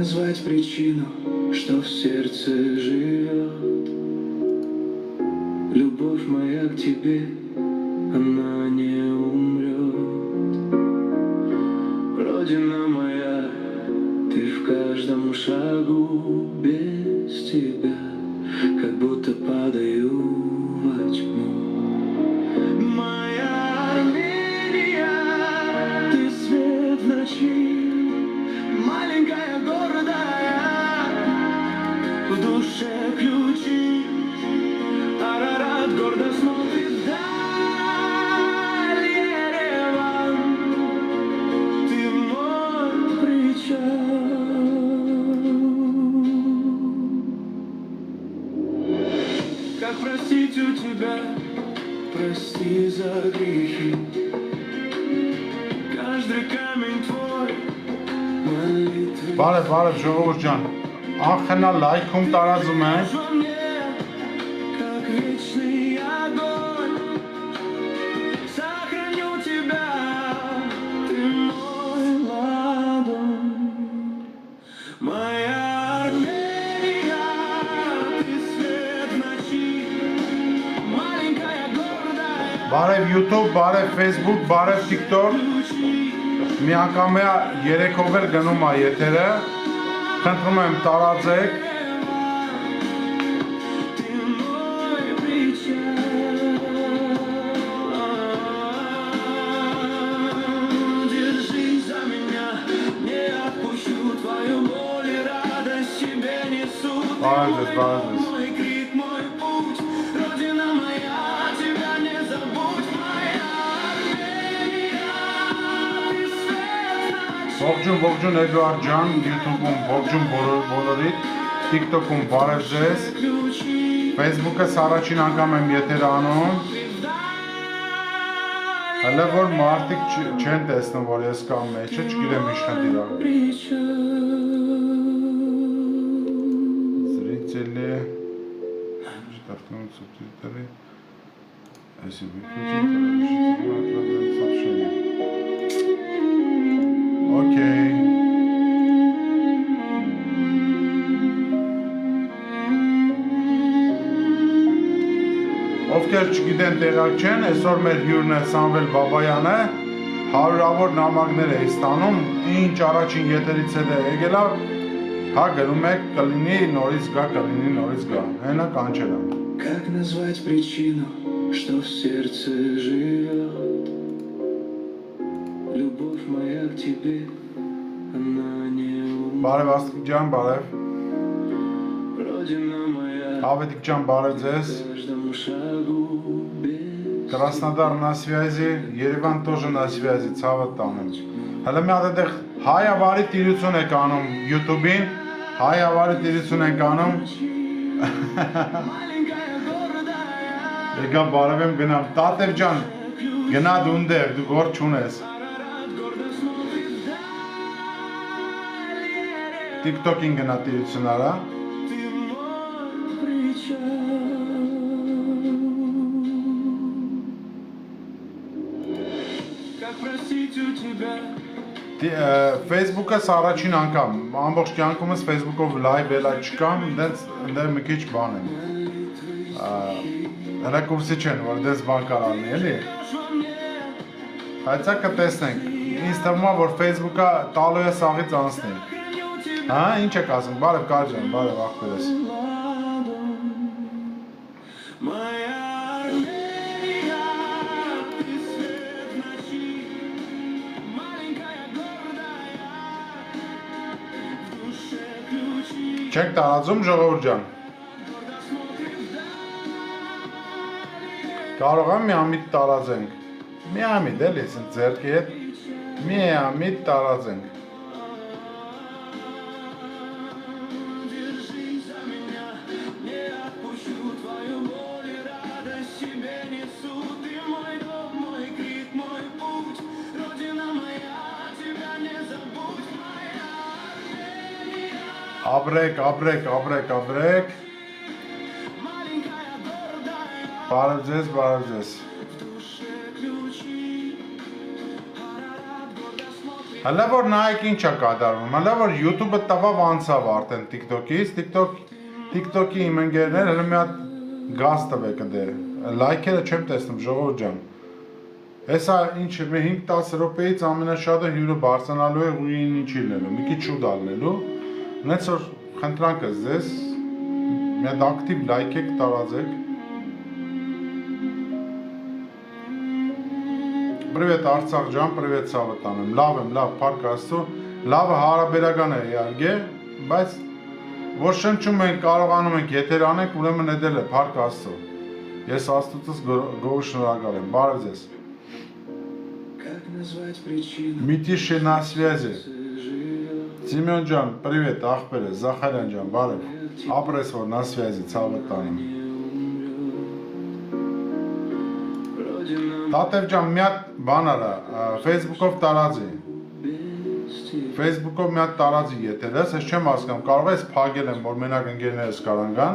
назвать причину, что в сердце живет? Любовь моя к тебе, она не умрет. Родина моя, ты в каждом шагу, без тебя как будто падаю во тьму. Моя Армения, ты свет в ночи, маленькая гордая, в душе ключи. Арарат гордо смотрит вдаль, Ереван, ты мой причал. Как простить у тебя, прости за грехи, каждый камень твой молитвы. Բարև ժողովուրդ ջան, անխնա լայքում տարածում ենք Как вечный огонь, сохраню тебя, ты мой ладонь. Моя Армения, ты свет в ночи, маленькая гордая. Բարև YouTube, բարև Facebook, բարև TikTok Մի անգամյա 3-ով էլ գնում է եթերը Խնդրում եմ տարածեք Բարև ձեզ Ողջուն Էդուարդ ջան, YouTube-ում ողջուն բոլորիդ, TikTok-ում բարև ձեզ, Facebook-ս առաջին անգամ եմ եթեր անում, հələ որ մարդիկ չեն տեսնում, որ ես կամ մեջը, չգիտեմ ինչ խնդիր ա։ Зрители, штрафным субтитры, если выключить, то отправляют сообщение. Okay. Ովքեր չգիտեն տեղակ չեն, այսօր մեր հյուրն է Սամվել Բաբայանը, հարյուրավոր նամակներ է ստանում, ինչ առաջին եթերից հետ է եկել, հա գրում եք կլինի նորից գա, հենա կանչել եմ։ Как назвать причину, что в сердце живет? Любовь моя к тебе, она не умрет. Բարև Աստղիկ ջան, բարև։ Родина моя, Ավետիք ջան, բարև ձեզ։ в каждом шагу без. Краснодар на связи, Երևան тоже на связи, ցավը տանեմ։ Հələ մի հատ այդեղ հայավարի տիրություն եք անում YouTube-ին, հայավարի տիրություն եք անում։ Եկա բարև եմ գնամ, Տատև ջան, գնա դու ընդեղ, դու գործ չունես։ TikTok-ին գնա տիրություն արա։ Facebook-ս առաջին անգամ, ամբողջ կյանքումս Facebook-ով live ելա չկամ, դե մի քիչ բան եմ։ Հրակուրսի չեն, որ դες բան կարալնի, էլի։ Հայցա կտեսնենք, ինձ թվում է, որ Facebook-ը տալու է սաղից անցնի։ Հա, ինչ եք ասում, բարև Կարջան, բարև աղբերես։ Չեք տարածում ժողովուրդ ջան։ Կարող եմ միամիտ տարածենք։ Միամիտ էլի, ասենք ձեռքի հետ միամիտ տարածենք։ Abrek. Բարև ձեզ։ Հələ որ նայեք ինչ է կատարվում, հələ որ YouTube-ը տվավ անցավ արդեն TikTok-ից, TikTok-ի իմ ընկերներ հələ մի հատ գազ տվեք դե։ Լայքերը չեմ տեսնում, ժողովուրդ ջան։ Հեսա ինչ մի 5-10 րոպեից ամենաշատը հյուրը բարձրանալու է ու ինչի լինելու, մի քիչ շուտ ալնելու։ Ունեց որ խնդրանքս ձեզ մի հատ ակտիվ լայքեք տարածեք։ Привет Արցախ ջան, привет Սավտան եմ։ Լավ եմ, լավ, փառք Աստծո։ Լավը հարաբերական է իհարկե, բայց որ շնչում ենք, կարողանում ենք եթեր անենք, ուրեմն էդել է, փառք Աստծո։ Ես Աստծուց գոհ շնորհակալ եմ։ Բարև ձեզ։ Митиши на связи. Семен ջան, привет, ախպերը, Զախարյան ջան, բարև։ Ապրես որ на связи, ցավտան եմ։ Տատև ջան, մի հատ բան արա, Facebook-ով տարածի։ Facebook-ով մի հատ տարածի եթերս, ես չեմ հասկանում, կարող ես փակել եմ, որ մենակ ընկերներս կարան գան։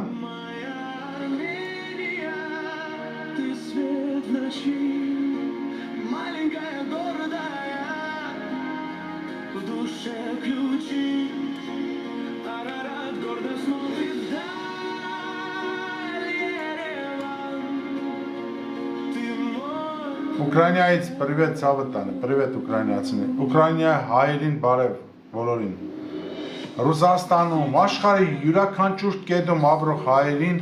Ուկրաինայից привет Սավտանը, привет ուկրաինացիներ։ Ուկրաինայի հայերին բարև բոլորին։ Ռուսաստանում, աշխարհի յուրաքանչյուր կետում ապրող հայերին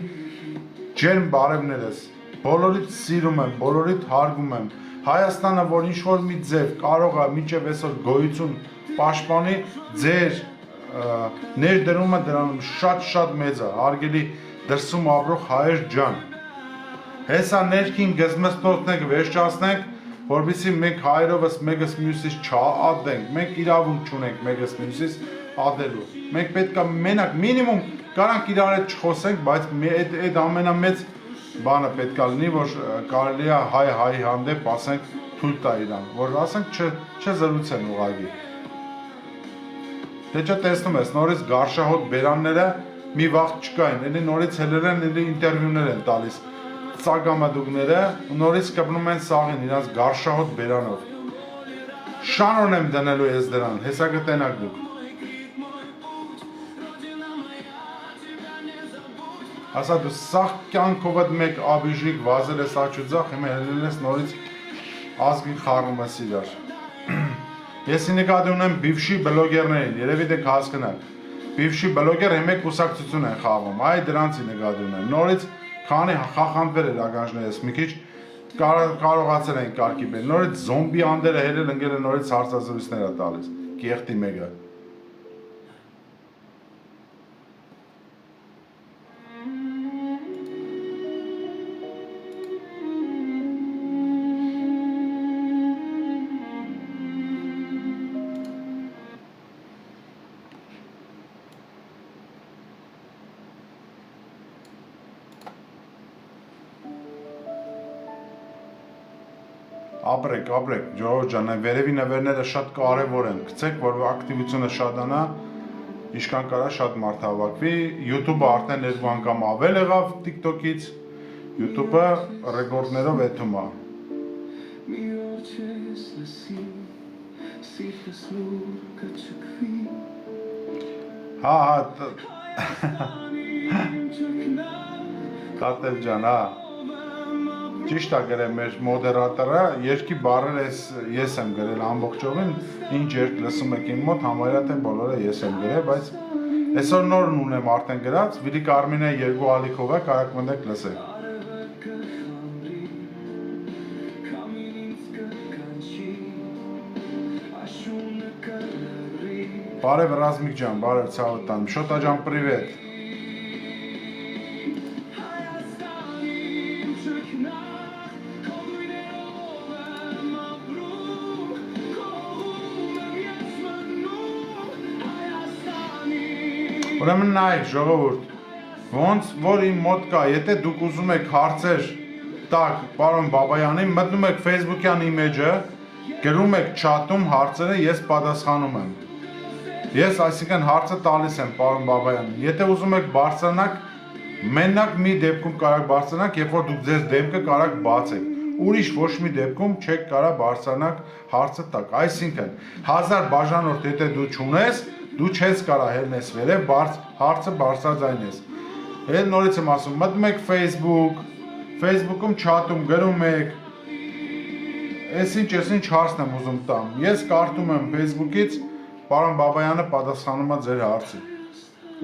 ջերմ բարևներս։ Բոլորիդ սիրում եմ, բոլորիդ հարգում եմ։ Հայաստանը, որ ինչ որ մի ձև կարող է մինչև այսօր գոյություն պաշտպանի, ձեր ներդրումը դրանում շատ մեծ է, հարգելի դրսում ապրող հայեր ջան։ Հեսա ներքին գզմստոցնենք, վերջացնենք, որովհետեւ մենք հայրովս մեկս մյուսից չադենք, մենք իրավունք չունենք մեկս մյուսից ադելու։ Մենք պետքա մենակ մինիմում կարանք իրար հետ չխոսենք, բայց այդ ամենամեծ բանը պետքա լինի, որ կարելի է հայ հանդեպ ասենք թույլ տա իրան, որ ասենք չզրուցեն ուղղակի։ Թե չէ տեսնում ես, նորից գարշահոտ բերանները մի վաղ չկային, էլի նորից հելեր են, էլի ինտերվյուներ են տալիս։ Ծագամադուկները նորից կպնում են սաղին իրանց գարշահոտ բերանով։ Շանոն եմ դնելու ես դրան, հեսա կտենակ դուք։ Ասա դու սաղ կյանքովդ մեկ աբիժիկ վազել ես աչուձախ, հիմա հելել ես նորից ազգին խառնում ես իրար։ Ես նկատի ունեմ բիվշի բլոգերներին, երևի դեք հասկնալ։ Բիվշի բլոգեր մեկ կուսակցություն են խաղում, այ դրանցի նկատի ունեմ։ Նորից քանի խախանվել էր ագանջներս մի քիչ կարողացել են կարգի բերել։ Նորից զոմբի անդերը հելել ընկել են նորից հարցազրույցներ է տալիս։ Կեղտի մեկը։ Ապրեք, ժողովուրդ ջան, վերևի նվերները շատ կարևոր են, գցեք, որ ակտիվությունը շատանա, ինչքան կարա շատ մարդ հավաքվի, YouTube-ը արդեն 2 անգամ ավել եղավ TikTok-ից, YouTube-ը ռեկորդներով էթում է։ Հա, Տատև ջան, հա։ Ճիշտ է գրել մեր մոդերատորը, երկի բառերը ես եմ գրել ամբողջովին, ինչ երկ լսում եք իմ մոտ, համարյա թե բոլորը ես եմ գրել, բայց այսօր նորն ունեմ արդեն գրած, Վիլիկ Արմինը 2 ալիքով է, կարաք մնդեք լսեք։ Բարև Ռազմիկ ջան, բարև Ցավտան, Շոտա ջան, привет։ Ուրեմն նայեք ժողովուրդ, ոնց որ իմ մոտ կա, եթե դուք ուզում եք հարցեր տակ պարոն Բաբայանին, մտնում եք Facebook-յան իմեջը, գրում եք չաթում հարցերը, ես պատասխանում եմ։ Ես այսինքն հարցը տալիս եմ պարոն Բաբայանին։ Եթե ուզում եք բարձրանաք, մենակ մի դեպքում կարաք բարձրանաք, երբ որ դուք ձեզ դեմքը կարաք բացեք։ ուրիշ ոչ մի դեպքում չեք կարա բարձրանաք հարցը տակ։ Այսինքն 1000 բաժանորդ եթե դու չունես, դու չես կարա հելնես վերև հարցը բարձրաձայնես։ Հետ նորից եմ ասում, մտնում եք Facebook-ում չաթում գրում եք, Ես ինչ հարցն եմ ուզում տամ։ Ես կարդում եմ Facebook-ից, պարոն Բաբայանը պատասխանում է ձեր հարցին։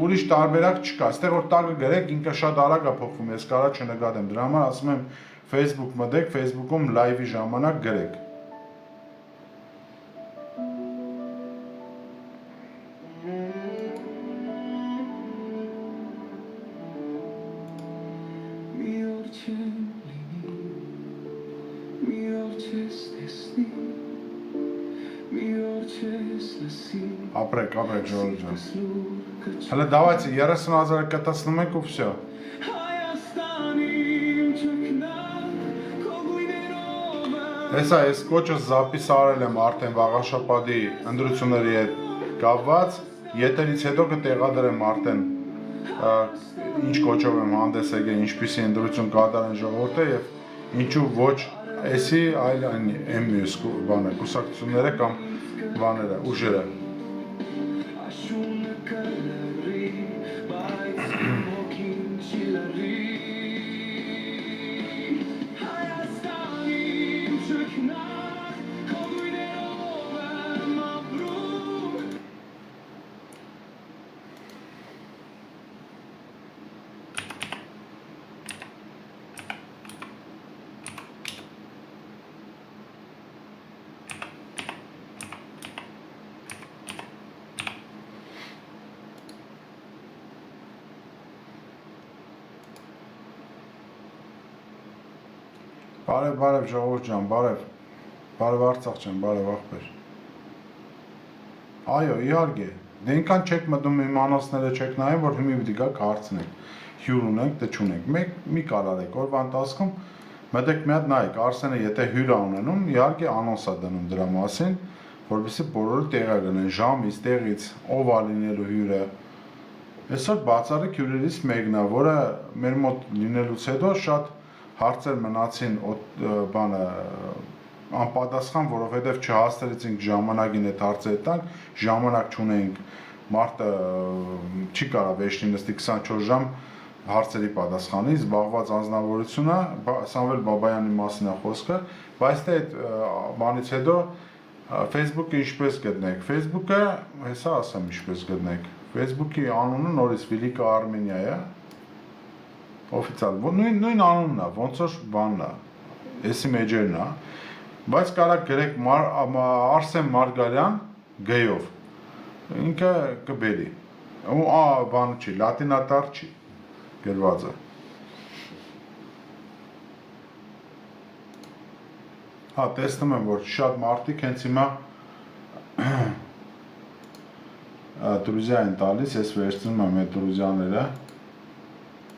Ուրիշ տարբերակ չկա, այստեղ որ տակը գրեք, ինքը շատ արագ է փոխվում, ես կարա չնկատեմ, դրա համար ասում եմ Facebook մտեք, Facebook-ում լայվի ժամանակ գրեք։ Ապրեք, Ժորժ ջան։ Հələ давайте 30,000 կտացնում ենք ու վсё։ Հեսա ես կոչս զապիս արել եմ արդեն վաղաշաբաթի ընտրությունների հետ կապված, եթերից հետո կտեղադրեմ արդեն ինչ կոչով եմ հանդես եկել, ինչպիսի ընտրություն կատարեն ժողովուրդը եւ ինչու ոչ էսի այլ այն մյուս բանը, կուսակցությունները կամ բաները, ուժերը։ Բարև ժողովուրդ ջան, բարև Արցախ ջան, բարև աղբեր։ Այո, իհարկե, դե ինքան չեք մտնում իմ անոցները չեք նայում, որ հիմի պիտի գաք հարցնեք, հյուր ունենք, դե չունենք, մի կարարեք, օրվա ընթացքում մտեք մի հատ նայեք, Արսենը եթե հյուր է ունենում, իհարկե անոնս է դնում դրա մասին, որովհետեւ բոլորը տեղա գնեն, ժամից, տեղից, ով է լինելու հյուրը։ Այսօր բացառիկ հյուրերից մեկն է, որը մեր մոտ լինելուց հետո շատ հարցեր մնացին բանը անպատասխան, որովհետև չհասցրեցինք ժամանակին այդ հարցերը տանք, ժամանակ չունենք, մարդը չի կարա վերջնի նստի 24 ժամ հարցերի պատասխանի, զբաղված անձնավորությունը, Սամվել Բաբայանի մասին է խոսքը, բայց թե այդ բանից հետո Facebook-ը ինչպես գտնեք, Facebook-ը, հեսա ասեմ ինչպես գտնեք, Facebook-ի անունը նորից Վիլիկա Արմենիա է, օֆիցիալ, նույն անունն է, ոնց որ բանն է, էսի մեջերն է, բայց կարակ գրեք Արսեն Մարգարյան գեյով, ինքը կբերի, ու բան չի, լատինատար չի, գրվածը։ Հա, տեսնում եմ, որ շատ մարդիկ հենց հիմա Տուրիզիա են տալիս, ես վերցնում եմ այդ Տուրիզիաները,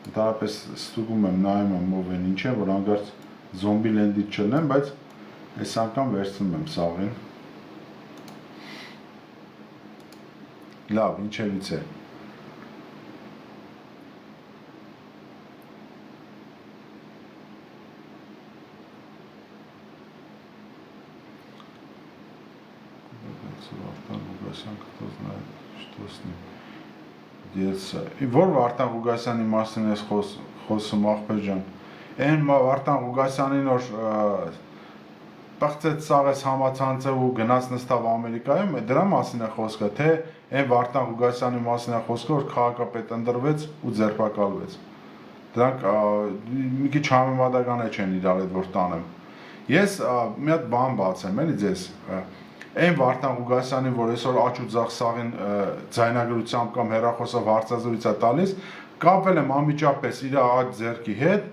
Դարապես ստուգում եմ, նայում եմ ով են ինչ է, որ անգարց զոմբի լենդից չլնեմ, բայց այս անգամ վերցնում եմ սաղին։ Լավ, ինչևից է։ Որ Վարդան Ղուգասյանի մասին ես խոսում աղբեր ջան, այն Վարդան Ղուգասյանին որ պղծեց սաղես համացանցը ու գնաց նստավ Ամերիկայում, դրա մասին է խոսքը, թե այն Վարդան Ղուգասյանի մասին է խոսքը, որ քաղաքապետ ընտրվեց ու ձերբակալվեց։ Դրանք մի քիչ համեմատական չեն իրար հետ որ տանեմ։ Ես մի հատ բան բացեմ, էլի ձեզ Այն Վարդան Ղուգասյանին, որ այսօր աչ ու ձախ սաղին ձայնագրությամբ կամ հեռախոսով հարցազրույց է տալիս, կապվել եմ անմիջապես իր աջ ձեռքի հետ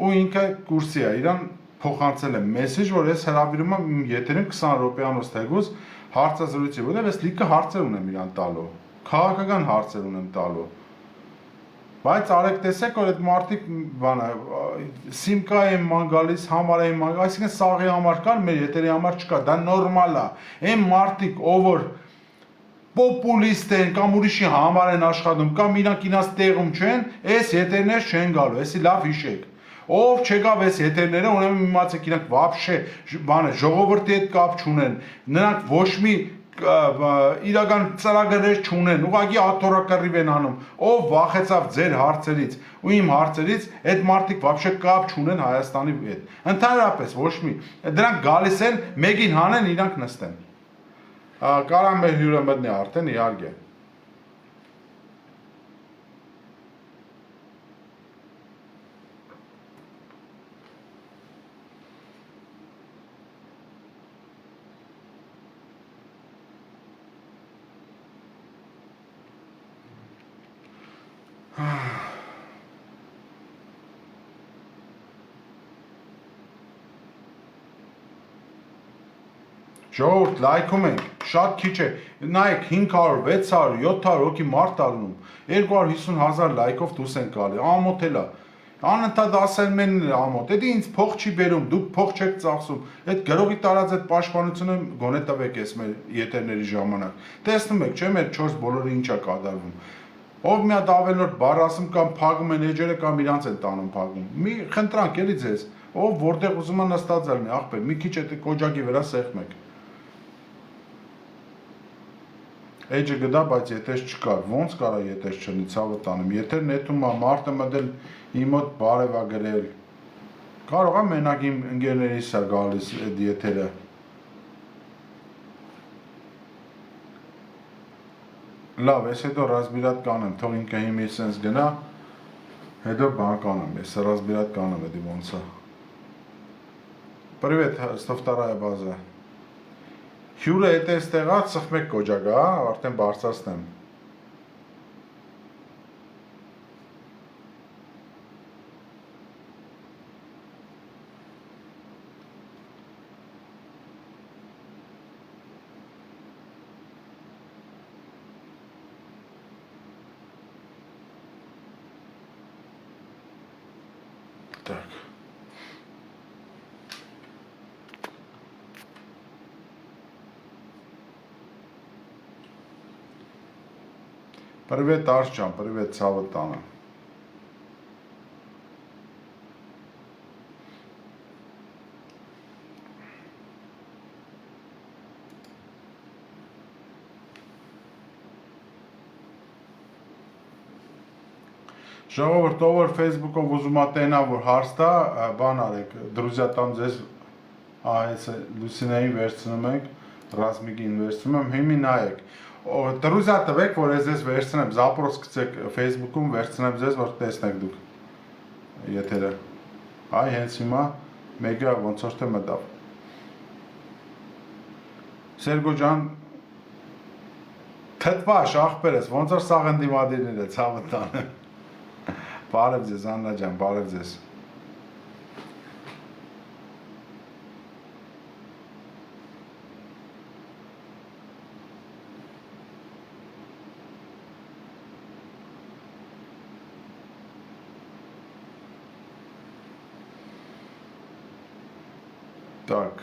ու ինքը կուրսի է, իրան փոխանցել եմ մեսեջ, որ ես հրավիրում եմ եթերին 20 րոպեանոց թեկուզ հարցազրույցի, որտեղ ես լիքը հարցեր ունեմ իրան տալու, քաղաքական հարցեր ունեմ տալու։ Բայց արեք տեսեք, որ այդ մարդիկ բանը սիմկա են ման գալիս, համար են ման, այսինքն սաղի համար կար, մեր եթերի համար չկա, դա նորմալ է։ Այն մարդիկ, ով որ պոպուլիստ են կամ ուրիշի համար են աշխատում, կամ իրանք իրաց տեղում չեն, այս եթերներ չեն գալու, էսի լավ հիշեք։ ով չեկավ այս եթերները, ուրեմն իմացեք իրանք вообще բանը ժողովրդի հետ կապ չունեն, նրանք ոչ մի իրական ծրագրեր չունեն, ուղղակի աթոռակռիվ են անում, ով վախեցավ ձեր հարցերից ու իմ հարցերից, այդ մարդիկ вообще կապ չունեն Հայաստանի հետ, ընդհանրապես ոչ մի, դրանք գալիս են, մեկին հանեն, իրանք նստեն, կարա մեր հյուրը մտնի արդեն, իհարկե Ժողովուրդ լայքում ենք, շատ քիչ է, նայեք 500, 600, 700 հոգի մարդ ալնում, 250,000 լայքով դուրս են գալի, ամոթ էլա, անընդհատ ասել են ամոթ, դա ինձ փող չի բերում, դուք փող չեք ծախսում, այդ գրողի տարած այդ պաշտպանությունը գոնե տվեք էս մեր եթերների ժամանակ, տեսնում եք, չէ՞ մեր 4 բոլորը ինչ է կատարվում, ով մի հատ ավելորդ բառ ասում կամ փակում են էջերը կամ իրանց են տանում փակում, մի խնդրանք էլի ձեզ, ով որտեղ ուզում է նստած ալնի, ախպեր, մի քիչ այդ կոջակի վրա սեղմեք Էջը գդա, բայց եթեր չկար, ոնց կարա եթեր չլինի, ցավը տանեմ, եթեր նետում է, մարդը մտել իմ մոտ բարև է գրել, կարող է մենակ իմ ընկերներիս է գալիս այդ եթերը, լավ, ես հետո ռազմիրատ կանեմ, թող ինքը հիմի սենց գնա, հետո բան կանեմ, ես ռազմիրատ կանեմ, էդի ոնց է, Привет, 102-я բազա Հյուրը հետ է ստեղած, սխմեք կոջակը, արդեն բարձրացնեմ։ Так. Привет, Арчан, привет, ցավը տանը։ Ժողովուրդ, ով որ Facebook-ով ուզում է տենա, որ հարց տա, բան արեք, դրուզիա տամ ձեզ, այս Լուսինեին վերցնում ենք, Ռազմիկին վերցնում եմ, հիմի նայեք։ Դրուզիա տվեք, որ ես ձեզ վերցնեմ, զապրոս գցեք Facebook-ում, վերցնեմ ձեզ, որ տեսնեք դուք եթերը։ Այ հենց հիմա մեկը ոնց որ թե մտավ։ Սերգո ջան, թթվաշ ախպերես, ոնց որ սաղ ընդդիմադիրներ է, ցավը տանը։ Բարև ձեզ, Աննա ջան, բարև ձեզ։ Так.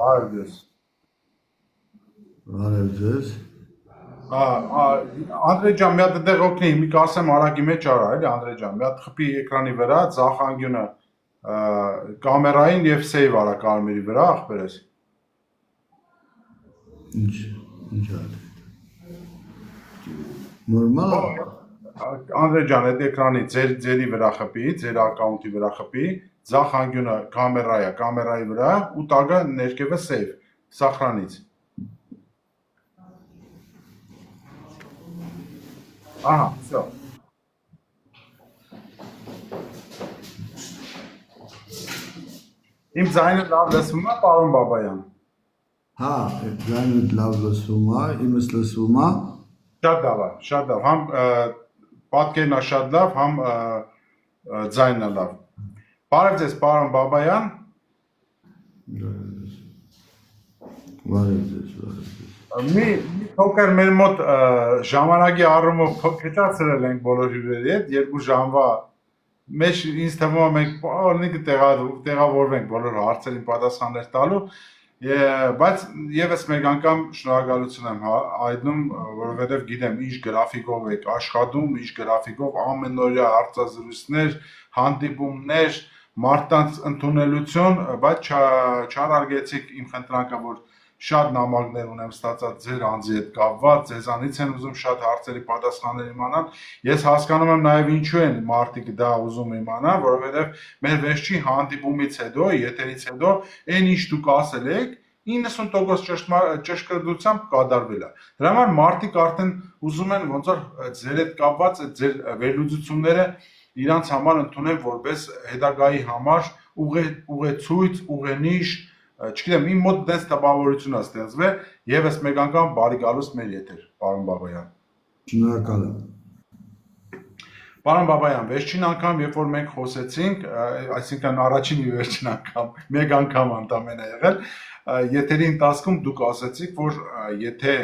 Բարև ձեզ։ Բարև ձեզ։ Անդրեյ ջան, մի հատ դեղ օգնի, մի կասեմ արագի մեջ արա, էլի Անդրեյ ջան, մի հատ խփի էկրանի վրա, ձախ անկյունը կամերային եւ սեյվ արա կարմիրի վրա, ախպերես։ Ինչ ադ։ Նորմալ։ Անդրեյ ջան, այդ էկրանի ձերի վրա խփի, ձեր ակաունտի վրա խփի, ձախ անկյունը կամերայա, կամերայի վրա ու տագը ներքևը սեյվ, սախրանից։ Ահա, всё։ Իմ ձայնը լավ լսվում է, պարոն Բաբայան։ Հա, ձայնդ լավ լսվում է, իմս լսվում է։ Շատ լավ է, շատ լավ։ Համ պատկերն է շատ լավ, համ ձայնն է լավ։ Բարև ձեզ, պարոն Բաբայան։ Բարև ձեզ։ Մի փոքր մեր մոտ ժամանակի առումով փոքրացրել ենք բոլոր հյուրերի հետ, 2 ժամվա մեջ ինձ թվում է մենք բոլորնիկը տեղավորվենք բոլոր հարցերին պատասխաններ տալու, բայց եւս մեկ անգամ շնորհակալություն եմ հայտնում, որովհետեւ գիտեմ ինչ գրաֆիկով եք աշխատում, ինչ գրաֆիկով ամենօրյա հարցազրույցներ, հանդիպումներ, մարդկանց ընդունելություն, բայց չարարգեցիք իմ խնդրանքը, որ շատ նամակներ ունեմ ստացած ձեր անձի հետ կապված, ձեզանից են ուզում շատ հարցերի պատասխաններ իմանալ։ Ես հասկանում եմ նաև ինչու են մարդիկ դա ուզում իմանալ, որովհետև մեր վերջին հանդիպումից հետո, եթերից հետո, այն ինչ դուք ասել եք, 90% ճշգրտությամբ կատարվել է։ Դրա համար մարդիկ արդեն ուզում են ոնց որ ձեր հետ կապված ձեր վերլուծությունները իրանց համար ընդունեն որպես հետագայի համար ուղեցույց, ուղենիշ, չգիտեմ, իմ մոտ դες տպավորություն է ստեղծվել, եւս մեկ անգամ բարի գալուստ մեր եթեր, պարոն Բաբայան։ Շնորհակալ եմ։ Պարոն Բաբայան, վերջին անգամ, երբ որ մենք խոսեցինք, այսինքն առաջին ու վերջին անգամ, մեկ անգամ ընդամենը եղել, եթերի ընթացքում դուք ասացիք, որ եթե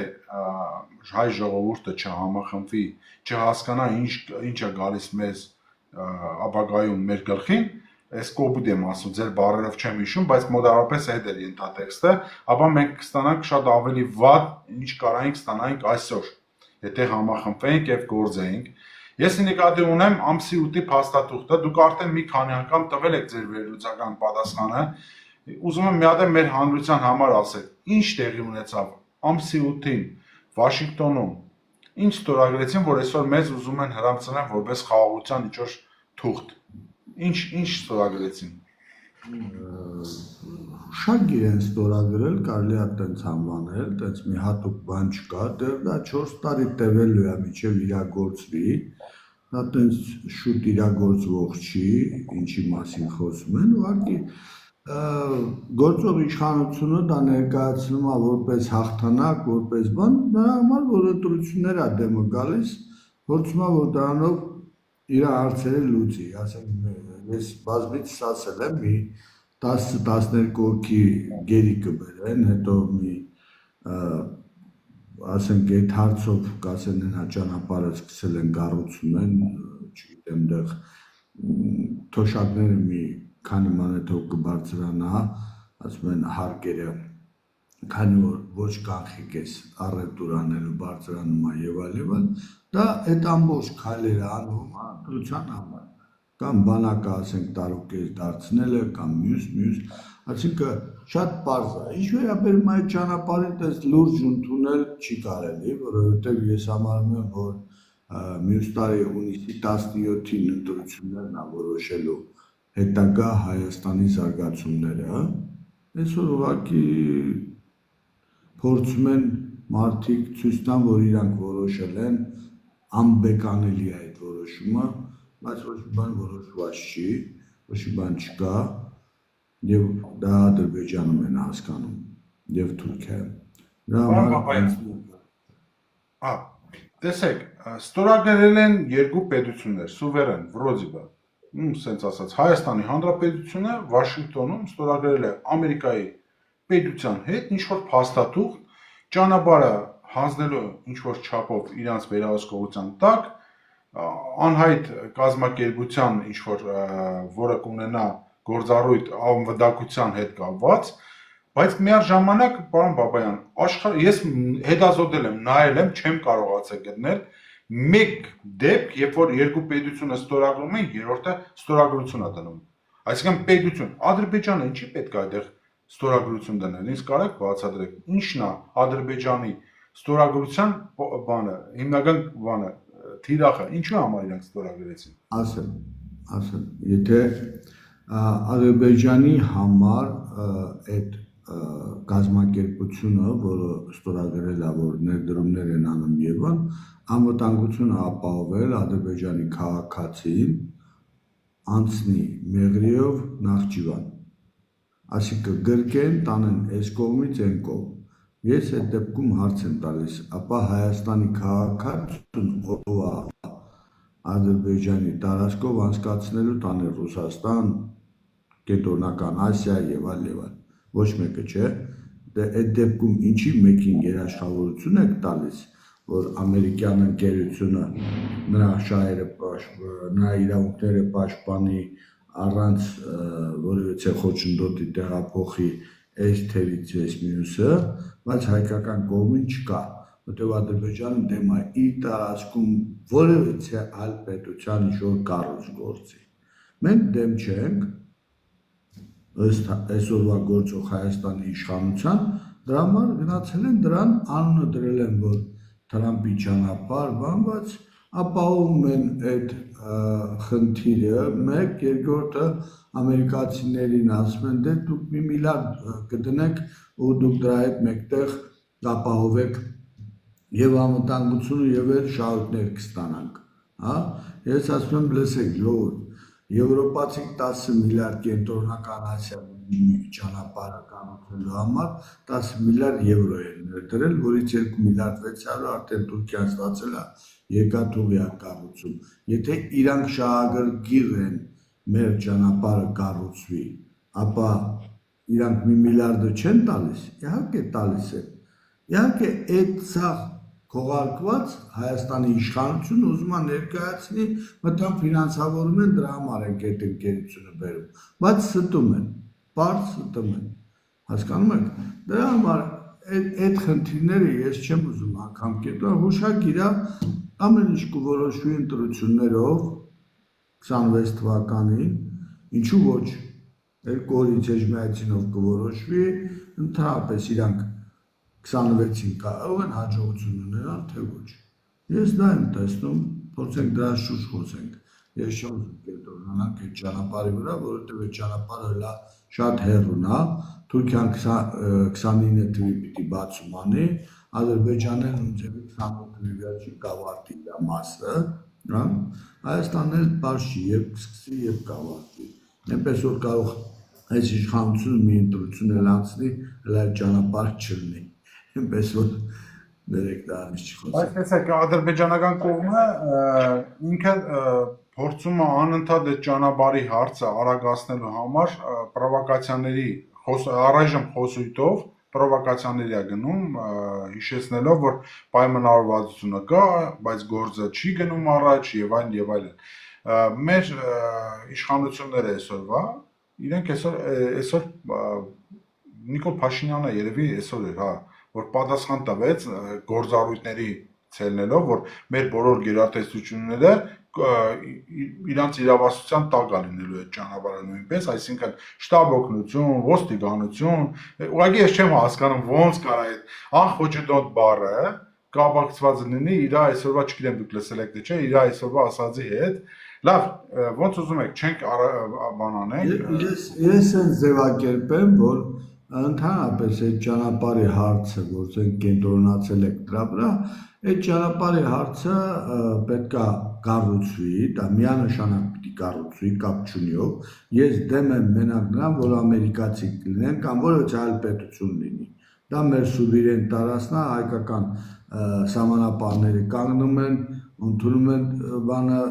հայ ժողովուրդը չհամախմբվի, չհասկանա ինչ է գալիս մեզ ապագայում մեր գլխին, այս կոպիտ եմ ասում, ձեր բառերով չեմ հիշում, բայց մոտավորապես այդ էր ենթատեքստը, ապա մենք կստանանք շատ ավելի վատ, ինչ կարայինք ստանայինք այսօր, եթե համախմբվեինք եւ գործեինք։ Ես նկատի ունեմ ամսի 8-ի փաստաթուղթը, դուք արդեն մի քանի անգամ տվել եք ձեր վերլուծական պատասխանը, ուզում եմ մի հատ մեր հանրության համար ասեք, ինչ տեղի ունեցավ ամսի 8-ին Վաշինգտոնում, ինչ ստորագրեցին, որ այսօր մեզ ուզում են հրամցնել որպես խաղաղության ինչ-որ թուղթ։ Ինչ ստորագրեցին։ Շատ գիրեն ստորագրել, կարելի է տենց անվանել, տենց մի հատուկ բան չկա, դա 4 տարի տևելու է մինչև իրագործվի, դա տենց շուտ իրագործվող չի, ինչի մասին խոսում են, ուղղակի գործող իշխանությունը դա ներկայացնում է որպես հաղթանակ, որպես բան, դրա համար որոտություններ է դեմը գալիս, փորձում է որ դրանով իր հարցերը լուծի, ասենք ես բազմից ասել եմ մի 10-12 հոգի գերի կբերեն, հետո մի ասենք այդ հարցով կասեն նա ճանապարհը սկսել են կառուցում, չգիտեմ, դեռ թոշակները մի քանի մանեթով կբարձրանա, ասում են հարկերը, քանի որ ոչ կանխիկ ես առևտուր անելու բարձրանում է եւ այլ, դա այդ ամբողջ քայլերը անում է դրության համար, կամ բանակը ասենք տարուկես դարձնելը, կամ մյուս, այսինքն շատ պարզ է, ինչ վերաբերում է այդ ճանապարհին, այդպես լուրջ ընդունել չի կարելի, որովհետեւ ես համարում եմ, որ մյուս տարի հունիսի 17-ին ընտրություններն է որոշելու հետագա Հայաստանի զարգացումները, այսօր ուղղակի փորձում են մարդիկ ցույց տան, որ իրանք որոշել են, անբեկանելի է այդ որոշումը, բայց ոչ մի բան որոշված չի, ոչ մի բան չկա, եւ դա Ադրբեջանում են հասկանում, եւ Թուրքիայում։ Տեսեք, ստորագրել են երկու պետություններ, սուվերեն, վրոդիբա, սենց ասած, Հայաստանի Հանրապետությունը Վաշինգտոնում ստորագրել է Ամերիկայի պետության հետ ինչ-որ փաստաթուղթ, ճանապարհը հանձնելու ինչ-որ չափով իրանց վերահսկողության տակ, անհայտ կազմակերպության ինչ-որ, որը կունենա գործառույթ անվտանգության հետ կապված, բայց միաժամանակ, պարոն Բաբայան, ես հետազոտել եմ, նայել եմ, չեմ կարողացել գտնել մեկ դեպք, երբ որ երկու պետությունը ստորագրում են, երրորդը ստորագրություն է դնում։ Այսինքն պետություն, Ադրբեջանը ինչի պետք է այդտեղ ստորագրություն դնել, ինձ կարեք բացատրեք, ինչն է Ադրբեջանի ստորագրության բանը, հիմնական բանը, թիրախը, ինչու համար իրանք ստորագրեցին։ Ասեմ, եթե Ադրբեջանի համար այդ կազմակերպությունը, որը ստորագրել է, որ ներդրումներ են անում Եվան, անվտանգությունը ապահովել Ադրբեջանի քաղաքացին անցնի Մեղրիով Նախճիվան, այսինքն գրկեն տանեն այս կողմից այն կողմ։ Ես այդ դեպքում հարց եմ տալիս, ապա Հայաստանի քաղաքացին ով է Ադրբեջանի տարածքով անցկացնելու տանել Ռուսաստան, Կենտրոնական Ասիա եւ այլ, ոչ մեկը չէ, դե այդ դեպքում ինչի մեկին երաշխավորություն եք տալիս, որ ամերիկյան ընկերությունը նրա շահերը, նրա իրավունքները պաշտպանի առանց որևէ խոչընդոտի տեղափոխի այս թերից այս մյուսը, բայց հայկական կողմին չկա, որտեղ Ադրբեջանը դեմ է իր տարածքում որևէ այլ պետության ինչ-որ կառույց գործի։ Մենք դեմ չենք, ըստ այսօրվա գործող Հայաստանի իշխանության, դրա համար գնացել են դրան անունը դրել են, որ Թրամփի ճանապարհ, բայց ապահովում են այդ խնդիրը, մեկ, երկրորդը ամերիկացիներին ասում են, դե դուք 1 միլիարդ կդնեք ու դուք դրա հետ մեկտեղ ապահովեք եւ անվտանգությունը եւ այլ շահույթներ կստանանք, հա, ես ասում եմ, լսեք, ժողովուրդ, եվրոպացիք 10 միլիարդ Կենտրոնական Ասիա ճանապարհը կառուցելու համար 10 միլիարդ եվրո են ներդրել, որից 2 միլիարդ 600 արդեն Թուրքիան ստացել է երկաթուղիա կառուցում։ Եթե իրանք շահագրգիռ են մեր ճանապարհը կառուցվի, ապա իրանք 1 միլիարդը չեն տալիս, իհարկե տալիս են։ Իհարկե այդ սաղ քողարկված Հայաստանի իշխանությունը ուզում է ներկայացնի, մտան ֆինանսավորում են, դրա համար են այդ ընկերությունը բերում, բայց ստում են, պարզ ստում են, հասկանում եք, դրա համար այդ խնդիրները ես չեմ ուզում անգամ կետոն, հուշագիրա ամեն ինչ կորոշվի ընտրություններով 26 թվականին, ինչու ոչ, երկու օրից էջմիածինով կորոշվի, ընդհանրապես իրանք 26-ին կարող են հաջողություն ունենալ, թե ոչ։ Ես դա եմ տեսնում, փորձենք դրա շուրջ խոսենք։ Ես չեմ ուզում կենտրոնանանք այդ ճանապարհի վրա, որովհետև այդ ճանապարհը շատ հեռուն է, Թուրքիան 29 թվականի պիտի բացում անի, Ադրբեջանը նույնիսկ 28 թվականի վերջին կավարտի դա մասը, հա, Հայաստանն էլ բաց չի, երբ կսկսի, երբ կավարտի։ Այնպես որ կարող այս իշխանությունը մի ընտրություն էլ անցնի, հələ այդ ճանապարհ չլինի։ Այնպես որ դերեք դրանից չխոսենք։ Բայց տեսեք, ադրբեջանական կողմը ինքը փորձում է անընդհատ այդ ճանապարհի հարցը արագացնելու համար պրովոկացիաների առայժմ խոսույթով պրովոկացիաների է գնում, հիշեցնելով, որ պայմանավորվածությունը կա, բայց գործը չի գնում առաջ եւ այլն եւ այլն։ Մեր իշխանությունները այսօրվա, իրենք այսօր Նիկոլ Փաշինյանը երևի այսօր էր, հա, որ պատասխան տվեց գործառույթների ցելնելով, որ մեր բոլոր գերատեսչությունները իրանց իրավասության տակ է լինելու այդ ճանապարհը նույնպես, այսինքն շտաբ օգնություն, ոստիկանություն, ուղղակի ես չեմ հասկանում ոնց կարա այդ անխոչընդոտ բառը կապակցված լինի իր այսօրվա, չգիտեմ դուք լսել եք թե չէ, իր այսօրվա ասածի հետ։ Լավ, ոնց ուզում եք, չենք բան անենք։ Ես այն ձևակերպեմ, որ ընդհանրապես այդ ճանապարհի հարցը, որ կենտրոնացել եք դրա վրա, այդ ճանապարհի հարցը պետքա կառուցվի, դա միանշանակ պիտի կառուցվի, կապ չունի։ Ես դեմ եմ մենակ նրան, որ ամերիկացի լինեն կամ որևէ այլ պետություն լինի։ Դա մեր սուվերեն տարածքն է, հայկական սահմանապահները կանգնում են, ընդունում են բանը,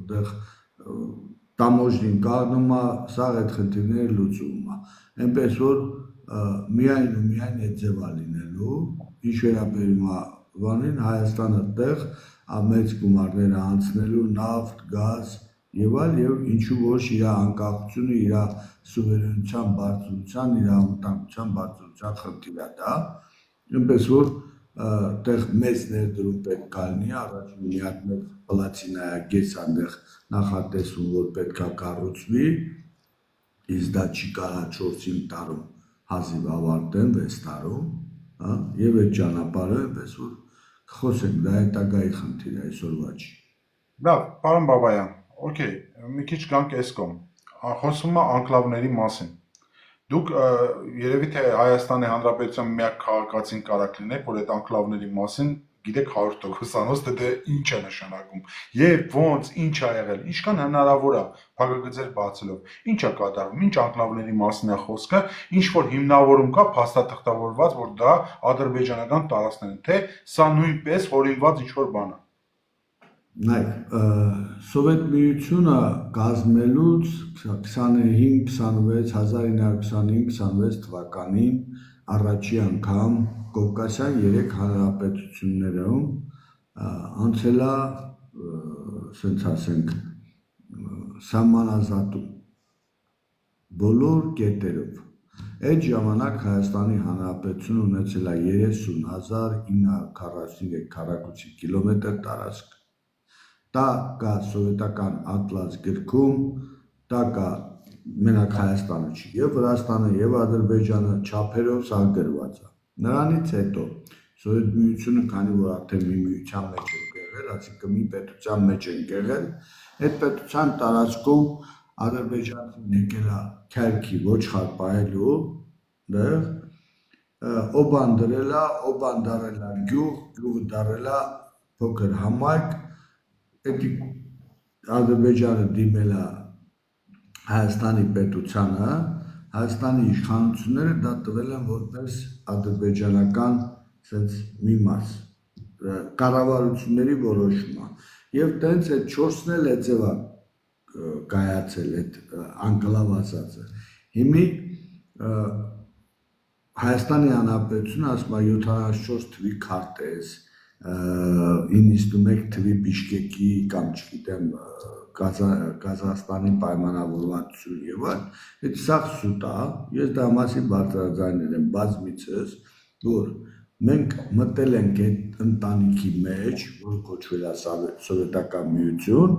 այդտեղ տամոժնին կանգնում է, սա այդ խնդիրները լուծում է։ Այնպես որ միայն ու միայն այդ ձևա լինելու, ինչ վերաբերում է բանին, Հայաստանը տեղ մեծ գումարները անցնելու նավթ, գազ եւ այլ եւ ինչու ոչ իր անկախությունը, իր սուվերենության բարձրության, իր անվտանգության բարձրության խնդիր է դա։ Այնպես որ տեղ մեծ ներդրում պետք է լինի, առաջին միակ պլատինայագես այնտեղ նախատեսում, որ պետք է կառուցվի, իսկ դա չի կարա 4-5 տարում հազիվ ավարտեն, 6 տարում, հա, եւ այդ ճանապարհը, այնպես որ խոսենք, դա հետագայի խնդիր է, այսօրվա չի։ Լավ, պարոն Բաբայան, օքեյ, մի քիչ գանք այս կողմ։ Խոսում է անկլավների մասին։ Դուք երևի թե Հայաստանի Հանրապետության միակ քաղաքացին կարաք լինեք, որ այդ անկլավների մասին գիտեք 100%-անոց թե ինչ է նշանակում եւ ոնց ինչ ա եղել, ինչքան հնարավոր է փակագծեր բացելով, ինչ է կատարվում, ինչ անկլավների մասին է խոսքը, ինչ որ հիմնավորում կա փաստաթղթավորված, որ դա ադրբեջանական տարածքներ են, թե սա նույնպես հորինված ինչ որ բան է։ Նայեք, Սովետ միությունը կազմելուց 1925 թվականին առաջի անգամ Կովկասյան 3 հանրապետություններում անցել է, ասենք ասենք, սահմանազատում բոլոր կետերով։ Այդ ժամանակ Հայաստանի Հանրապետությունը ունեցել է 30,943 քառակուսի կիլոմետր տարածք։ Դա կա սովետական ատլաս գրքում, դա կա մենակ Հայաստանը չի, եւ Վրաստանը եւ Ադրբեջանը չափերով սա գրված է։ Նրանից հետո Սովետ միությունը, քանի որ արդեն մի միության մեջ է եղել, այսինքն մի պետության մեջ են եղել, այդ պետության տարածքում Ադրբեջանն եկել է քայլքի ոչխար պահելու, դեռ օբան դրել է, օբան դարել է գյուղ, գյուղը դարել է փոքր համայնք, Էդի Ադրբեջանը դիմել է Հայաստանի պետությանը, Հայաստանի իշխանությունները դա տվել են որպես ադրբեջանական մի մաս, կառավարությունների որոշումը։ Եվ տենց այդ 4-ն էլ այդ ձևա կայացել այդ անկլավ ասածը։ Հիմի Հայաստանի Հանրապետությունը ասում է 74 թվի քարտեզ 91 թվի Բիշկեկի կամ չգիտեմ Կազախստանի պայմանավորվածություն եւ այլն, այդ սա սուտ է, ես դա մասին բարձրաձայնել եմ բազմիցս, որ մենք մտել ենք այդ ընտանիքի մեջ, որ կոչվել է Սովետական միություն,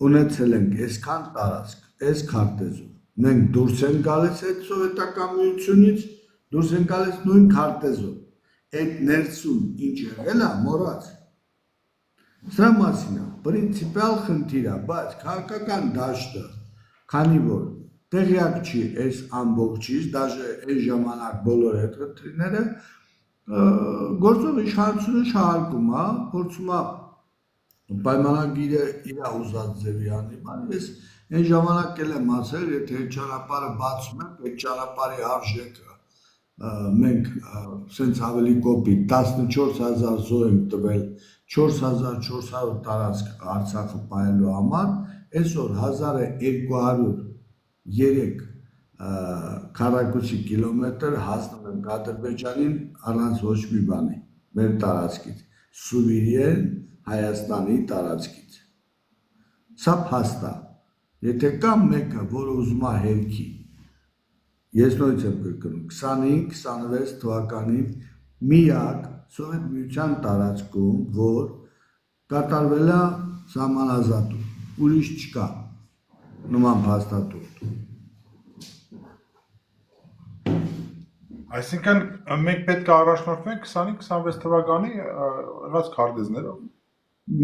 ունեցել ենք այսքան տարածք, այս քարտեզով, մենք դուրս են գալիս այդ Սովետական միությունից, դուրս են գալիս նույն քարտեզով, այդ ներսում ինչ եղել է, մոռաց։ Սրա մասին է, պրինցիպիալ խնդիր է, բայց քաղաքական դաշտը, քանի որ տեղյակ չի այս ամբողջից, դաժե այս ժամանակ բոլոր այդ խնդիրները, գործող իշխանությունը շահարկում է, փորձում է պայմանագիրը իր ուզած ձևի անի, բան ես այն ժամանակ էլ եմ ասել, եթե այդ ճանապարհը բացում ենք, այդ ճանապարհի արժեքը մենք սենց ավելի կոպիտ 14,000 զոհ ենք տվել 4,400 տարածք Արցախը պահելու համար, այսօր 1203 քառակուսի կիլոմետր հասնում ենք Ադրբեջանին առանց ոչ մի բանի, մեր տարածքից, սուվերեն Հայաստանի տարածքից։ Սա փաստ է, եթե կա մեկը, որը ուզում է հերքի, ես նույնիսկ եմ կրկնում, 25-26 թվականին միակ Սովետ միության տարածքում, որ կատարվել է սահմանազատում, ուրիշ չկա, նման փաստաթուղթ։ Այսինքն մենք պետք է առաջնորդվենք 25-26 թվականի եղած քարտեզներով։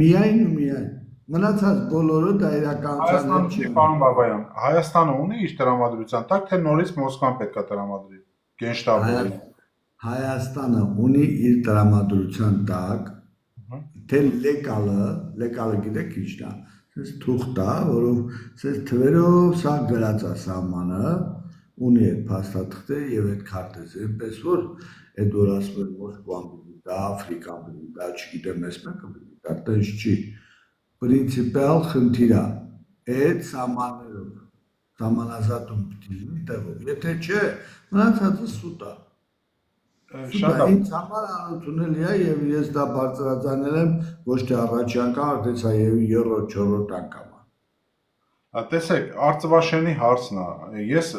Միայն ու միայն։ Մնացած բոլորը դա իրականության չի, պարոն Բաբայան, Հայաստանը ունի իր տրամադրության տակ, թե նորից Մոսկվան պետք է տրամադրի Գենշտաբը։ Հայաստանը ունի իր տրամադրության տակ, թե լեկալը գիտեք ինչն է, սենց թուղթ է, որով սենց թվերով սա գրած է սահմանը, ունի այդ փաստաթղթերը եւ այդ քարտեզը, այնպես որ այդ որ ասում են Մոսկվան բնի դա, Աֆրիկան բնի դա, չգիտեմ ես մեկը բնի դա, տենց չի, պրինցիպիալ խնդիր է, այդ սահմաններով, սահմանազատում պիտի լինի տեղով, եթե չէ, մնացածը սուտ է, ինձ համար անընդունելի է եւ ես դա բարձրաձայնել եմ ոչ թե առաջի անգամ, արդեն սա եւ 3-4 անգամ է։ Տեսեք, Արծվաշենի հարցն է, ես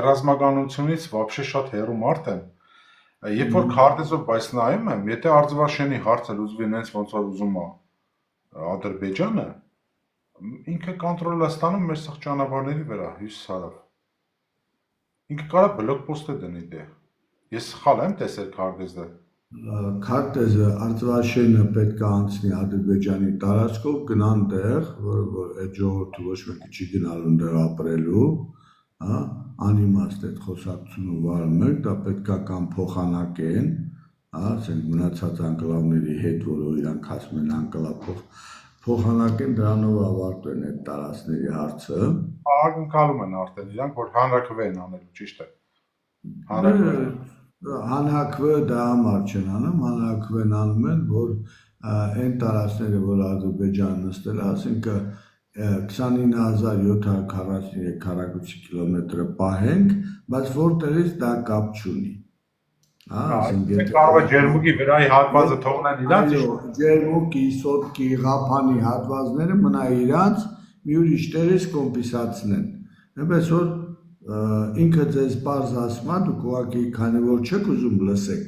ռազմականությունից вообще շատ հեռու մարդ եմ, երբ որ քարտեզով բայց նայում եմ, եթե Արծվաշենի հարցը լուծվի նենց ոնց որ ուզում է Ադրբեջանը, ինքը կոնտրոլ է ստանում մեր սխ ճանապարհների վրա, հյուսիս-հարավ։ Ինքը կարա բլոկպոստ է դնի դե։ Ես սխալ եմ տեսել քարտեզը։ Քարտեզը Արծվաշենը պետք է անցնի Ադրբեջանի տարածքով գնան տեղ, որ այդ ժողովուրդը ոչ մեկը չի գնալու դեռ ապրելու, հա, անիմաստ այդ խոսակցությունը վարում եք, դա պետք է կամ փոխանակեն, ասենք մնացած անկլավների հետ, որը իրանք ասում են անկլավ փոխանակեն, դրանով ավարտեն այդ տարածքների հարցը։ Ակնկալում են արդեն իրանք, որ հանրաքվե են անելու, ճիշտ է։ Հանրաքվե դա համար չեն անում, հանրաքվեն անում են, որ այն տարածքները, որ Ադրբեջանը նստել է, ասենք 29743 քառակուսի կիլոմետրը պահենք, բայց որտեղից դա կապ չունի։ Կարող է ջերմուկի վրայի հատվածը թողնեն իրանց։ Ջերմուկի, սոտկի, ղափանի հատվածները մնա իրանց, մի ուրիշ տեղից կոմպենսացնեն։ Այնպես որ ինքը ձեզ պարզ ասում է, դուք ուղղակի քանի որ չեք ուզում լսեք,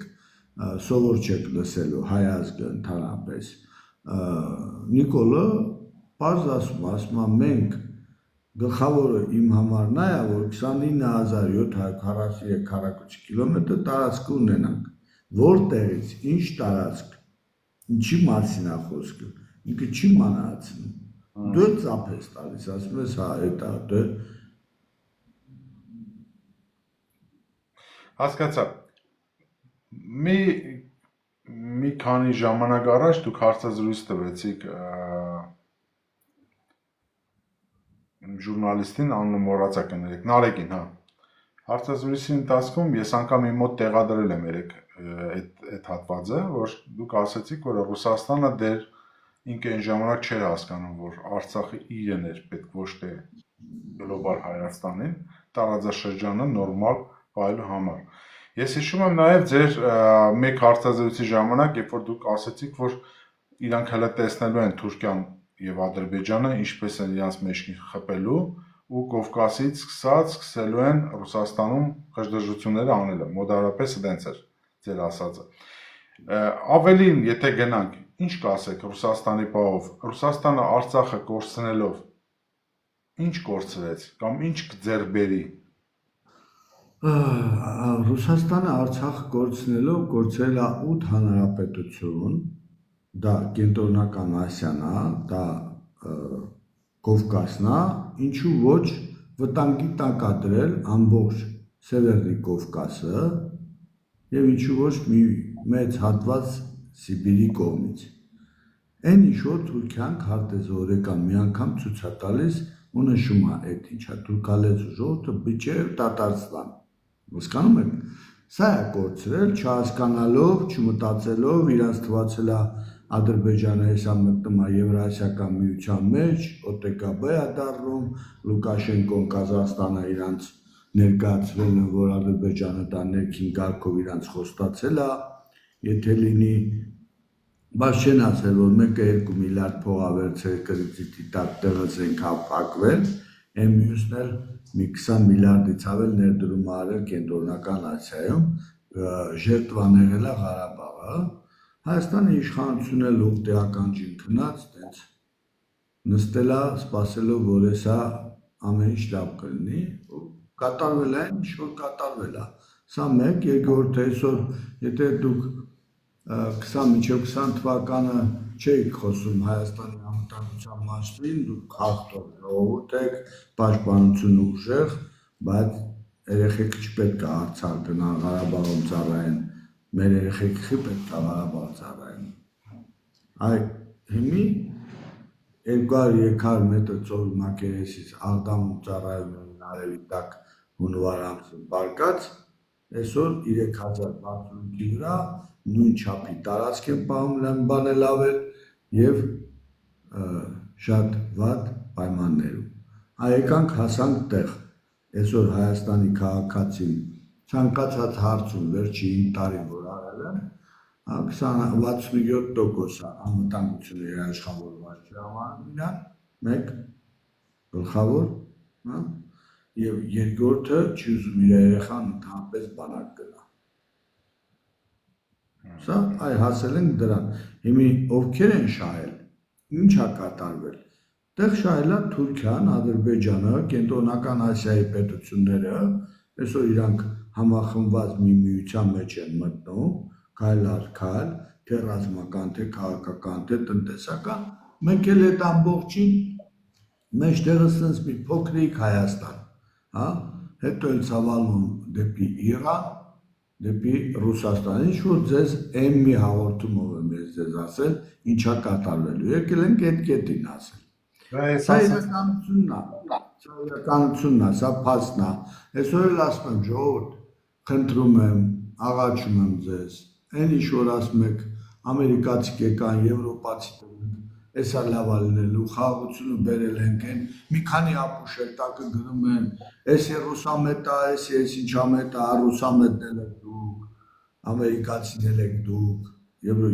սովոր չեք լսելու հայ ազգը ընդհանրապես։ Նիկոլը պարզ ասում է, մենք գլխավորը իմ համար նա է, որ 29743 քառակուսի կիլոմետր տարածք ունենանք, որտեղից ինչ տարածք, ինչի մասին է խոսքը, ինքը չի մանրացնում, դու ծափ ես տալիս, ասում ես հա էդ է, դե հասկացա, մի քանի ժամանակ առաջ դուք հարցազրույց տվեցիք ժուրնալիստին անունը մոռացա կներեք, Նարեկին, հա։ Հարցազրույցի ընթացքում ես անգամ իմ մոտ տեղադրել եմ այդ հատվածը, որ դուք ասացիք, որ Ռուսաստանը դեր ինքը այն ժամանակ չէր հասկանում, որ Արցախը իրեն էր պետք ոչ թե գլոբալ Հայաստանին, տարածաշրջանը նորմալ պահելու համար։ Ես հիշում եմ նաև ձեր մեկ հարցազրույցի ժամանակ, երբ որ դուք ասացիք, որ իրանք հələ տեսնելու են Թուրքիան եւ Ադրբեջանը ինչպես են իրաց մեջքին խփելու ու Կովկասից սկսելու են Ռուսաստանում խժդժությունները անելը, մոդարապես այդպես էր ձեր ասածը։ Ավելին, եթե գնանք, ինչ կասեք Ռուսաստանի պահով, Ռուսաստանը Արցախը կորցնելով ինչ կորցրեց կամ ինչ կձեռբերի։ Ռուսաստանը Արցախը կորցնելով կորցրել է 8 հանրապետություն, դա կենտրոնական Ասիան է, դա Կովկասն է, ինչու ոչ վտանգի տակ է դրել ամբողջ Սևեռնի Կովկասը եւ ինչու ոչ մի մեծ հատված Սիբիրի կողմից։ Այն ինչ որ Թուրքիան քարտեզորական մի անգամ ցույց է տալիս ու նշում է այդ ինչա թուրքալեզու ժողովուրդը բիճեր Տատարստան։ Հասկանում եք, սա է կորցրել չհասկանալով, չմտածելով, իրանց թվացել է Ադրբեջանը հեսա մտնում է Եվրասիական միության մեջ, ՕՏԿԲ է դառնում, Լուկաշենկոն Կազախստանը իրանց ներկայացրել են, որ Ադրբեջանը դա ներքին կարգով իրանց խոստացել է, եթե լինի, բայց չեն ասել, որ մեկը 2 միլիարդ փող է վերցրել կրեդիտի տակ տեղից ենք հապակվել, այն մյուսն էլ մի 20 միլիարդից ավել ներդրում արել կենտրոնական Ասիայում, ժերտվան եղել է Ղարաբաղը, Հայաստանի իշխանությունը լուղ տեղականջին քնած, տենց նստել է, սպասելով, որ հեսա ամեն ինչ լավ կլինի, կատարվել է, ինչ որ կատարվել է։ Սա մեկ, երկրորդը այսօր, եթե դուք 20 թվականը չէիք խոսում Հայաստանի անվտանգության մասշտաբին, դուք հաղթող ժողովուրդ եք, պաշտպանությունը ուժեղ, բայց երեխեք չպետք է Արցախ գնան Ղարաբաղում ծառայեն, մեր երեխեքի պետք է Ղարաբաղ ծառայեն։ Այ հիմի 200-300 մետր ծովի մակերեսից Աղդամում ծառայում են արևի տակ հունվար ամսին բարկած, այսօր 3065-ի վրա նույն չափի տարածք են պահում բանելավել եւ շատ վատ պայմաններում։ Այեկանք հասանք տեղ, այսօր Հայաստանի քաղաքացին ցանկացած հարցում վերջին տարին որ արել են, 67% անվտանգությունը երաշխավորված չի համարում իրան, մեկ գլխավոր, եւ երկրորդը չի ուզում իր երեխան ընդհանրապես բանակ գնա։ Սա այ հասել ենք դրան։ Հիմի ովքեր են շահել, ինչ է կատարվել։ Տեղ շահել է Թուրքիան, Ադրբեջանը, կենտրոնական Ասիայի պետությունները, այսօր իրանք համախմբված մի միության մեջ են մտնում, քայլ առ քայլ, թե ռազմական, թե քաղաքական, թե տնտեսական, մենք էլ այդ ամբողջին մեջտեղը սենց մի փոքրիկ Հայաստան, հա, հետո էլ ցավալում դեպի Իրան, դեպի Ռուսաստան, ինչ որ ձեզ այն մի հաղորդումով եմ ես ձեզ ասել, ինչա կատարվելու, եկել ենք այդ կետին ասել։ Սա իրականությունն է, սա փաստն է, այսօր էլ ասում եմ ժողովուրդ, խնդրում եմ, աղաչում եմ ձեզ, այն ինչ որ ասում եք, ամերիկացի կեկան, եվրոպացի Էսա լավ ալնելու, խաղաղությունը բերել ենք են, մի քանի ապուշեր տակը գրում են, ես ռուսամետ է, ես ինչա մետ է, ռուսամետն եք դուք, ամերիկացին եք դուք,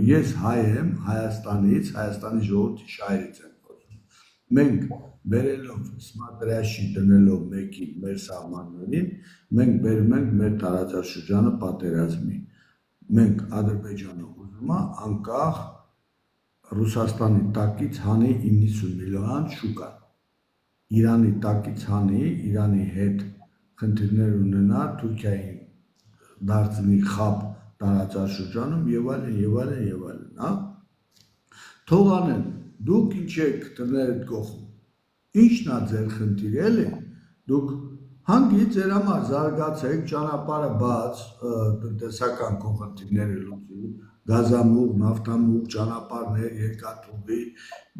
ես հայ եմ, Հայաստանից, Հայաստանի ժողովրդի շահերից եմ խոսում։ Մենք բերելով սմատրյաշի դնելով մեկի մեր սահմաններին, մենք բերում ենք մեր տարածաշրջանը պատերազմի։ Մենք Ադրբեջանը ուզում է անկախ Ռուսաստանի տակից հանի 90 միլիոն շուկա, Իրանի տակից հանի, Իրանի հետ խնդիրներ ունենա, Թուրքիայի դարձնի խապ տարածաշրջանում եւ այլն, Թող անեն, դուք ինչ եք դներդ գողում, ինչն է ձեր խնդիրը, էլի, դուք հանգի ձեր համար զարգացեք, ճանապարհը բաց, տնտեսական խնդիրները լուծի, գազամուղ, նավթամուղ, ճանապարհներ, երկաթուղի,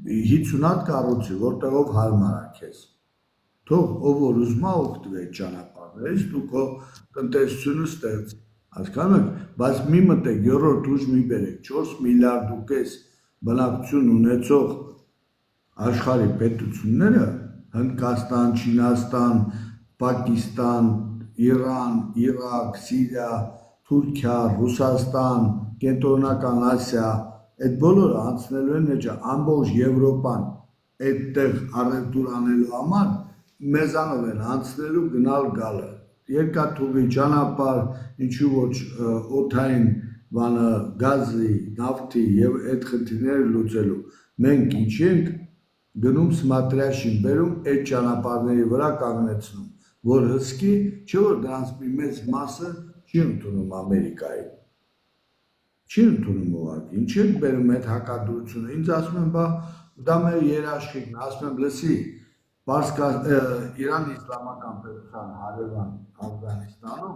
50 հատ կառուցի, որտեղով հարմար է քեզ։ Թող ով որ ուզում է օգտվի այդ ճանապարհներից, դու քո տնտեսությունը ստեղծի։ Հասկանում եք, բայց մի մտեք, երրորդ ուժ մի բերեք, 4 միլիարդ ու կես բնակչություն ունեցող աշխարհի պետությունները, Հնդկաստան, Չինաստան, Պակիստան, Իրան, Իրաք, Սիրիա, Թուրքիա, Ռուսաստան, Կենտրոնական Ասիա, այդ բոլորը անցնելու են էջա, ամբողջ Եվրոպան այդտեղ առևտուր անելու համար մեզանով են անցնելու գնալ գալը, երկաթուղի ճանապարհ, ինչու ոչ օդային բանը, գազի, նավթի եւ այդ խնդիրները լուծելու։ Մենք ինչ ենք գնում սմատրյաշին բերում այդ ճանապարհների վրա կանգնեցնում, որ հսկի, չէ որ դրանց մի մեծ մասը չի ընդունում Ամերիկայի։ Չի ընդունում ուղղակի, ինչ եք բերում այդ հակադրությունը, ինձ ասում են, բա դա մեր երաշխիքն է, ասում եմ, լսի, Իրանի իսլամական պետության հարևան Աֆղանստանում,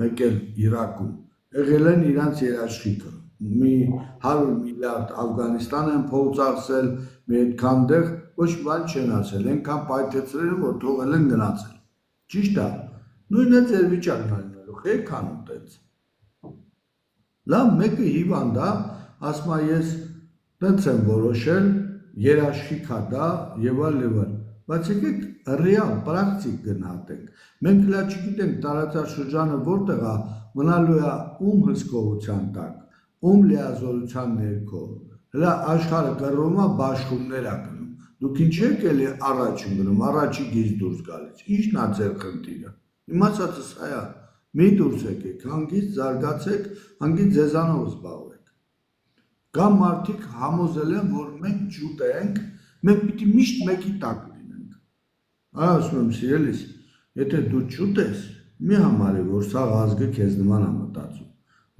մեկ էլ Իրաքում, եղել են իրանց երաշխիքը, մի 100 միլիարդ Աֆղանստան են փող ծախսել, մի այդքան դեղ, ոչ բան չեն ասել, այնքան պայթեցրել են, որ թողել են գնացել։ Ճիշտ է, նույնն է ձեր վիճակն ալնելու, եք անում տենց։ Լավ, մեկը հիվանդ է, ասում է ես տենց եմ որոշել, երաշխիքա դա եւ այլն, բայց եկեք ռեալ, պրակտիկ գնահատենք։ Մենք լա չգիտենք տարածաշրջանը որտեղ է, մնալու է ում հսկողության տակ, ում լիազորության ներքո, հլա աշխարհը կռվում է բաշխումներ է գնում, դուք ինչ եք էլի առաջ գնում, առաջի գիծ դուրս գալիս, ինչն է ձեր խնդիրը, իմացածս այա, մի դուրս եկեք, հանգիստ զարգացեք, հանգիստ ձեզանով զբաղվեք, կամ մարդիկ համոզել են, որ մենք ջուտենք, մենք պիտի միշտ մեկի տակ լինենք, ասում եմ սիրելիս, եթե դու ջուտես, մի համարի, որ սա ազգը քեզ նման է մտածում,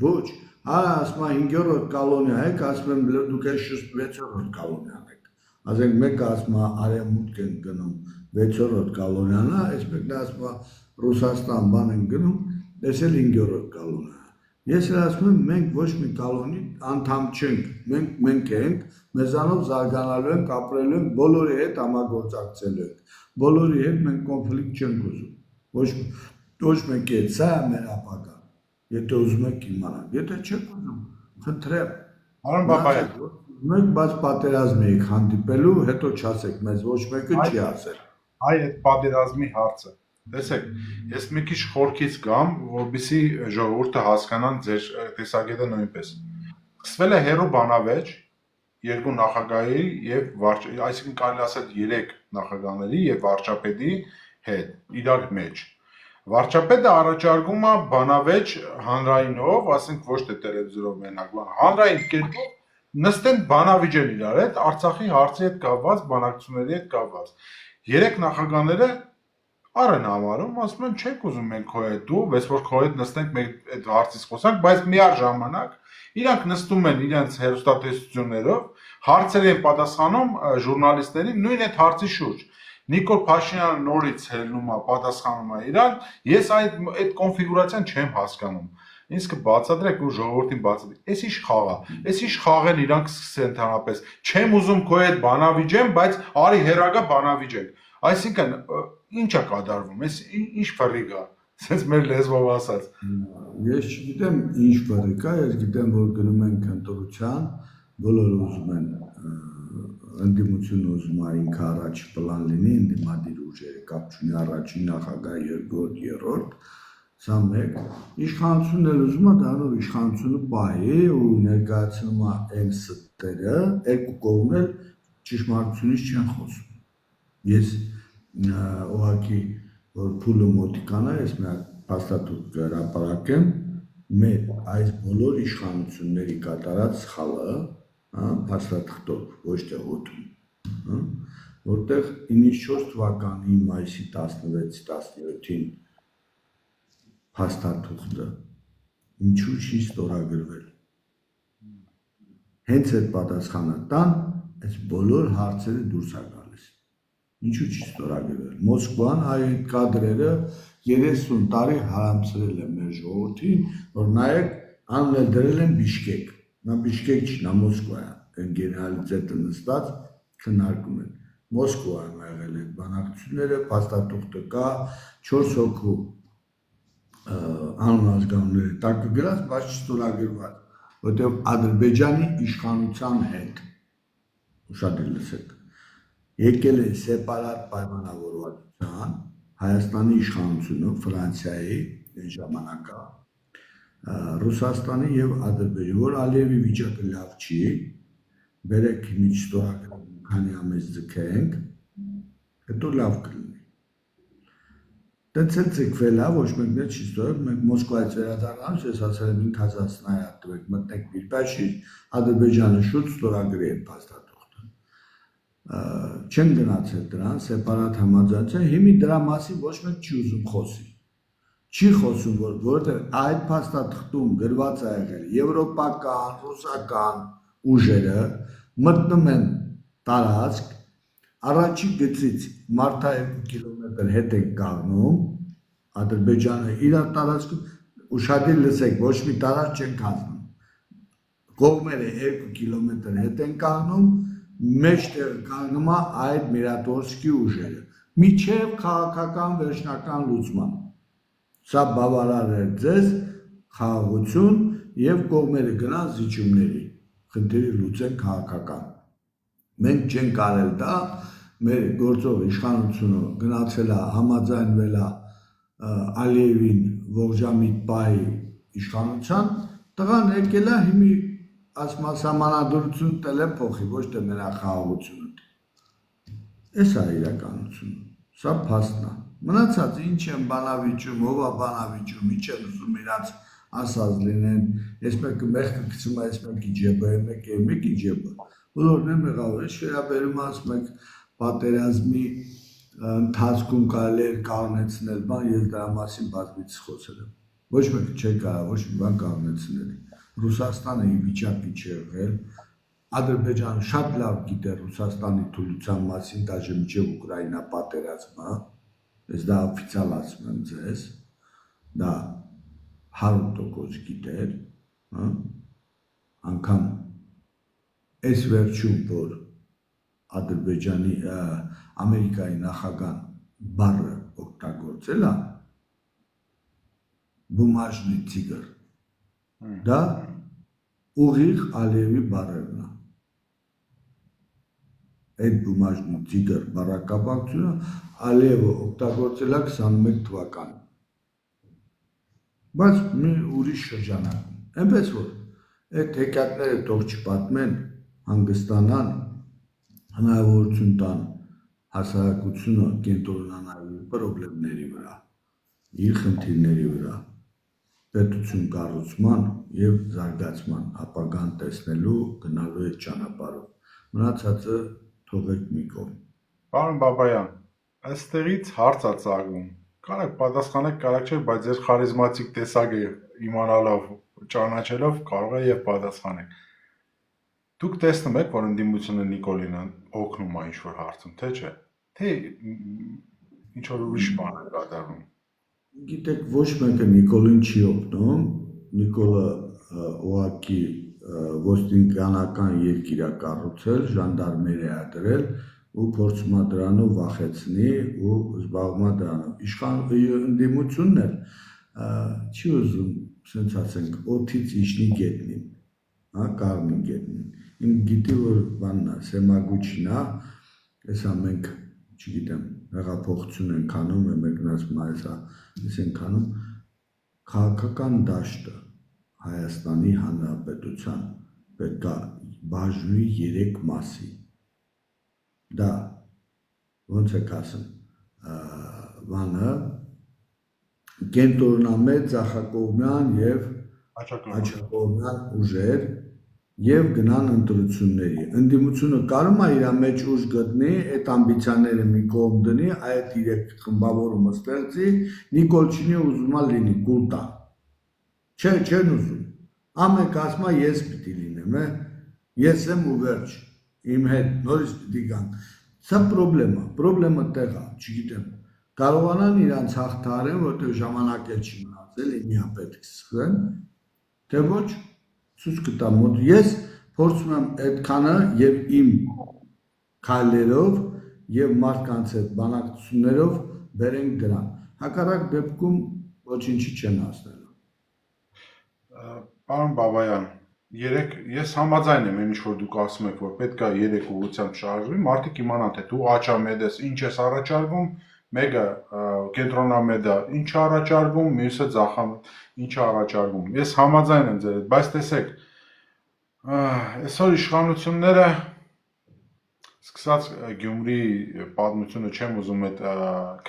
ոչ, Արա ասում է 5-րդ կոլոնիա եք, ասում եմ դուք ես 6-րդ կոլոնիան եք, ասենք մեկը ասում է արևմուտք են գնում 6-րդ կոլոնիան է, այս մեկն ասում է Ռուսաստան բան են գնում, ես էլ 5-րդ կոլոնիա։ Ես էլ ասում եմ մենք ոչ մի կոլոնի անդամ չենք, մենք ենք, մեզանով զարգանալու ենք, ապրելու ենք, բոլորի հետ համագործակցելու ենք, բոլորի հետ մենք կոնֆլիկտ չենք ուզում, ոչ մեկի հետ, սա է մեր ապագան։ Եթե ուզում եք իմանալ, եթե չեք ուզում, խնդրեմ։ Արոն Բաբայան, մենք բաց պատերազմի եք հանդիպելու, հետո չասեք մեզ, ոչ մեկը չի ասել։ Այ այդ պատերազմի հարցը։ Տեսեք, ես մի քիչ խորքից գամ, որովհետեւ ժողովուրդը հասկանան ձեր տեսակետը նույնպես։ Սկսվել է հերո բանավեճ երկու նախագահի եւ այսինքն կարելի ասել 3 նախագահների եւ վարչապետի հետ իրար մեջ։ Վարչապետը առաջարկում է բանավեճ հանրայինով, ասենք ոչ թե տելևիզորով մենակ, հանրային կերպով նստեն բանավիճեն իրար հետ, Արցախի հարցի հետ կապված, բանակցությունների հետ կապված։ 3 նախագահները առն համարում, ասում են չեք ուզում մենք քո հետ դու, բայց որ քո հետ նստենք մենք այդ հարցից խոսանք, բայց միաժամանակ իրանք նստում են իրենց հերոստատեսություններով, հարցեր են պատասխանում ժուրնալիստներին նույն այդ հարցի շուրջ։ Նիկոլ Փաշինյանը նորից հելնում է, պատասխանում է իրան, ես այդ կոնֆիգուրացիան չեմ հասկանում։ Ինձ կբացատրեք ու ժողովրդին բացատրեք։ Էս ի՞նչ խաղ է։ Էս ի՞նչ խաղ են իրանք սկսեն ընդհանրապես։ Չեմ ուզում քո հետ բանավիճեմ, բայց արի հերագա բանավիճենք։ Այսինքն ի՞նչ է կատարվում։ Էս ի՞նչ ֆռիկ է։ Սենց մեր լեզվով ասած։ Ես չգիտեմ ինչ ֆռիկ է, ես գիտեմ որ գնում ենք ընտրության, բոլորը ուզում են ընդդիմությունը ուզում է ինքը առաջ պլան լինի, ընդդիմադիր ուժերը կապ չունի առաջին նախագահ, երկրորդ, երրորդ, սա մեկ, իշխանությունն էլ ուզում է դառնալ իշխանությունը պահի ու ներկայացնում է այն ստերը, երկու կողմն էլ ճշմարտությունից չեն խոսում։ Ես ուղղակի որ փուլը մոտիկանա, ես մի հատ փաստաթուղթ հրապարակեմ մեր այս բոլոր իշխանությունների կատարած սխալը, փաստաթղթով, ոչ թե հոդում, որտեղ 94 թվականի մայիսի 16-17-ին փաստաթուղթը ինչու չի ստորագրվել։ Հենց այդ պատասխանը տան, այս բոլոր հարցերը դուրս է գալիս։ Ինչու չի ստորագրվել։ Մոսկվան այդ կադրերը 30 տարի հարամցրել է մեր ժողովրդին, որ նայեք անունը դրել են Բիշկեկ։ Նա Բիշկեկ չի, նա Մոսկվա է, այն գեներալիտետը նստած քննարկում են։ Մոսկվայում եղել այդ բանակցությունները, փաստաթուղթը կա, 4 հոգու անուն ազգանունները տակը գրած, բայց չստորագրված, որտեղ Ադրբեջանի իշխանության հետ ուշադիր լսեք։ Եկել է սեպարատ պայմանավորվածության Հայաստանի իշխանությունը, Ֆրանսիայի այն ժամանակա, Ռուսաստանի եւ Ադրբեջանի, որ Ալիևի վիճակը լավ չի, բերեք ինչ ստորագրում, քանի ամիս ձգենք, հետո լավ կլինի։ Դից էլ ձգվել է, ոչ մեկն էլ չի ստորագրում, մենք Մոսկվայից վերադառնալուց ես ասել եմ 5000 սնայար տվեք, մտնեք Բիրպաշի, Ադրբեջանը շուտ ստորագրի այդ փաստաթուղթը։ Չեն գնացել դրան, սեպարատ համաձայնության, հիմի դրա մասին ոչ մեկ չի ուզում խոսի։ Չի խոսում, որովհետև այդ փաստաթղթում գրված է եղել եվրոպական, ռուսական ուժերը մտնում են տարածք, առաջի գծից մարդա 2 կիլոմետր հետ են կանգնում, Ադրբեջանը իր տարածքում, ուշադիր լսեք, ոչ մի տարածք չեն կազմում, կողմերը 2 կիլոմետր հետ են կանգնում, մեջտեղ կանգնում է այդ Միրատորսկի ուժերը, միջև քաղաքական վերջնական լուծման։ Սա բավարար էր ձեզ խաղաղություն եւ կողմերը գնան զիջումների, խնդիրը լուծեն քաղաքական։ Մենք չենք արել դա, մեր գործող իշխանությունը գնացել է, համաձայնվել է Ալիևին ողջամիտ պահի իշխանության, տղան եկել է հիմի ասում սահմանադրություն տել է փոխի, ոչ թե նրա խաղաղությունը։ Էս է իրականությունը, սա փաստն է։ Մնացած ինչ են բանավիճում, ով է բանավիճում, ինչ են ուզում իրանց ասած լինեն, ես մեկը մեղքը գցում է, ես մեկի ջեբը, մեկի ջեբը։ Բոլորն են մեղավոր, ես վերաբերում ասում եք պատերազմի ընթացքում կարելի էր կառնեցնել բան, ես դրա մասին բազմիցս խոսել եմ։ Ոչ մեկը չէ կարող ոչ մի բան կառնեցնել։ Ռուսաստանը ի վիճակի չի եղել, Ադրբեջանը շատ լավ գիտեր Ռուսաստանի թուլության մասին, դաժե մինչև Ուկրաինա պատերազմը, ես դա օֆիցիալ ասում եմ ձեզ, դա 100% գիտեր, անգամ այս վերջում, որ Ադրբեջանի Ամերիկայի նախագահան բառը օգտագործել է, բումաժնի տիգր, դա ուղիղ Ալիևի բառերն է։ Այդ բումաժնի տիգր բառակապակցությունը Ալիևը օգտագործել է 21 թվականին։ Բայց մի ուրիշ շրջանակում, այնպես որ այդ հեքիաթները թող չպատմեն, հանգստանան, հնարավորություն տան հասարակությունը կենտրոնանալու պրոբլեմների վրա, իր խնդիրների վրա, պետություն կառուցման եւ զարգացման ապագան տեսնելու գնալու այդ ճանապարհով։ Մնացածը թողեք մի կողմ։ Պարոն Բաբայան, այստեղից հարց է ծագում։ Կարեք պատասխանեք, կարեք չէ, բայց ձեր խարիզմատիկ տեսակը իմանալով, ճանաչելով կարող է եւ պատասխանեք։ Դուք տեսնում եք, որ ընդդիմությունը Նիկոլին օգնում է ինչ-որ հարցում, թե չէ։ թե ինչ որ ուրիշ բան է կատարում։ Գիտեք, ոչ մեկը Նիկոլին չի օգնում, Նիկոլը ուղղակի ոստիկանական երկիր է կառուցել, ժանդարմերիա դրել ու փորձում է դրանով վախեցնի ու զբաղվում է դրանով։ Ընդդիմությունն էլ չի ուզում, ասենք ասենք, օդից իջնի գետնին, հա, կառնի գետնին։ Ինքը գիտի, որ բանն է, Սեմագուչին է, հեսա մենք, չգիտեմ, հեղափոխություն ենք անում, մեկն ասում է, հեսա, ես ենք անում, քաղաքական դաշտը Հայաստանի Հանրապետության պետք է բաժնվի 3 մասի։ Դա ոնց եք ասում, բանը կենտրոնամետ ձախակողմյան եւ աչակողմյան ուժեր եւ գնան ընտրությունների։ Ընդդիմությունը կարող է իր մեջ ուժ գտնի, այդ ամբիցիաները մի կողմ դնի, այդ 3 խմբավորումը ստեղծի, Նիկոլչինի ուզում է լինի կուլտա։ Չէ, չեն ուզում։ Ամեն ասում է ես պիտի լինեմ, ես եմ ու վերջ, իմ հետ նորից պիտի գան։ Սա պրոբլեմը տեղ է, չգիտեմ։ Կարողանան իրանց հաղթահարեն, որտեղ ժամանակ էլ չի մնացել, ինքնիա պետք է սկսեն, թե ոչ, ցույց կտամ մոտ։ Ես փորձում եմ այդքանը եւ իմ քայլերով եւ մարդկանց հետ բանակցություններով բերենք դրան։ Հակառակ դեպքում ոչինչի չեն հասնելու։ Պարոն Բաբայան, ես համաձայն եմ ինչ որ դուք ասում եք, որ պետք է 3 ուղղությամբ շարժվի, մարդիկ իմանան թե դու աչամեդ ես, ինչ ես առաջարկում, մեկը կենտրոնամետ է, ինչ առաջարկում, մյուսը ձախամետ, ինչ առաջարկում։ Ես համաձայն եմ ձեր հետ, բայց տեսեք, այսօր իշխանությունները սկսած Գյումրի պատմությունը չեմ ուզում այդ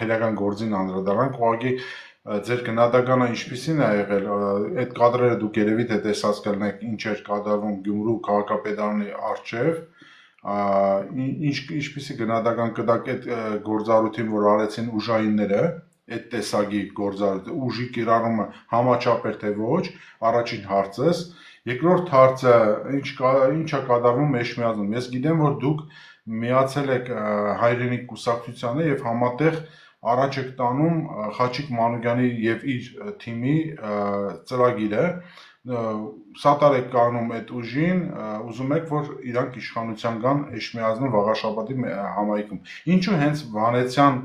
քրեական գործին անդրադառնալ, ուղղակի ձեր գնահատականը ինչպիսին է եղել, այդ կադրերը դուք երևի թե տեսած կլինեք, ինչ էր կատարվում Գյումրու քաղաքապետարանի առջև, ինչպիսի գնահատական կտակ այդ գործառույթին, որ արեցին ուժայինները, այդ տեսակի գործառույթը, ուժի կիրառումը համաչափ էր թե ոչ, առաջին հարցս, երկրորդ հարցը ինչ է կատարվում Էջմիածնում։ Ես գիտեմ, որ դուք միացել եք Հայրենիք կուսակցությանը եւ համատեղ առաջ եք տանում Խաչիկ Մանուկյանի եւ իր թիմի ծրագիրը, սատար եք կանում այդ ուժին, ուզում եք, որ իրանք իշխանության գան Էջմիածնում Վաղաշաբաթի համայնքում։ Ինչու հենց Վանեցյան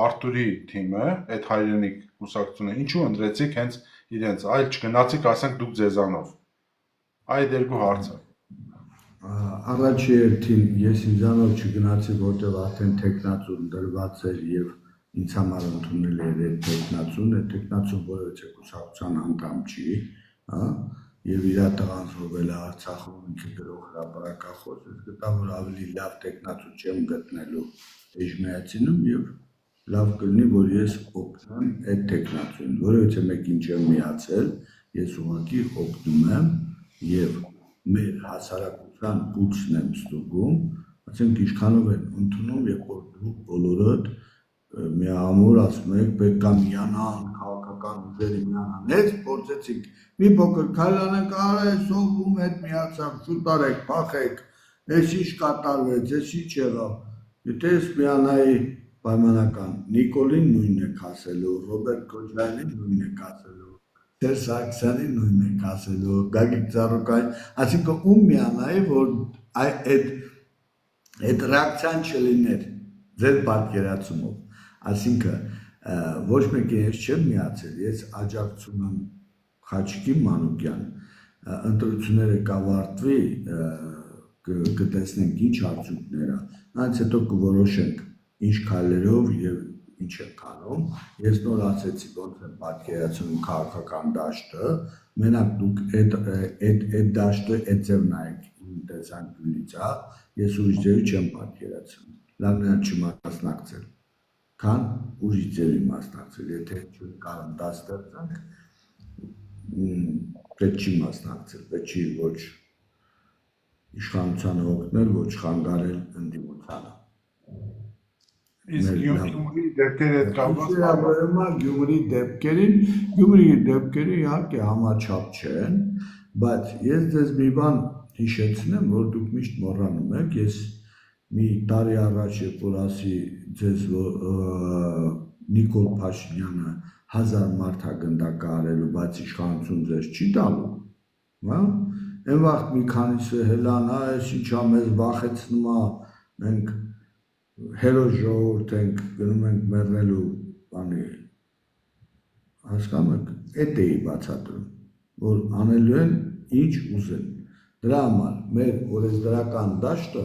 Արթուրի թիմը, այդ Հայրենիք կուսակցությունը, ինչու ընտրեցիք հենց իրենց, այլ չգնացիք, ասենք դուք ձեզանով։ Այդ երկու հարցը։ Առաջի երթին ես ինձանով չգնացի, որտեղ արդեն տեխնացուն դրված էր եւ ինձ համար ընդունել էր այդ տեխնացուն որևէ կուսակցության անդամ չի, հա, եւ իր տղան զոհվել է Արցախում, ինքը գրող հրապարակախոս, ես գտա, որ ավելի լավ տեխնացու չեմ գտնելու Էջմիածինում եւ լավ կլինի, որ ես օգնեմ այդ տեխնացուն, որովհետեւ մեկին չեմ միացել, ես ուղղակի օգնում եմ եւ մեր հասարակության բուծն եմ ստուգում, ասենք ինչքանով են ընդունում, երբ որ դուք բոլորդ միամուր ասում եք, պետք է միանան, քաղաքական ուժերը միանան, ես փորձեցիք, մի փոքր քայլ անենք, սովում հետ միացավ, շուտ արեք, փախեք, ես ինչ կատարվեց, ես ինչ եղավ, եթե ես միանայի պայմանական, Նիկոլին նույնն եք ասելու, Ռոբերտ Քոչարյանին նույնն եք ասելու, Սերժ Սարգսյանին նույնն եք ասելու, Գագիկ Ծառուկային, այսինքն ում միանայի, որ այդ ռեակցիան չլիներ ձեր պատկերացումով, այսինքն ոչ մեկին ես չեմ միացել, ես աջակցում եմ Խաչիկի Մանուկյան, ընտրությունները կավարտվի, կտեսնենք ինչ արդյունքներ է, այնց հետո կորոշենք ինչ քայլերով եւ ինչ ենք անում, ես նոր ասեցի ոնց եմ պատկերացնում քաղաքական դաշտը, մենակ դուք այդ դաշտը այդ ձև նայեք իմ տեսանկյունից, ես ուրիշ ձևի չեմ պատկերացնում, լավ նրան չմասնակցել, քան ուրիշ ձևի մասնակցել, եթե չկարան դա ստեղծանք, պետք չի մասնակցել, պետք չի ոչ իշխանությանը օգնել, ոչ խանգարել ընդդիմությանը։ Իսկ Գյումրի դեպքերը կապված Գյումրի դեպքերը իհարկե համաչափ չեն, բայց ես ձեզ մի բան հիշեցնեմ, որ դուք միշտ մոռանում եք, ես մի տարի առաջ երբ որ ասի ձեզ որ Նիկոլ Փաշինյանը 1000 մարդագնդակ արելու, բայց իշխանություն ձեզ չի տալու, հա? Այն վաղ մի քանիսը հելան, այս ինչա մեզ վախեցնում է, մենք հերոս ժողովուրդ ենք, գնում ենք մեռնելու բանի, հասկանում եք, էդ էի բացատրում, որ անելու են ինչ ուզեն։ Դրա համար մեր օրենսդրական դաշտը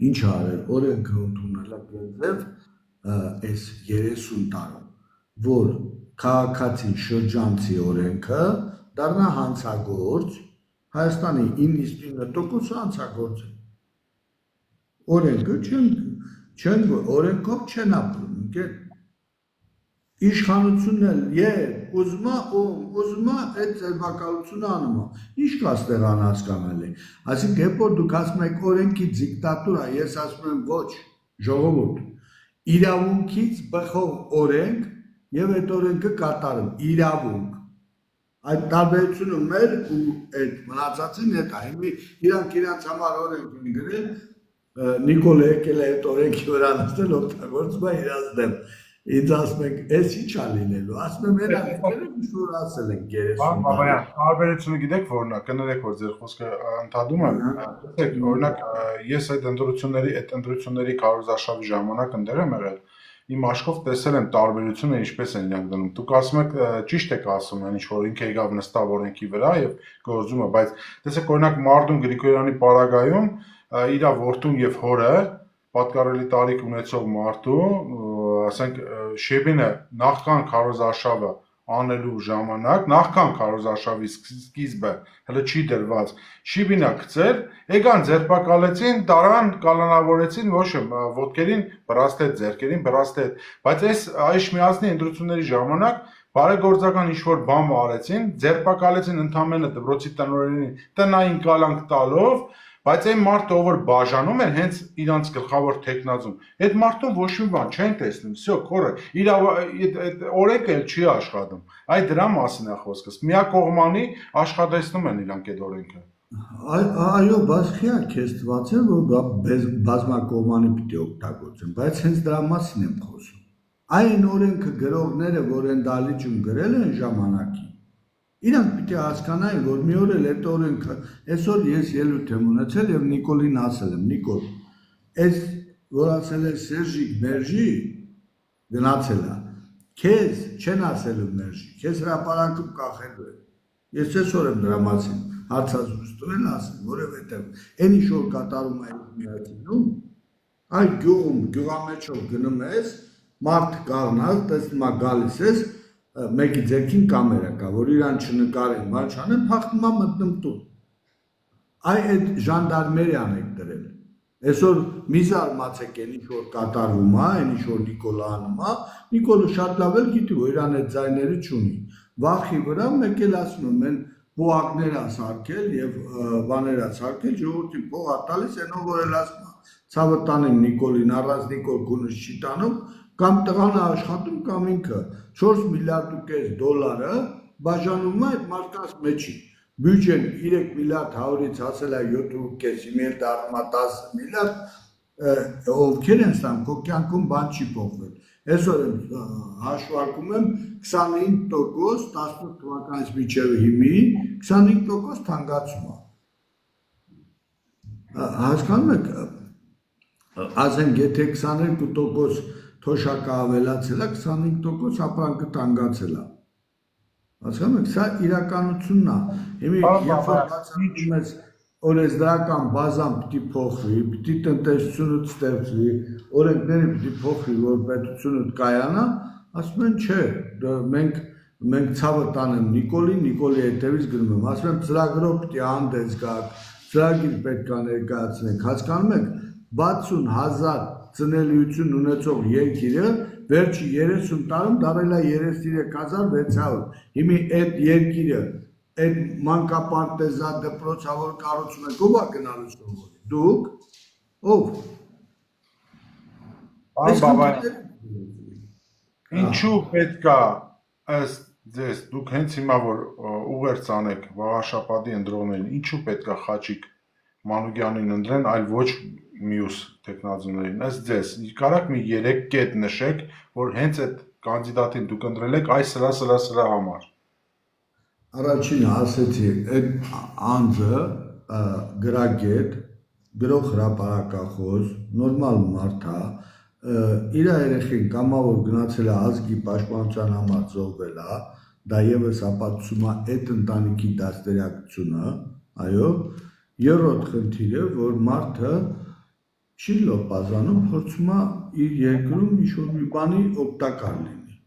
ինչ արել, օրենքը ընդունել է գնձև այս 30 տարում, որ քաղաքացի շրջանցի օրենքը դառնա հանցագործ, Հայաստանի 99% հանցագործ է։ Օրենքը չեն օրենքով չեն ապրում, ընկեր։ Իշխանությունն էլ երբ ուզում է այդ ձերբակալությունը անում է։ Ինչ կա ստեղ անհասկանալի։ Այսինքն երբ որ դուք ասում եք օրենքի դիկտատուրա, ես ասում եմ ոչ, ժողովուրդ, իրավունքից բխող օրենք եւ այդ օրենքը կատարում, իրավունք։ Այդ տարբերությունը մեր ու այդ մնացածին հետ է։ Իրանք իրանց համար օրենք են գրել, Նիկոլը եկել է այդ օրենքի վրա նստել օգտագործում է իրանց դեմ։ Ինձ ասում եք, այս ի՞նչ է լինելու, ասում եմ երբ ինչ-որ ասել ենք 30 Բաբայան, տարբերությունը գիտեք որն է, կներեք որ ձեր խոսքը ընդհատում եմ, տեսեք, օրինակ ես այդ ընտրությունների քարոզարշավի ժամանակ ընդեր եմ եղել, իմ աչքով տեսել եմ տարբերությունը ինչպես են իրանք դնում։ Դուք ասում եք ճիշտ եք ասում, ինչ որ ինքը եկավ նստավ օրենքի վրա եւ գործում է, բայց տեսեք օրինակ Մարդուն Գրիգորյանի պարագայում իր որդուն եւ հորը պատկառելի տարիք ունեցող մարդու, ասենք Շեբինը նախքան քարոզարշավը անելու ժամանակ, նախքան քարոզարշավի սկիզբը հələ չի դրված, Շիբինը գցել, եկան ձերբակալեցին, տարան կալանավորեցին, ոչ ոտքերին բրաստետ, ձեռքերին բրաստետ, բայց այս Իշխմիածնի ընտրությունների ժամանակ բարեգործական ինչ-որ բան արեցին, ձերբակալեցին ընդամենը դպրոցի տնօրենին տնային կալանք տալով, բայց այն մարդը ով որ բաժանում էր հենց իրանց գլխավոր տեխնազում, այդ մարդուն ոչ մի բան չեն տեսնում, всё, քորը, իր օրենքը չի աշխատում, այդ դրա մասին է խոսքս, միակողմանի աշխատեցնում են իրանք այդ օրենքը։ Այո, բացի քեզ թվաց է, որ բազմակողմանի պիտի օգտագործեն, բայց հենց դրա մասին եմ խոսում։ Այն օրենքը գրողները, որ են դալիճում գրել են ժամանակին, իրանք պիտի հասկանային, որ մի օր էլ այդ օրենքը, այսօր ես ելույթ եմ ունեցել եւ Նիկոլին ասել եմ, Նիկոլ, այս որ ասել է Սերժի Մերժի գնացել է, քեզ չեն ասելու Մերժի, քեզ հրապարակում կախելու է։ Ես այսօր եմ դրա մասին հարցազրույց տվել ասել, որովհետեւ այն ինչ որ կատարում է միացնում, այդ գյուղում գյուղամեջով գնում ես, մարդ կառնալ, տեսնում է գալիս ես, մեկի ձերքին կամերա կա, որ իրան չնկարեն, բան չանեն, փախնում է մտնում տուն։ Այդ ժանդարմերիան եք դրել։ Այսօր մի զարմացեք այն ինչ որ կատարվում է, այն ինչ որ Նիկոլը անում է, Նիկոլը շատ լավ էլ գիտի, որ իրան այդ ձայները չունի։ Վախի վրա մեկ էլ ասում եմ, են փողակներ է սարքել եւ բաներ է սարքել, ժողովրդին փող է տալիս, այնով որ էլ ասում է, ցավը տանեմ Նիկոլին, առանց Նիկոլ գունը չի տանում, կամ տղան է աշխատում, կամ ինքը 4 միլիարդ ու կես դոլարը բաժանում է այդ մարդկանց մեջի։ Բյուջեն 3 միլիարդ 100-ից հասել է 7.5, հիմա էլ դառնում է 10 միլիարդ, ովքեր են սամ, քո կյանքում բան չի փոխվել։ Այսօր հաշվարկում եմ 25% 18 թվականից մինչև հիմի 25% թանկացում է։ Հասկանում եք, ասենք եթե 22% թոշակը ավելացել է, 25% ապրանքը տանգացել է։ Հասկանում եք, սա իրականությունն է։ Հիմա երբ որ բացատրում ես օրենսդրական բազան պիտի փոխվի, պիտի տնտեսությունը ստեղծվի, օրենքները պիտի փոխվի, որ պետությունը կայանա, ասում են չէ, մենք ցավը տանեմ Նիկոլին, Նիկոլի հետևից գնում եմ, ասում եմ ծրագրով պիտի հանդես գաք, ծրագիր պետք է ներկայացնենք, հասկանում եք, 60,000 ծնելիություն ունեցող երկիրը վերջի 30 տարում դարել է 33,600, հիմի այդ երկիրը այդ մանկապարտեզա դպրոցավոր կառուցում եք, ով է գնալու սովորի, դուք, ով։ Ինչու պետք է ըստ ձեզ, դուք հենց հիմա որ ուղերձ անեք վաղաշաբաթի ընտրողներին, ինչու պետք է Խաչիկ Մանուկյանին ընտրեն, այլ ոչ մյուս տեխնազուներին, ըստ ձեզ, կարաք մի 3 կետ նշեք, որ հենց այդ կանդիդատին դուք ընտրել եք այս սրա համար։ Առաջինը ասեցի, այդ անձը գրագետ, գրող հրապարակախոս, նորմալ մարդ է, իր երեխին կամավոր գնացել է ազգի պաշտպանության համար զոհվել է, դա ևս ապացուցում է այդ ընտանիքի դաստիարակությունը, այո, երրորդ խնդիրը, որ մարդը չի լոպազանում, փորձում է իր երկրում ինչ-որ մի բանի օգտակար լինի։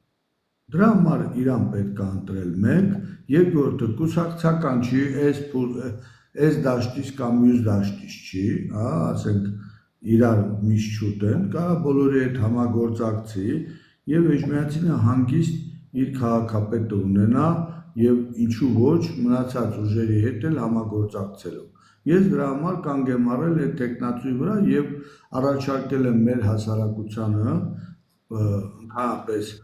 Դրա համար իրան պետք է ընտրել մեկ, երկրորդը կուսակցական չի, այս դաշտից կամ մյուս դաշտից չի, ասենք իրար միշտ չուտեն, կարա բոլորի հետ համագործակցի եւ Էջմիածինը հանգիստ իր քաղաքապետը ունենա եւ ինչու ոչ մնացած ուժերի հետ էլ համագործակցելով։ Ես դրա համար կանգ եմ առել այդ տեխնացուի վրա եւ առաջարկել եմ մեր հասարակությանը ընդհանրապես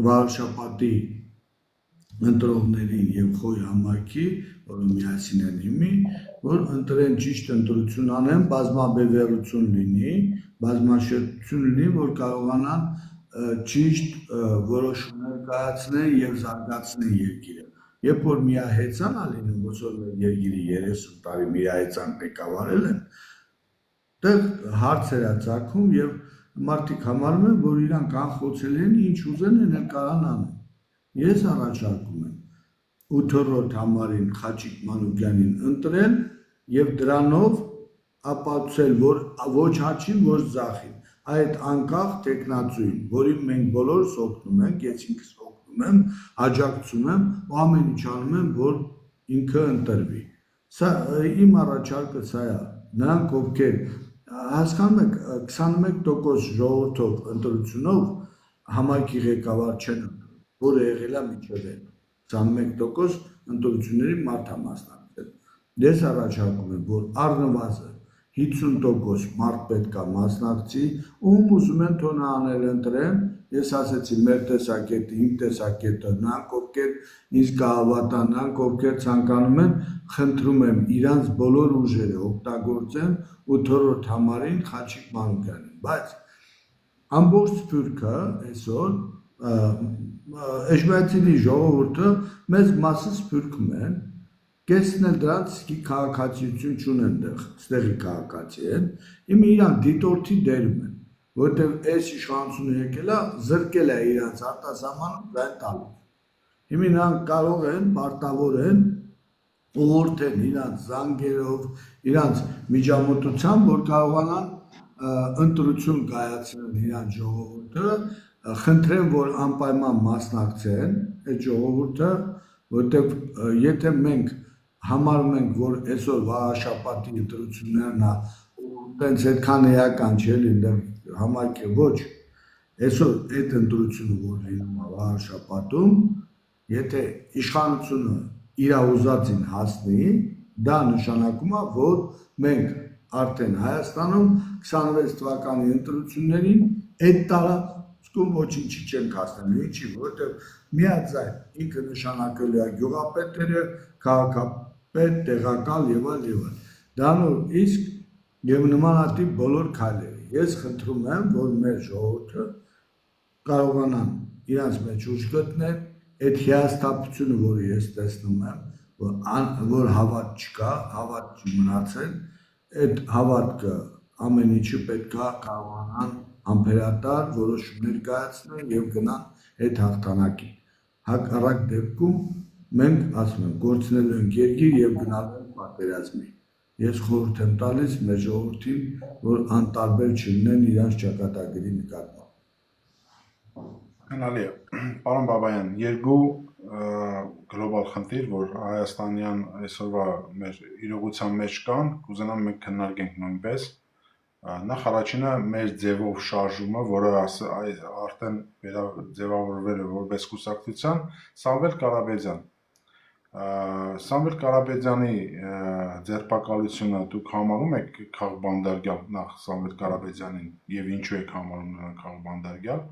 վարշապատի ընտրողներին եւ խոյ համայնքի, որը միասին են հիմի, որ ընտրեն ճիշտ ընտրություն անեն, բազմաբևեռություն լինի, բազմաշերտություն լինի, որ կարողանան ճիշտ որոշումներ կայացնել եւ զարգացնել երկիրը։ Երբ որ միահեծան է լինում, ոնց որ մեր երկիրի 30 տարի միահեծանք ղեկավարել են, դեռ հարցեր է ծագում եւ մարդիկ համարում են, որ իրանք անխոցել են, ինչ ուզեն են կարան անեն։ Ես առաջարկում եմ 8-րդ համարին Խաչիկ Մանուկյանին ընտրել եւ դրանով ապացուցել, որ ոչ հաճին, ոչ ձախին, այդ անկախ տեխնացուին, որին մենք բոլորս օգնում ենք, ես ինքս օգնում եմ, աջակցում եմ ու ամեն ինչ անում եմ, որ ինքը ընտրվի։ Սա իմ առաջարկը սա է։ Նրանք ովքեր հասկանում եք 21% ժողովրդով ընտրությունով համայնքի ղեկավար չեն ընտրում, որը եղել է միջև 21% ընտրությունների մարդ է մասնակցել։ Ես առաջարկում եմ, որ առնվազն 50% մարդ պետք է մասնակցի, ում ուզում են թողնա անել ընտրեն, ես ասեցի մեր տեսակետը, իմ տեսակետը, նրանք ովքեր ինձ կհավատան, նրանք ովքեր ցանկանում են, խնդրում եմ իրանց բոլոր ուժերը օգտագործեն 8-րդ համարին Խաչիկ Մանուկյանին, բայց ամբողջ Սփյուռքը այսօր Էջմիածինի ժողովուրդը մեծ մասը Սփյուռքում են, կեսն էլ դրանց քաղաքացիություն չունեն ստեղի քաղաքացի են, հիմա իրան դիտորդի դերում են, որովհետև այս իշխանությունը եկել է, զրկել է իրանց արտասահմանում ձայն տալու։ Հիմա նրանք կարող են, պարտավոր են ուղղորդեն իրանց զանգերով, իրանց միջամտությամբ, որ կարողանան ընտրություն կայացնել իրանց ժողովուրդը, խնդրեմ, որ անպայման մասնակցեն այդ ժողովուրդը, որովհետև եթե մենք համարում ենք, որ այսօր վարաշապատի ընտրություններն է, ու տենց այդքան էական չէ լինել համայնքը ոչ, այսօր այդ ընտրությունը, որ լինում է վարաշապատում, եթե իշխանությունը իր ուզածին հասնի, դա նշանակում է, որ մենք արդեն Հայաստանում 26 թվականի ընտրություններին այդ տարածքում ոչինչի չենք հասնելու, ինչի, որովհետև միաձայն ինքը նշանակելու է գյուղապետերը, քաղաքապետ, տեղակալ եւ այլ։ Դրանով իսկ եւ նմանատիպ բոլոր քայլերը։ Ես խնդրում եմ, որ մեր ժողովուրդը կարողանան իրանց մեջ ուժ գտնել, այդ հիասթափությունը, որը ես տեսնում եմ, որ հավատ չկա, հավատ չի մնացել, այդ հավատքը ամեն ինչը պետք է կարողանան ամբերատար որոշումներ կայացնել եւ գնան այդ հաղթանակին։ Հակառակ դեպքում մենք ասում եմ գործնելու ենք երկիր եւ գնալու ենք պատերազմի։ Ես խորհուրդ եմ տալիս մեր ժողովրդին, որ անտարբեր չլինեն իրանց ճակատագրի նկատմամբ։ Հնալի է, պարոն Բաբայան, երկու գլոբալ խնդիր, որ հայաստանյան այսօրվա մեր իրողության մեջ կան, կուզենամ մենք քննարկենք նույնպես։ Նախ առաջինը մեր ձևով շարժումը, որը արդեն ձևավորվել է որպես կուսակցության, Սամվել Կարապետյան։ Սամվել Կարապետյանի ձերբակալությունը դուք համարում եք քաղբանդարգյալ նախ Սամվել Կարապետյանին եւ ինչու եք համարում նրան քաղբանդարգյալ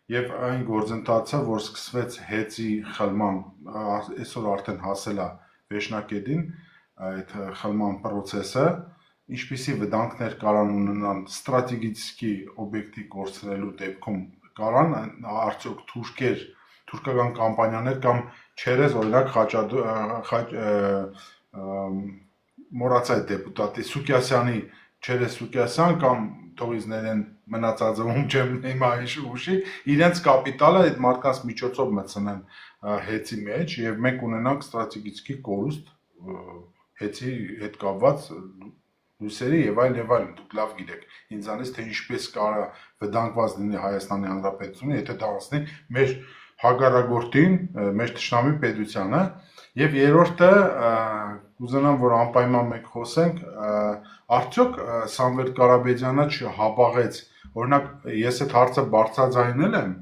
եւ այն գործընթացը, որ սկսվեց հեծի խլման, այսօր արդեն հասել է վերջնակետին այդ խլման process-ը ինչպիսի վտանգներ կարան ունենան ստրատեգիցկի օբյեկտի կորցնելու դեպքում կարան արդյոք թուրքական կամպանիաներ կամ չերես օրինակ մոռացա այդ դեպուտատի Սուկյասյանի Չերես Սուկյասյան կամ թողիզներեն մնացածը ում չեմ հիմա հիշի իրենց կապիտալը այդ մարդկանց միջոցով մտցնեն հեծի մեջ եւ մենք ունենանք ստրատեգիցկի կորուստ հեծի հետ կապված լույսերի եւ այլն դուք լավ գիտեք ինձանից թե ինչպես կարա վտանգված լինի Հայաստանի Հանրապետությունը եթե դա անցնի մեր հագարագործին մեր ճշնամի պետությանը եւ երրորդը կուզենամ որ անպայման մենք խոսենք արդյոք Սամվել Կարապետյանը չհապաղեց օրինակ ես այդ հարցը բարձրաձայնել եմ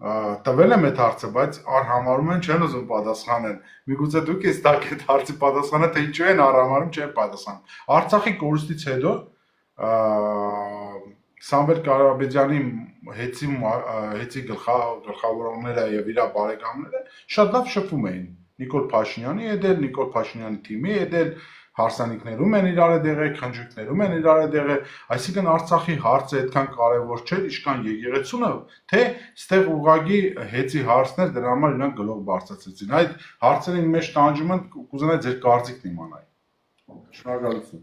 տվել եմ այդ հարցը բայց արհամարում են չեն ուզում պատասխանել միգուցե դուք ես տակ այդ հարցի պատասխանը թե ինչու են արհամարում չեն պատասխանում Արցախի կորուստից հետո Սամվել Կարապետյանի հեծի գլխավորողները եւ իր բարեկամները շատ լավ շփվում էին Նիկոլ Փաշինյանի հետ Նիկոլ Փաշինյանի թիմի հետ հարսանիքներում են իրար դեղը, քնջույքներում են իրար դեղը, այսինքն Արցախի հարցը այդքան կարևոր չէ, ինչքան եկեղեցունը, թե ստեղ ուղագի հեծի հարցներ դրա համար իրանք գլուխ բարձրացրեցին։ Այդ հարցերին մեջ տանջում են կուզենայի ձեր կարծիքն իմանալ։ Շնորհակալություն։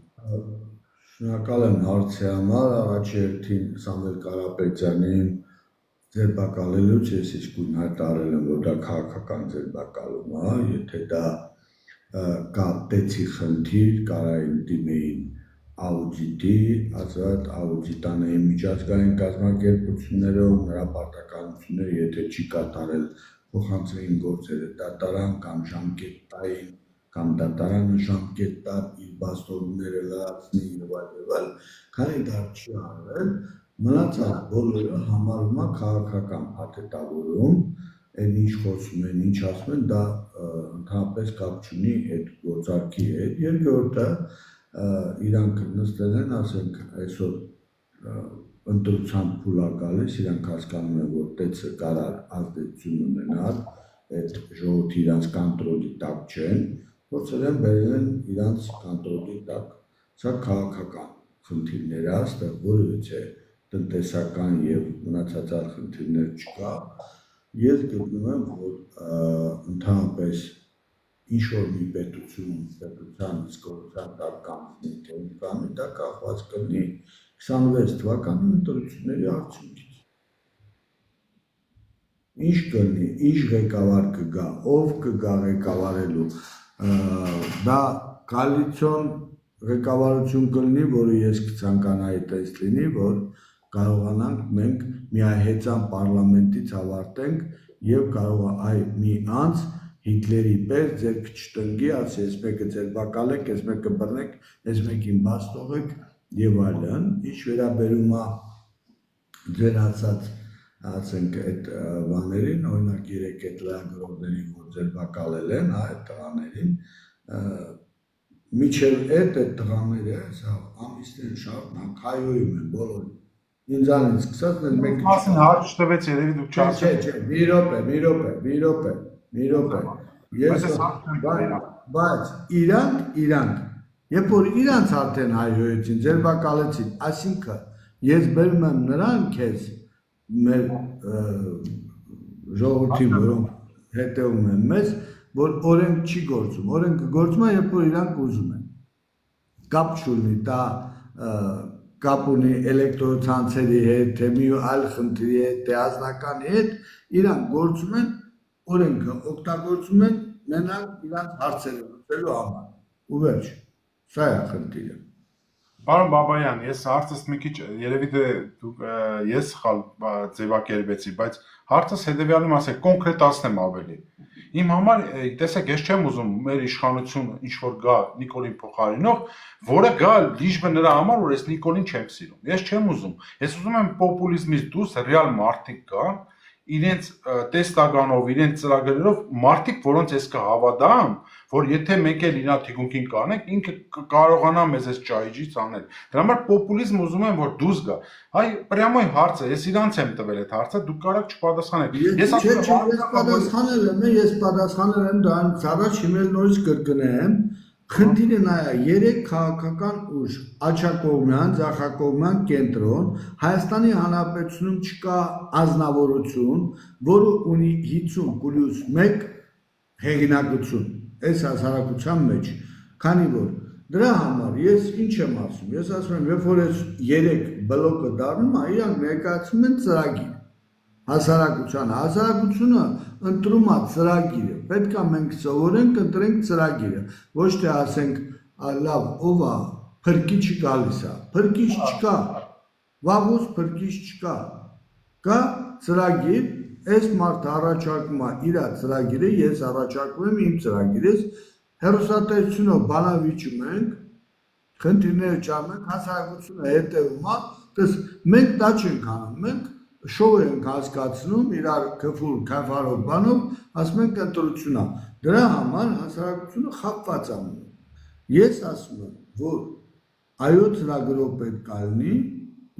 Շնորհակալ եմ հարցի համար, առաջերտին Սամվել Կարապետյանին ձերբակալելուց ես իսկույն հայտարարել եմ, որ դա քաղաքական ձերբակալում է, եթե դա կա տեցի խնդիր, կարային դիմեին աուդիտի, ազատ աուդիտանային միջազգային կազմակերպություններով, նրա պարտականությունները, եթե չի կատարել փոխանցային գործերը դատարան կամ ժամկետային կամ դատարանը ժամկետ տա իր բաստորները լրացնի եւ այլ, քանի դա չի արվել, մնացած բոլորը համարվում է քաղաքական փաթեթավորում Այն ինչ խոսում են, ինչ ասում են, դա ընդհանրապես կապ չունի այդ գործարքի հետ։ Երկրորդը իրանք նստել են, ասենք, այսօր ընտրության փուլ է գալիս, իրանք հասկանում են, որ տեցը կարար ազդեցություն ունենալ, այդ ժողովրդի իրանց կոնտրոլի տակ չեն, փորձել են բերել են իրանց կոնտրոլի տակ։ Սա քաղաքական խնդիրներ է, այստեղ որևէ տնտեսական եւ մնացած այլ խնդիրներ չկա։ Ես գտնում եմ, որ ընդհանրապես ինչ-որ մի պետության իսկորության տակ կանցնի, թե անկանի, դա կախված կլինի 26 թվականի ընտրությունների արդյունքից։ Ինչ կլինի, ինչ ղեկավար կգա, ով կգա ղեկավարելու, դա կոալիցիոն ղեկավարություն կլինի, որը ես կցանկանայի տես լինի, որ կարողանանք մենք միահեծան պարլամենտից ավարտենք եւ կարող է այ մի անց Հիտլերի պես ձեր չտնգի, ասի, ես մեկը ձեր բակալեք, ես մեկը բռնեք, ես մեկին բաց թողեք եւ այլն, ինչ վերաբերում է ձեր ասած, ասենք այդ բաներին, օրինակ 3 այդ լրագրողներին, որ ձեր բակալել են, այդ տղաներին, միջև այդ տղաները, սա ամիսներ շարունակ հայոյում են բոլորին Ինձանից սկսած մենք մեկ Ասեն հարց չտվեց երևի դուք չասեք։ Չէ, մի րոպե։ Ես բայց իրանք, երբ որ իրանք արդեն հայհոյեցին, ձերբակալեցին, այսինքն ես բերում եմ նրան քեզ մեր ժողովրդին, որոնք հետևում են մեզ, որ օրենք չի գործում, օրենքը գործում է, երբ որ իրանք ուզում են։ Կապ չունի դա կապ ունի էլեկտրոցանցերի հետ, թե մի այլ խնդրի հետ, թե ազնականի հետ, իրանք գործում են, օրենքը օգտագործում են մենակ իրանք հարցերը լուծելու համար, ու վերջ, սա է խնդիրը։ Պարոն Բաբայան, ես հարցս մի քիչ երևի թե դուք ես սխալ ձևակերպեցի, բայց հարցս հետեւյալում ասեք, կոնկրետացնեմ ավելի։ Իմ համար, տեսեք, ես չեմ ուզում մեր իշխանությունը ինչ որ գա Նիկոլին փոխարինող, որը գա լիժբը նրա համար, որ ես Նիկոլին չեմ սիրում։ Ես չեմ ուզում։ Ես ուզում եմ պոպուլիզմից դուրս ռեալ մարդիկ կան, իրենց տեստականով, իրենց ծրագրերով մարդիկ, որոնց ես կհավատամ, որ եթե մենք էլ իրա թիկունքին կանենք, ինքը կարողանա մեզ այս ճայիջից անել։ Դրա համար պոպուլիզմ ուզում եմ, որ դուրս գա։ Այ պրյամոյ հարցը, ես իրանց եմ տվել այդ հարցը, դուք կարաք չպատասխանեք։ Ես պատասխանել եմ, դրանից առաջ հիմա նորից կրկնեմ, Խնդիրը նա է, 3 քաղաքական ուժ, աջակողմյան, ձախակողմյան կենտրոն, Հայաստանի Հանրապետությունում չկա ազնվորություն, որը ունի 50+1 հեղինակություն, այս հասարակության մեջ, քանի որ դրա համար ես ինչ եմ ասում, ես ասում եմ, երբ որ այս 3 բլոկը դառնում է, իրանք ներկայացնում են ծրագիր, հասարակությունը ընտրում է ծրագիրը, պետք է մենք սովորենք ընտրենք ծրագիրը, ոչ թե ասենք լավ ով է, փրկիչը գալիս է, փրկիչ չկա, վաղուց փրկիչ չկա, կա ծրագիր, այս մարդը առաջարկում է իր ծրագիրը, ես առաջարկում եմ իմ ծրագիրս, հեռուստատեսությունով բանավիճում ենք, խնդիրները ճանում ենք, հասարակությունը հետևում է, մենք դա չենք անում, մենք շոու ենք հասկացնում, իրար քֆուր, քաֆարով բանով, ասում ենք ընտրություն է, դրա համար հասարակությունը խապված է մնում, ես ասում եմ, որ այո ծրագրով պետք է լինի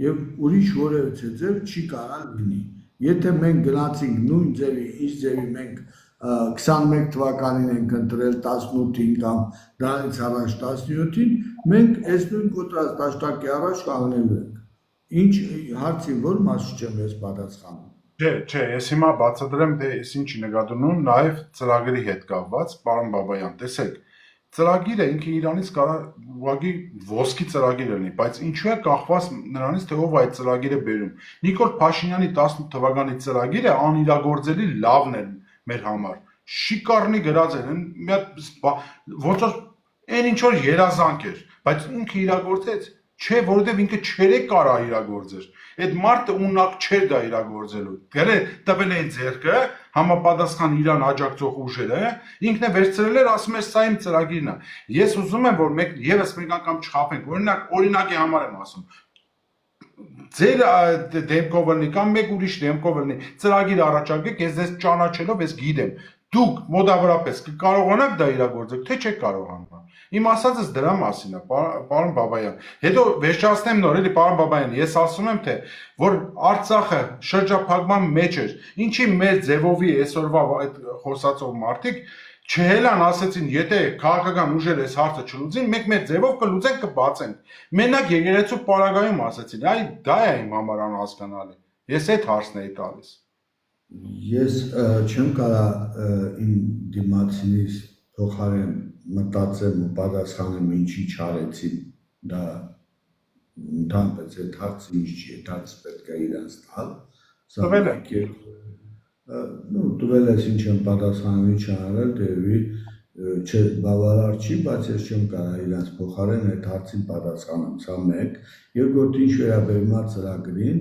և ուրիշ որևէ ձև չի կարող լինի, եթե մենք գնացինք նույն ձևի, ինչ ձևի մենք 21 թվականին ենք ընտրել 18-ին կամ դրանից առաջ 17-ին, մենք այս նույն կոտրած դաշտակի առաջ կանգնելու ենք, ինչ հարցին որ մասը չեմ ես պատասխանում։ Չէ, ես հիմա բացատրեմ, թե ես ինչի նկատունում, նաև ծրագրի հետ կապված, պարոն Բաբայան, տեսեք, ծրագիրը ինքը իրանից կարող ուղղակի ոսկի ծրագիր լինի, բայց ինչու է կախված նրանից, թե ով այդ ծրագիրը բերում։ Նիկոլ Փաշինյանի 18 թվականի ծրագիրը անիրագործելի լավն է մեր համար։ Շիկարնի գրած են, ոնց որ այն ինչ որ երազանք էր, բայց ինքը իրագործեց, չէ, որովհետև ինքը չէր կարա իրագործեր։ Այդ մարդը ունակ չէր դա իրագործելու։ Գերը տվել է ձեռքը, համապատասխան իրան աջակցող ուժերը, ինքն է վերցրել էր, ասում էր սա իմ ծրագիրն է։ Ես ուզում եմ, որ մենք եւս մեկ անգամ չխափենք, օրինակի համար եմ ասում։ Ձեր դեմքով լինի կամ մեկ ուրիշ դեմքով լինի, ծրագիր առաջարկեք, ես ձեզ ճանաչելով ես գիտեմ։ Դուք մոտավորապես կարողանաք դա իրագործել, թե չեք կարողանա։ Իմ ասածս դրա մասին է, պարոն Բաբայան։ Հետո վերջացնեմ նոր, էլի պարոն Բաբայան, ես ասում եմ թե, որ Արցախը շրջափակման մեջ էր, ինչի մեր ձևովի այսօրվա այդ խոսածով մարդիկ չհելան ասեցին, եթե քաղաքական ուժերը այս հարցը չլուծին, մենք մեր ձևով կլուծենք, կբացենք։ Մենակ եկեղեցու պարագայում ասեցին, այ դա է իմ համար անհասկանալի։ Ես այդ հարցն էի տալիս։ Ես չեմ կարող իմ դիմացինից փոխարեն մտածեմ ու պատասխանեմ ինչի չարեցին, դա ընդհանրապես այդ հարցը ինչ չի, այդ հարցը պետք է իրանց տալ։ Տվել եք։ Տվել ես ինչ եմ պատասխանել, ինչ արել, դեպի բավարար չի, բայց ես չեմ կարող իրանց փոխարեն այդ հարցին պատասխանեմ, սա մեկ, երկրորդ ինչ վերաբերում է ծրագրին,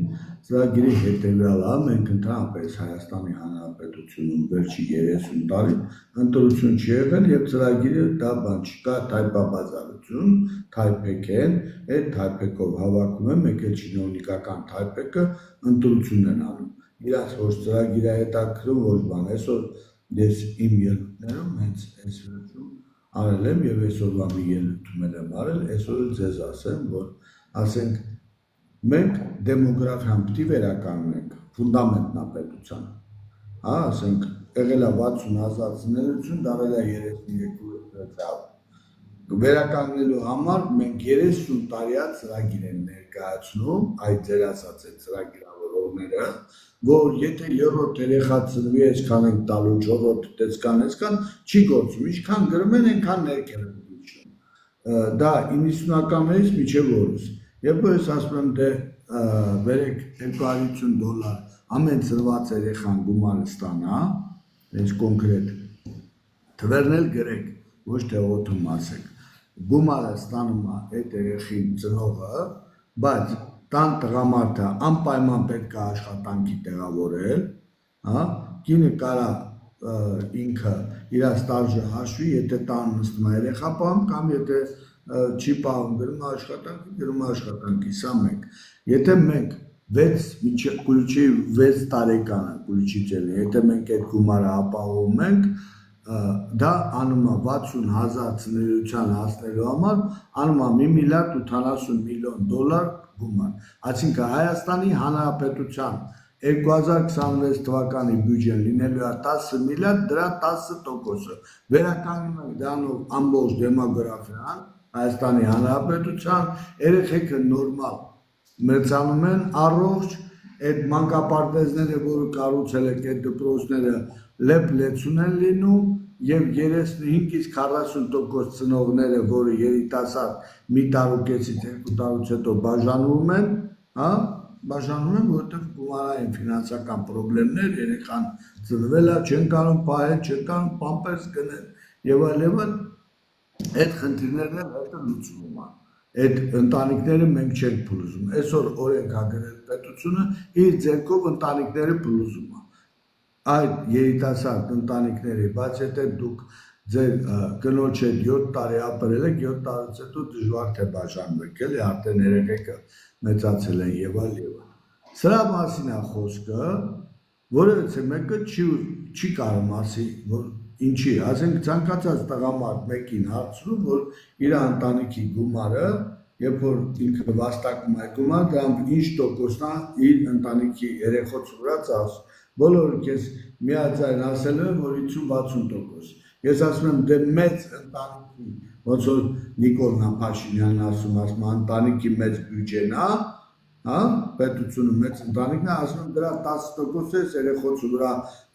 ծրագրի հետևյալն է, մենք ընդհանրապես Հայաստանի Հանրապետությունում վերջի 30 տարի ընտրություն չի եղել եւ ծրագիրը դա բան չկա, թայպաբազարություն, թայպեկ են, այդ թայպեկով հավաքում են, մեկ էլ չինովնիկական թայպեկը ընտրություն են անում։ Իրաց ոչ ծրագիրը հետաքրում ոչ բան, այսօր ես իմ ելույթներում հենց այս վերջում արել եմ եւ այսօրվա մի ելույթում եմ արել, այսօր ձեզ ասեմ, որ ասենք մենք դեմոգրաֆիան պիտի վերականգնենք, ֆունդամենտն է պետության, հա, ասենք եղել է 60,000 ծնելություն, դարել է 32,000, վերականգնելու համար մենք 30 տարիա ծրագիր են ներկայացնում, այդ ձեր ասած է ծրագրավորողները, որ եթե երրորդ երեխա ծնվի, այսքան ենք տալու, չորրորդ այսքան, չի գործում, ինչքան գրում են, այնքան ներկել են դիչում։ Դա 90-ականներից մինչև օրս։ Երբ ես ասում եմ, դե վերեք $250 ամեն ծնված երեխան գումարը ստանա, այս կոնկրետ թվերն էլ գրեք, ոչ թե օդում ասեք, գումարը ստանում է այդ երեխին ծնողը, բայց տան տղամարդը անպայման պետք է աշխատանքի տեղավորել, կինը կարա ինքը իր ստաժը հաշվի, եթե տան նստում է երեխա պահում կամ եթե չի պահում գրում աշխատանքի, սա մեկ։ Եթե մենք 6 տարեկանը կուլիչից էլ, եթե մենք այդ գումարը ապահովում ենք, դա անում է 60,000 ծնելիության հասնելու համար, անում է $1,80 միլիոն գումար, այսինքն Հայաստանի Հանրապետության 2026 թվականի բյուջեն լինելու է 10 միլիարդ, դրա 10%-ը վերականգնում ենք դրանով ամբողջ դեմոգրաֆիան Հայաստանի Հանրապետության, երեխեքը նորմալ մեծանում են, առողջ, այդ մանկապարտեզները, որը կառուցել եք, այդ դպրոցները լեփ-լեցուն են լինում եւ 35-ից 40% ծնողները, որը երիտասարդ մի տարուկեցից 2 տարուց հետո բաժանվում են, հա, որովհետեւ գումարային ֆինանսական խնդիրներ, երեխան ծնվել է, չեն կարող պահել, չեն կարող պամպերս գնել եւ այլն, այդ խնդիրներն էլ հետո լուծվում են։ Այդ ընտանիքները մենք չենք փլուզում։ Այսօր օրենք ա գրել պետությունը իր ձեռքով ընտանիքները փլուզում է։ Այդ երիտասարդ ընտանիքների, բայց եթե դուք ձեր կնոջ հետ 7 տարի ապրել եք, 7 տարուց հետո դժվար թե բաժանվեք, էլի արդեն երեխեքը մեծացել են եւ այլն։ Սրա մասին է խոսքը, որովհետեւ մեկը չի կարող ասի, որ ինչի, ասենք ցանկացած տղամարդ մեկին հարցնում, որ իր ընտանիքի գումարը, երբ որ ինքը վաստակում է գումար, դրանք ինչ տոկոսն է իր ընտանիքի երեխոց վրա ծախսում։ Բոլորը քեզ միաձայն ասել են, որ 50-60%։ Ես ասում եմ, դե մեծ ընտանիքի, ոնց որ Նիկոլ Փաշինյանն ասում, ընտանիքի մեծ բյուջեն է, հա, պետությունը մեծ ընտանիքն է, ասում եմ դրա 10%-ը երեխոց վրա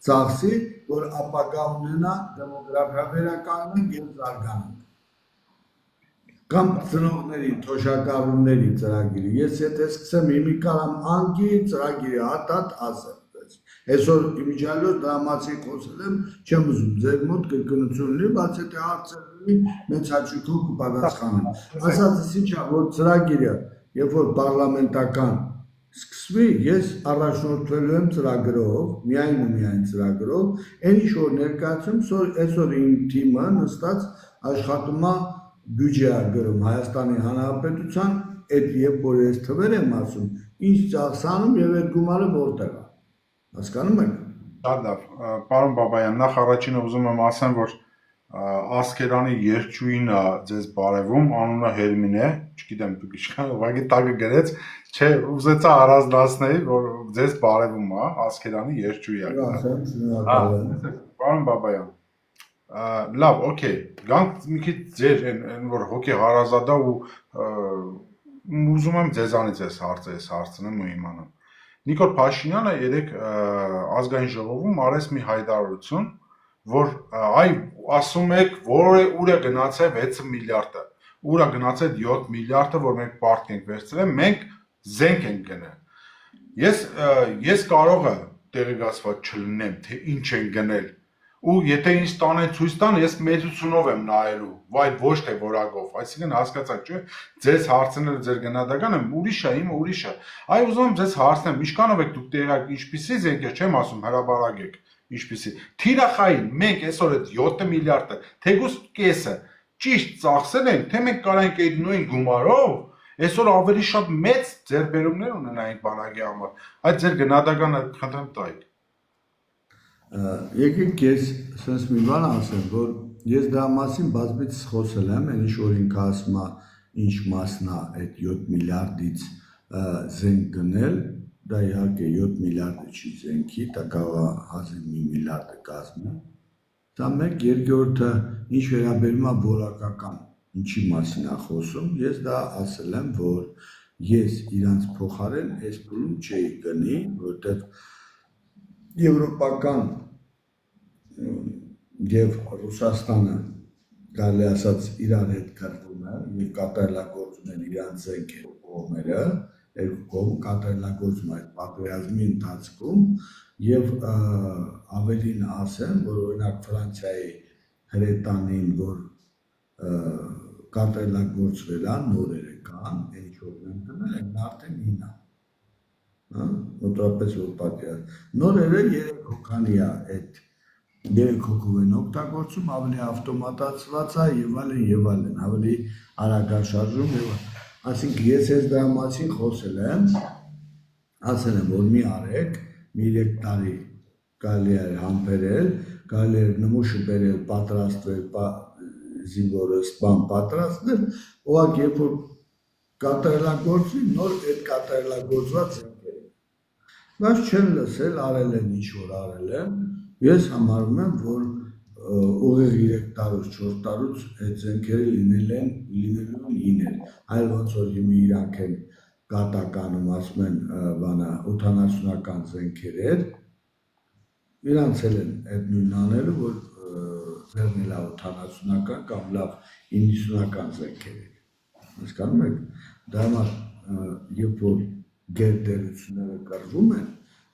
ծախսի, որ ապագա ունենա դեմոգրաֆիա վերականգնենք եւ զարգանանք։ Կամ ծնողների, թոշակառուների ծրագիրը։ Ես եթե սկսեմ հիմիկալ անկի ծրագիրը հատ ասեմ։ Այսօր իմիջիալոց դրա մասին խոսել եմ, չեմ ուզում ձեր մոտ կրկնություն լինի, բայց եթե հարցեր լինի, մեծ հաճույքով կպատասխանեմ։ Ասածս ինչ է, որ ծրագիրը, երբ որ պարլամենտական սկսվի, ես առաջնորդվելու եմ ծրագրով, միայն ու միայն ծրագրով, այն ինչ որ ներկայացում, այսօր իմ թիմը նստած աշխատում է բյուջե գրում Հայաստանի Հանրապետության, այդ երբ որ ես թվեր եմ ասում, ինչ ծախսանում եւ այդ գումարը որտեղ է։ Հասկանում եք։ Շատ լավ, պարոն Բաբայան, նախ առաջինը ուզում եմ ասեմ, որ Ասկերանի երգչուհին է ձեզ բարևում, անունը Հերմին է, չգիտեմ դուք իշխան, ուղղակի տակը գրեց, չէ, ուզեցա առանձնացնել, որ ձեզ բարևում է, Ասկերանի երգչուհի է։ Պարոն Բաբայան, լավ, օքեյ, գանք մի քիչ ձեր այն որ հոգի հարազատա ու ուզում եմ ձեզանից այս հարցնեմ ու իմանամ։ Նիկոլ Փաշինյանը երեք ազգային ժողովում արեց մի հայտարարություն, որ այ ասում եք, որ ուր է գնացել 6 միլիարդը, ուր է գնացել 7 միլիարդը, որ մենք պարտք ենք վերցրել, մենք զենք ենք գնել։ Ես կարող եմ տեղեկացված չլինեմ, թե ինչ են գնել, ու եթե ինձ տանեն ցույց տան, ես մեծությունով եմ նայելու, բայց ոչ թե որակով, այսինքն հասկացաք, չէ՞, ձեզ հարցնել ձեր գնահատականը ուրիշ է, իմը ուրիշ է։ Այ ուզում եմ ձեզ հարցնեմ, ինչքանով եք դուք տեղյակ, ինչպիսի զենք է, չեմ ասում հրաբարակ ինչպիսի։ Թիրախային մենք այսօր այդ 7 միլիարդը, թեկուզ կեսը ճիշտ ծախսել ենք, թե մենք կարանք այդ նույն գումարով այսօր ավելի շատ մեծ ձեռբերումներ ունենայինք բանակի համար։ Այդ ձեր գնահատականը խնդրեմ տայք։ Եկեք ես sense մի բան ասեմ, որ ես դրա մասին բազմից խոսել եմ, այն ինչ որ ինքը ասում է, ինչ մասն է այդ 7 միլիարդից զենք գնել, դա իհարկե 7 միլիարդը չի զենքի, դա կարող է 1 միլիարդը կազմի։ Դա մեկ երկրորդը ինչ վերաբերում է որակական, ինչի մասին է խոսում, ես դա ասել եմ, որ ես իրանց փոխարեն այս փուլում չէի գնի, որտեղ եվրոպական եւ Ռուսաստանը կարելի ասած իրար հետ կրվում է եւ կատարելագործում են իրանց կողմերը, երկու կողմ կատարելագործում այդ պատերազմի ընթացքում եւ ավելին ասեմ, որ օրինակ Ֆրանսիայի հրետանին, որ կատարելագործվել է նորերը կան, այն ինչ որ մենք դնել են արդեն 9 մոտավորապես որ պատկերացնում։ Նորերը 3 հոգանի է այդ 3 հոգով են օգտագործում, ավելի ավտոմատացված է եւ այլն, ավելի արագաշարժում եւ այսինքն ես այս դրա մասին խոսել եմ, ասել եմ, որ մի արեք, մի 3 տարի կարելի է համբերել, կարելի է նմուշը բերել, պատրաստվել, զինվորը սպան պատրաստել, ուղղակի երբ որ կատարելագործվի, նոր այդ կատարելագործված Բայց չեն լսել, արել են ինչ որ արել են։ Ես համարում եմ, որ ուղիղ 3 տարուց 4 տարուց այդ զենքերը լինելու են իներ։ Այլ ոնց որ հիմա իրանք են կատականում, ասում են, բանա 80-ական զենքեր, իրանց էլ են այդ նույնն անելու, որ ձեռնել է 80-ական կամ լավ 90-ական զենքեր։ Հասկանում եք, դա համար երբ որ գերտերությունները կռվում են,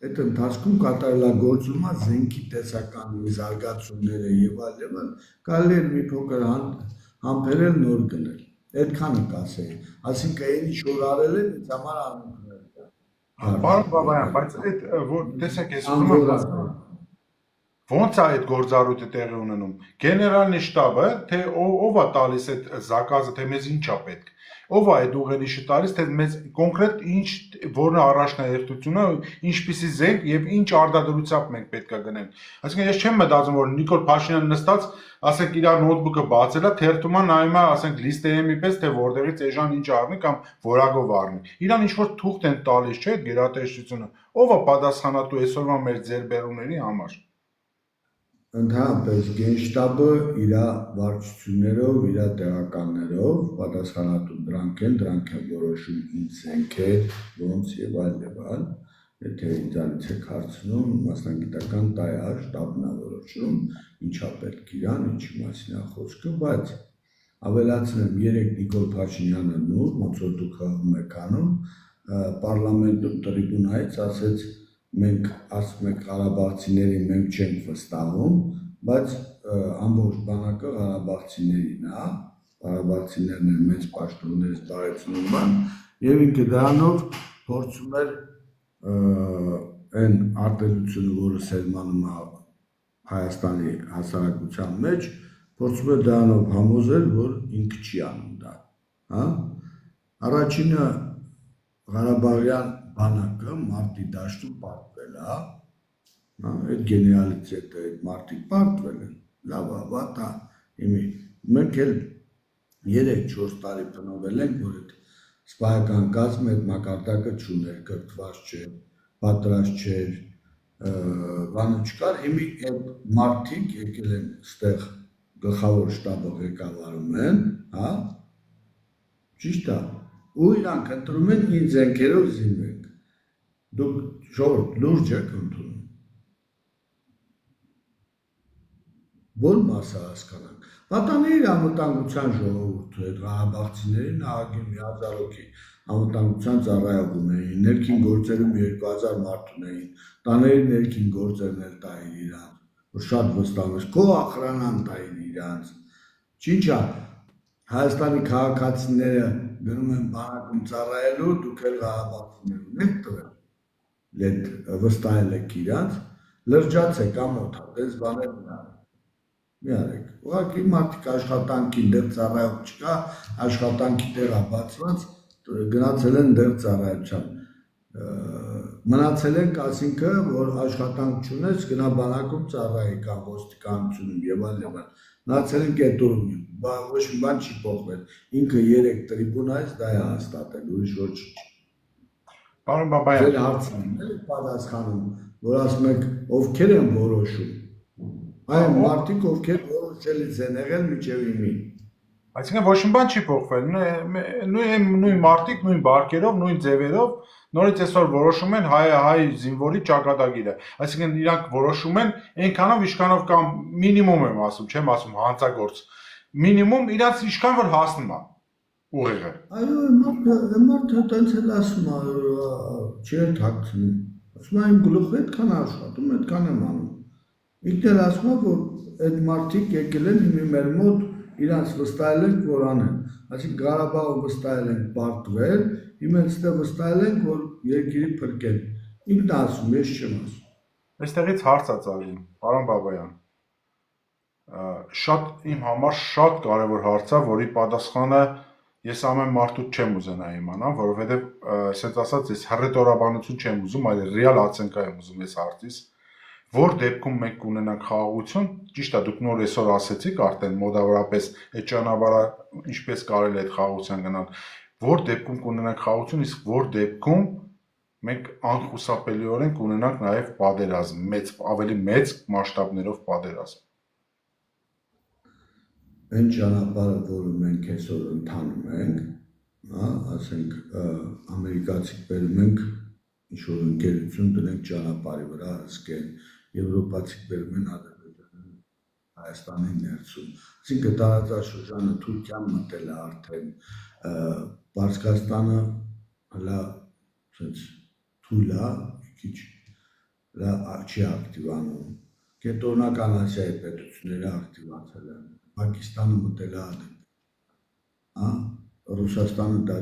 այդ ընթացքում կատարելագործում է զենքի տեսական զարգացումները եւ այլն, կարելի է մի փոքր համբերել նոր գնել։ Այդքանը կասեի, այսինքն այն ինչ որ արել են, ինձ համար անուններ կա։ Պարոն Բաբայան, բայց այդ որ տեսեք, ես ուզում եմ ոնց է այդ գործառույթը տեղի ունենում։ Գեներալնի շտաբը, թե ով է տալիս այդ զակազը, թե մեզ ինչ է պետք։ Ով է այդ ուղերիշը տալիս, թե մեզ կոնկրետ ինչ որն է առաջնահերթությունը, ինչպիսի զենք եւ ինչ արտադրությամբ մենք պետք է գնենք։ Այսինքն ես չեմ մտածում, որ Նիկոլ Փաշինյանը նստած, ասենք իր նոթբուքը բացել է, թերթում է նայում է, ասենք լիստերի պես, թե որտեղից էժան ինչ առնի կամ որակով առնի։ Իրան ինչ որ թուղթ են տալիս, չէ՞, գերատեսչությունը։ Ով է պատասխանատու այսօրվա մեր ձեռբերումների համար։ Ընդհանրապես Գենշտաբը իր վարչություններով, իր տեղականներով պատասխանատու դրանք են որոշում ինչ զենքեր, ոնց եւ այլ, եթե ինձանից եք հարցնում, մասնագիտական տայա շտաբն է որոշում, ինչա պետք իրան, ինչի մասին է խոսքը, բայց ավելացնեմ 3 Նիկոլ Փաշինյանը նոր, ոնց որ դուք հաղում եք անում, պարլամենտում տրիբունայից ասեց մենք ասում ենք Ղարաբաղցիներին մենք չենք վստահում, բայց ամբողջ բանակը Ղարաբաղցիներին է, Ղարաբաղցիներն են մեծ պաշտոններ զբաղեցնում բան, եւ ինքը դրանով փորձում էր այն արտադրությունը, որը սերմանում է Հայաստանի հասարակության մեջ, փորձում է դրանով համոզել, որ ինքը չի անում դա, հա։ Առաջինը Ղարաբաղյան բանակը մարտի դաշտում պարտվել է, այդ գեներալից հետո այդ մարտիկ պարտվել են, լավ է, վատ է, մենք էլ 3-4 տարի փնովել ենք, որ այդ սպայական կազմը այդ մակարդակը չուներ, կրթված չէր, պատրաստ չէր, բանը չկար, հիմա այդ մարտիկ եկել են ստեղ գլխավոր շտաբը ղեկավարում են, հա, ճիշտ է, ու իրանք ընտրում են ինչ զենքերով զինվենք, դուք ժողովուրդ լուրջ եք ընդունում, որ մասը հասկանանք, պատաների անվտանգության ժողովուրդը, այդ Ղարաբաղցիների նահագին մի հազար հոգի անվտանգության ծառայողում էին, ներքին գործերում 2000 մարդ ունեին, տաների ներքին գործերն էլ տային իրանց, որ շատ վստահում, քո ախրանան տային իրանց, ինչ է, Հայաստանի քաղաքացիները գնում են բանակում ծառայելու, դուք էլ Ղարաբաղցիներ ունեք տվել, այդ վստահել եք իրանց, լրջացեք ամոթ, դες բաներ մի արեք, ուղղակի մարդիկ աշխատանքի դեռ ծառայող չկա, աշխատանքի տեղ է բացված, գնացել են դեռ ծառայության, մնացել ենք ասինքը, որ աշխատանք չունես, գնա բանակում ծառայի կամ ոստիկանությունում եւ այլն, մնացել ենք այդ օրում, ոչ մի բան չի փոխվել, ինքը 3 տրիբունայից դա է հաստատել, ուրիշ ոչ չի։ Պարոն Բաբայան, ձեր հարցն է պատասխանում, որ ասում եք ովքեր են որոշում, այն մարդիկ ովքեր որոշելից են եղել մինչև հիմա։ այսինքն ոչ մի բան չի փոխվել, նույն մարդիկ, նույն բարգերով, նույն ձևերով, նորից այսօր որոշում են հայ զինվորի ճակատագիրը, այսինքն իրանք որոշում են այնքանով, ինչքանով կամ մինիմում եմ ասում, չեմ ասում հանցագործ, մինիմում իրանց ինչքան որ հասնում է ուղիղը։ Այո, մարդը տենց էլ ասում է, չի թաքցնում, ասում է իմ գլուխը այդքան աշխատում, այդքան եմ անում։ Ինքն էլ ասում է, որ այդ մարդիկ եկել են հիմա մեր մոտ իրանց վստահել ենք, որ անեն, այսինքն Ղարաբաղը վստահել ենք պարտվել, հիմա այստեղ վստահել ենք, որ երկիրի փրկեն, ինքն ասում, ես չեմ ասում։ Այստեղից հարց է ծագում, պարոն Բաբայան, իմ համար շատ կարևոր հարց է, որի պատասխանը ես ամեն մարդուց չեմ ուզենա իմանալ, որովհետև ասենց ասած ես հռետորաբանություն չեմ ուզում, այլ ռեալ ացենկա եմ ուզում այս հարցից, որ դեպքում մենք կունենանք խաղաղություն, ճիշտ է, դուք նոր այսօր ասեցիք արդեն մոտավորապես այդ ճանապարհը ինչպես կարելի է այդ խաղաղության գնալ, որ դեպքում կունենանք խաղաղություն, իսկ որ դեպքում մենք անխուսափելիորեն կունենանք նաև պատերազմ, ավելի մեծ մասշտաբներով պատերազմ։ Այն ճանապարհը, որը մենք այսօր ընթանում ենք, հա, ասենք ամերիկացիք բերում ենք ինչ-որ ընկերություն դնենք ճանապարհի վրա, իսկ եվրոպացիք բերում են Ադրբեջանին, Հայաստանի ներսում։ Այսինքն տարածաշրջանը Թուրքիան մտել է արդեն, Պարսկաստանը հələ ասենց թույլ է, քիչ հələ չի ակտիվանում։ Կենտրոնական Ասիայի պետությունները ակտիվացել են, Պակիստանը մտել է Ադրբեջան, հա, Ռուսաստանը դա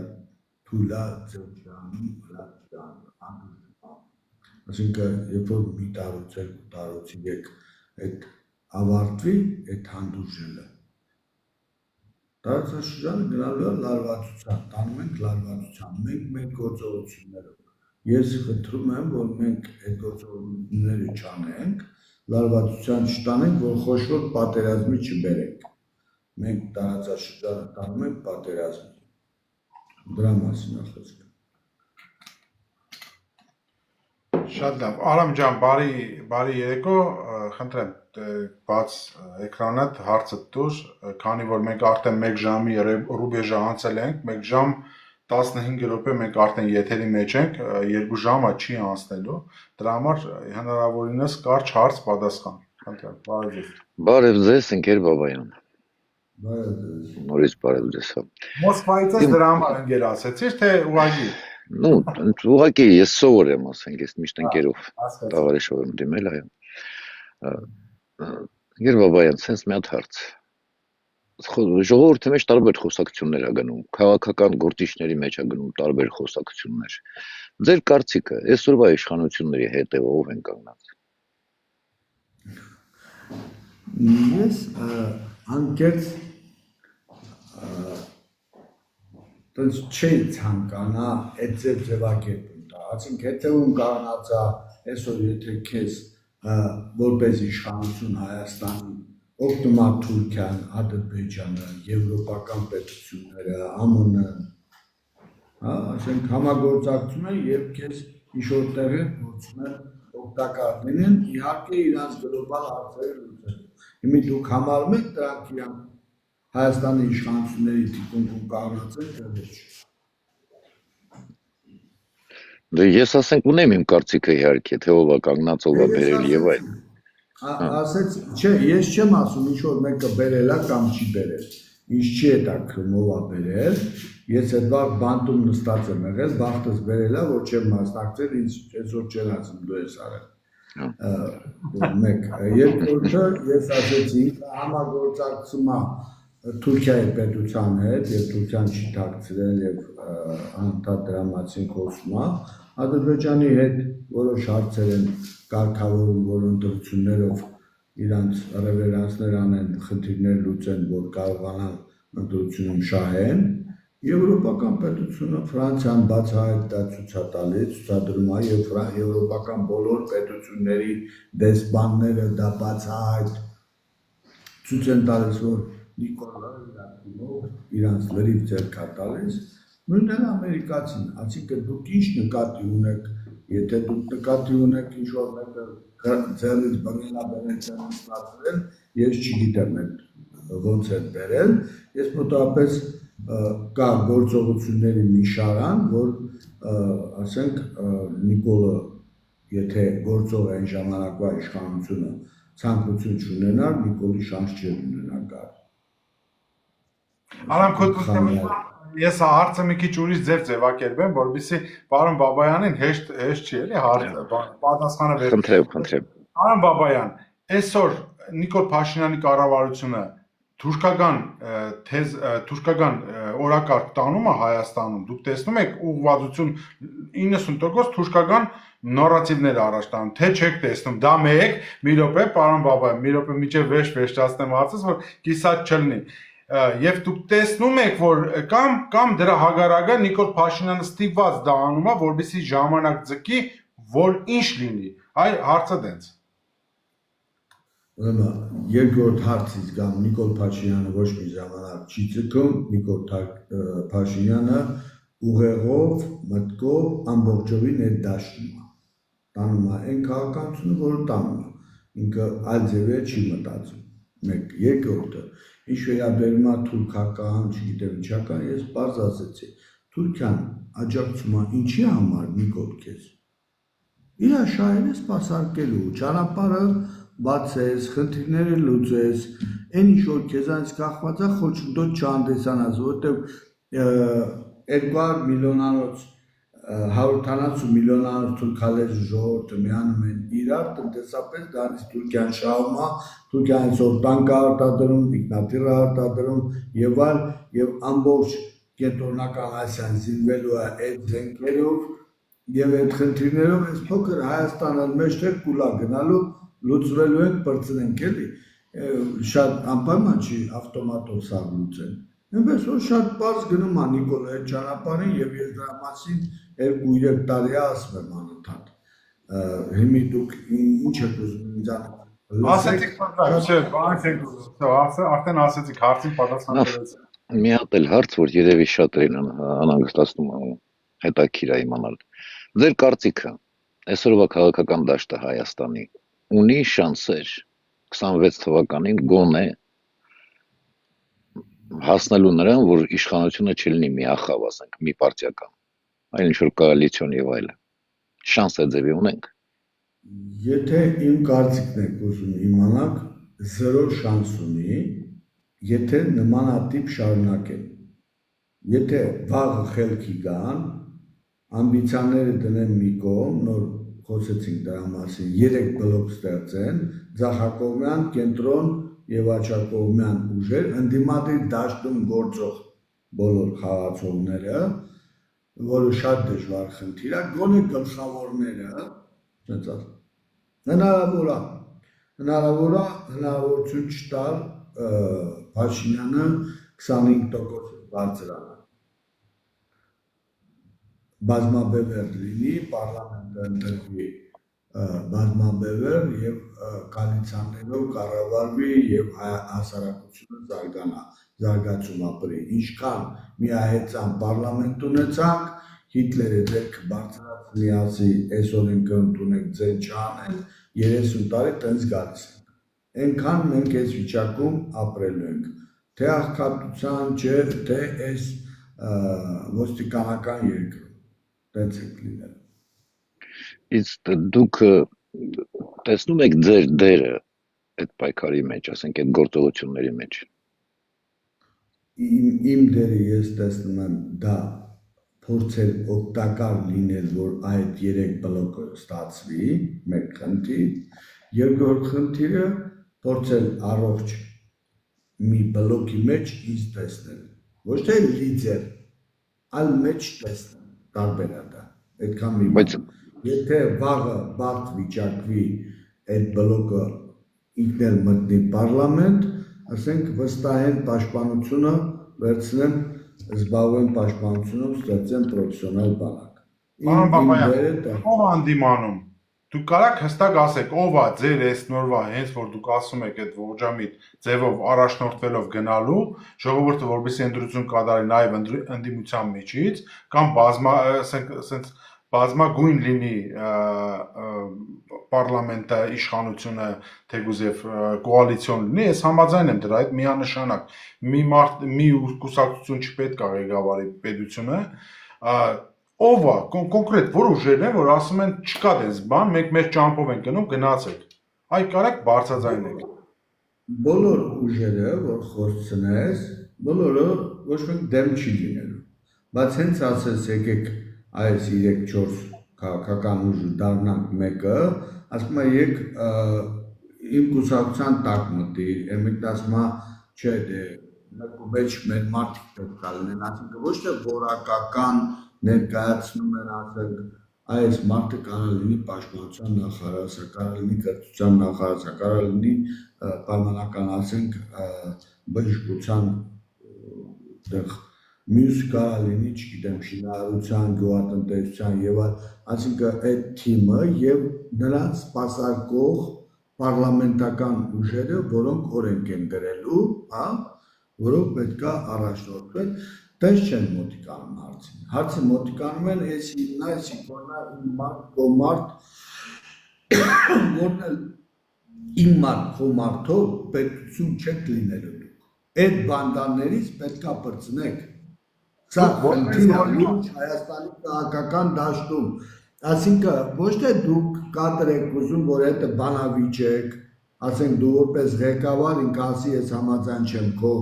թույլ է Ջերմանում, հələ Այսինքն, երբ որ մի տարուց, երկու տարուց եք այդ ավարտվի, այդ հանդուրժելը, տարածաշրջանը գնալու է լարվածության, տանում ենք լարվածության, մենք մեր գործողություններով։ Ես խնդրում եմ, որ մենք այդ գործողությունները չանենք, լարվածության չտանենք, որ խոշոր պատերազմի չբերենք։ Մենք տարածաշրջանը տանում ենք պատերազմի։ Դրա մասին է խոսքը։ Շատ լավ, Արամ ջան, բարի երեկո, խնդրեմ, բաց էկրանդ հարցը տուր, քանի որ մենք արդեն 1 ժամի ռուբեժը անցել ենք, 1 ժամ 15 րոպե մենք արդեն եթերի մեջ ենք, 2 ժամը չի անցնելու, դրա համար հնարավորինս կարճ հարց պատասխան, խնդրեմ, բարև ձեզ։ Բարև ձեզ, ընկեր Բաբայան։ Բարև ձեզ։ Նորից բարև ձեզ։ Մոսկվայից ես դրա համար ընկեր ասեցիր, թե ուղղակի։ Ну, ուղղակի ես սովոր եմ, ասենք, ես միշտ ընկերով տաղարիշով եմ դիմել, այո։ Ընկեր Բաբայան, sense մի հատ հարց։ Ժողովրդի մեջ տարբեր խոսակցություններ ա գնում, քաղաքական գործիչների մեջ ա գնում տարբեր խոսակցություններ։ Ձեր կարծիքը այսօրվա իշխանությունների հետևով են կանգնած։ Ես անկեղծ չի ցանկանա այդ ձևակերպում տա, ասենք հետևում կանգնածա այսօր եթե քեզ որպես իշխանություն Հայաստանի օգնում է Թուրքիան, Ադրբեջանը, եվրոպական պետությունները, ԱՄՆ-ը, հա, ասենք համագործակցում են եւ քեզ ինչ-որ տեղը գործում են օգտակար լինեն, իհարկե իրանց գլոբալ հարցերը լուծելու։ Հիմա դուք համարում եք դրանք իրանք Հայաստանի իշխանությունների թիկունքում կառուցել թե ոչ։ Դե ես ասենք ունեմ իմ կարծիքը իհարկե, թե ով է կանգնած, ով է բերել եւ այլն։ Ասեց, չէ, ես չեմ ասում ինչ որ մեկը բերել է կամ չի բերել։ Ինչ չի հետաքրքրում ով է բերել։ Ես այդ բանտում նստած եմ եղել, բախտս բերել է, որ չեմ մասնակցել, ինձ այսօր չեն ասում դու ես արել։ Մեկ, երկրորդը ես ասեցի, համագործակցում է Թուրքիայի պետության հետ եւ Թուրքիան չի ཐակցրել եւ անդադ դրա մասին խոսում է Ադրբեջանի հետ որոշ հարցեր են կարգավորում որ ընտրություններով իրանց ռևերանսներ անեն խնդիրներ լուծեն որ կարողանան ընտրությունում շահեն եվրոպական պետությունը Ֆրանսիան բացահայտ դա ցուցատալի ցուցադրում է եւ եվրոպական բոլոր պետությունների դեսպանները դա բացահայտ ցույց են տալիս որ Նիկոլայ Լատինով իրանց լրիվ ձեռք տալիս նույնն էլ ամերիկացին այսինքն դուք ինչ նկատի ունեք եթե դուք նկատի ունեք ինչ որ մեկը ձեռից բռնելա բերել ես չգիտեմ ոնց է բերել ես մոտավորապես կա գործողությունների մի շարան որ ասենք Նիկոլը եթե գործող այն ժամանակվա իշխանությունը ցանկություն չունենար Նիկոլի շանս չէր ունենա գալ Արամ ես հարցը մի քիչ ուրիշ ձևակերպեմ, որովհետեւ պարոն Բաբայանին հեշտ չի էլի հարցը, պատասխանը վերցրեմ։ Խնդրեմ։ Պարոն Բաբայան, այսօր Նիկոլ Փաշինյանի կառավարությունը թուրքական օրակարգ տանում է Հայաստանում, դուք տեսնում եք ուղղվածություն 90% թուրքական նարատիվներ առաջ տանում, թե չեք տեսնում, դա մեկ, մի րոպե, պարոն Բաբայան, մի րոպե միջև վերջացնեմ հարցս, որ կիսատ չլինի։ Եվ դուք տեսնում եք, որ կամ դրա հագարակը Նիկոլ Փաշինյանը ստիպված դա անում է, որպեսզի ժամանակ ձգի, որ ինչ լինի։ Այ հարցը դենց։ Ուրեմն երկրորդ հարցից գամ Նիկոլ Փաշինյանը ոչ մի ժամանակ չի ձգում, Նիկոլ Փաշինյանը ուղեղով, մտքով ամբողջովին այդ դաշտում է։ Տանում է այն քաղաքականությունը, որը տանում է։ Ինքը այլ ձևի չի մտածում։ Մեկ, երկրորդը, ինչ վերաբերում է թուրքական, չգիտեմ ինչական, ես բարձ ասեցի, Թուրքիան աջակցում է ինչի համար Նիկոլ քեզ։ Իր շահերը սպասարկելու, ճանապարհը բացես, խնդիրները լուծես, այն ինչ որ քեզանից կախված է, խոչընդոտ չհանդեսանաս, որովհետև 200 միլիոնանոց 180 միլիոնանոց թուրքալեզու ժողովուրդը միանում են իրար, տնտեսապես դրանից Թուրքիան շահում է, Թուրքիան այսօր տանկը արտադրում, ինքնաթիռ արտադրում եւ այլ, եւ ամբողջ կենտրոնական Ասիան զինվելու է այդ զենքերով եւ այդ խնդիրներով, այս փոքր Հայաստանը մեջտեղ կուլա գնալու լուծվելու են, բրծնենք էլի, շատ անպայման չի ավտոմատով սա լուծեն։ Այնպես որ շատ բարձ գնում է Նիկոլը այդ ճանապարհին եւ ես դրա մասին 2-3 տարի ասում եմ անընդհատ։ Հիմի դուք ինչ եք ուզում ինձանից։ Ասեցիք պատրաստ, բանից եք ուզում, արդեն ասեցիք, հարցին պատասխան տվեցիք։ Մի հատ էլ հարց, որ երևի շատերին անհանգստացնում է, հետաքրքիր է իմանալ։ Ձեր կարծիքը այսօրվա քաղաքական դաշտը Հայաստանի ունի շանսեր 26 թվականին գոնե հասնելու նրան, որ իշխանությունը չլինի միախավ, ասենք, մի պարտիական, այլ ինչ-որ կոալիցիոն եւ այլը։ Շանս է ձևի ունենք։ Եթե իմ կարծիքն եք ուզում իմանաք, 0 շանս ունի, եթե նմանատիպ շարունակեն։ Եթե վաղը խելքի գան, ամբիցիաները դնեն մի կողմ, նոր խոսեցինք դրա մասին, 3 բլոկ ստեղծեն, ձախակողմյան, կենտրոն եւ աչակողմյան ուժեր, ընդդիմադիր դաշտում գործող բոլոր խաղացողները, որը շատ դժվար խնդիր է, գոնե գլխավորները, հնարավորություն չտալ Փաշինյանը 25% բարձրանա։ Բազմաբևեր լինի, պարլամենտը ընտրվի բազմաբևեր եւ կոալիցիաներով կառավարվի եւ հասարակությունը զարգանա, զարգացում ապրի։ Ինչքան միահեծան պարլամենտ ունեցանք, Հիտլերը ձերքը բարձրացնի ասի, այսօր ենք ընդունենք ձեն չանեն, 30 տարի տենց գալիս ենք։ Այնքան մենք այս վիճակում ապրելու ենք։ Թե աղքատության չէ, թե այս ոստիկանական երկրում, տենց եք լինել։ Իսկ դուք տեսնում եք ձեր դերը այդ պայքարի մեջ, ասենք այդ գործողությունների մեջ։ Իմ դերը ես տեսնում եմ դա փորձել օգտակար լինել, որ այդ 3 բլոկը ստացվի, մեկ խնդիր, երկրորդ խնդիրը փորձել առողջ մի բլոկի մեջ ինձ տեսնել, ոչ թե լիդեր, այլ մեջ տեսնել, տարբեր է դա, այդքան մի բան։ Եթե վաղը բարդ վիճակվի այդ բլոկը ինքն էլ մտնի պարլամենտ, ասենք վստահեն պաշտպանությունը, վերցնեն, զբաղվեն պաշտպանությունով, ստեղծեն պրոֆեսիոնալ բանակ։ Պարոն Բաբայան, ով անդիմանում։ Դուք կարաք հստակ ասեք, ով է ձեր այս նորվա, հենց որ դուք ասում եք այդ ողջամիտ ձևով առաջնորդվելով գնալու, ժողովուրդը որպեսզի ընտրություն կատարի նաև ընդդիմության միջից, կամ ասենք բազմագույն լինի պարլամենտը, իշխանությունը, թեկուզ եւ կոալիցիոն լինի, ես համաձայն եմ դրա հետ միանշանակ։ Մի կուսակցություն չպետք է ղեկավարի պետությունը, ով է, կոնկրետ որ ուժերն են, որ ասում են չկա դες բան, մենք մեր ճամփով ենք գնում, գնացեք։ Այ կարեք բարձրաձայնեք։ Բոլոր ուժերը, որ խոսցնես, բոլորը ոչ մեկ դեմ չի լինելու։ Բայց հենց ասես եկեք այս 3-4 քաղաքական ուժը դառնանք մեկը, ասում եմ եկ իմ կուսակցության տակ մտիր, մեկն ասում է չէ դե մեկու մեջ մեր մարդիկ պետք է լինեն, ասենք ոչ թե որակական ներկայացնում են ասենք այս մարդը կարող լինի պաշտպանության նախարար, սա կարող լինի կրթության նախարար, սա կարող լինի պայմանական ասենք բժշկության դեղ մյուս կարող լինի, չգիտեմ, շինարարության, գյուղատնտեսության եւ այլ, այսինքն այդ թիմը եւ նրանց սպասարկող պարլամենտական ուժերը, որոնք օրենք են գրելու, հա, որոնք պետք է առաջնորդվեն, Տես չեն մոտիկանում հարցին։ Հարցը մոտիկանում են էսի նայսի կոնա իմ մարդ կոմարդ որն էլ իմ մարդ կոմարդով պետություն չեք լինելու դուք։ Այդ բանդաներից պետքա պրծնեք։ Սա խնդիրը լուրջ Հայաստանի քաղաքական դաշտում։ Այսինքն ոչ թե դուք կատր եք ուզում, որ հետը բանավիճեք, ասենք դու որպես ղեկավար ինք ասի ես համաձայն չեմ քո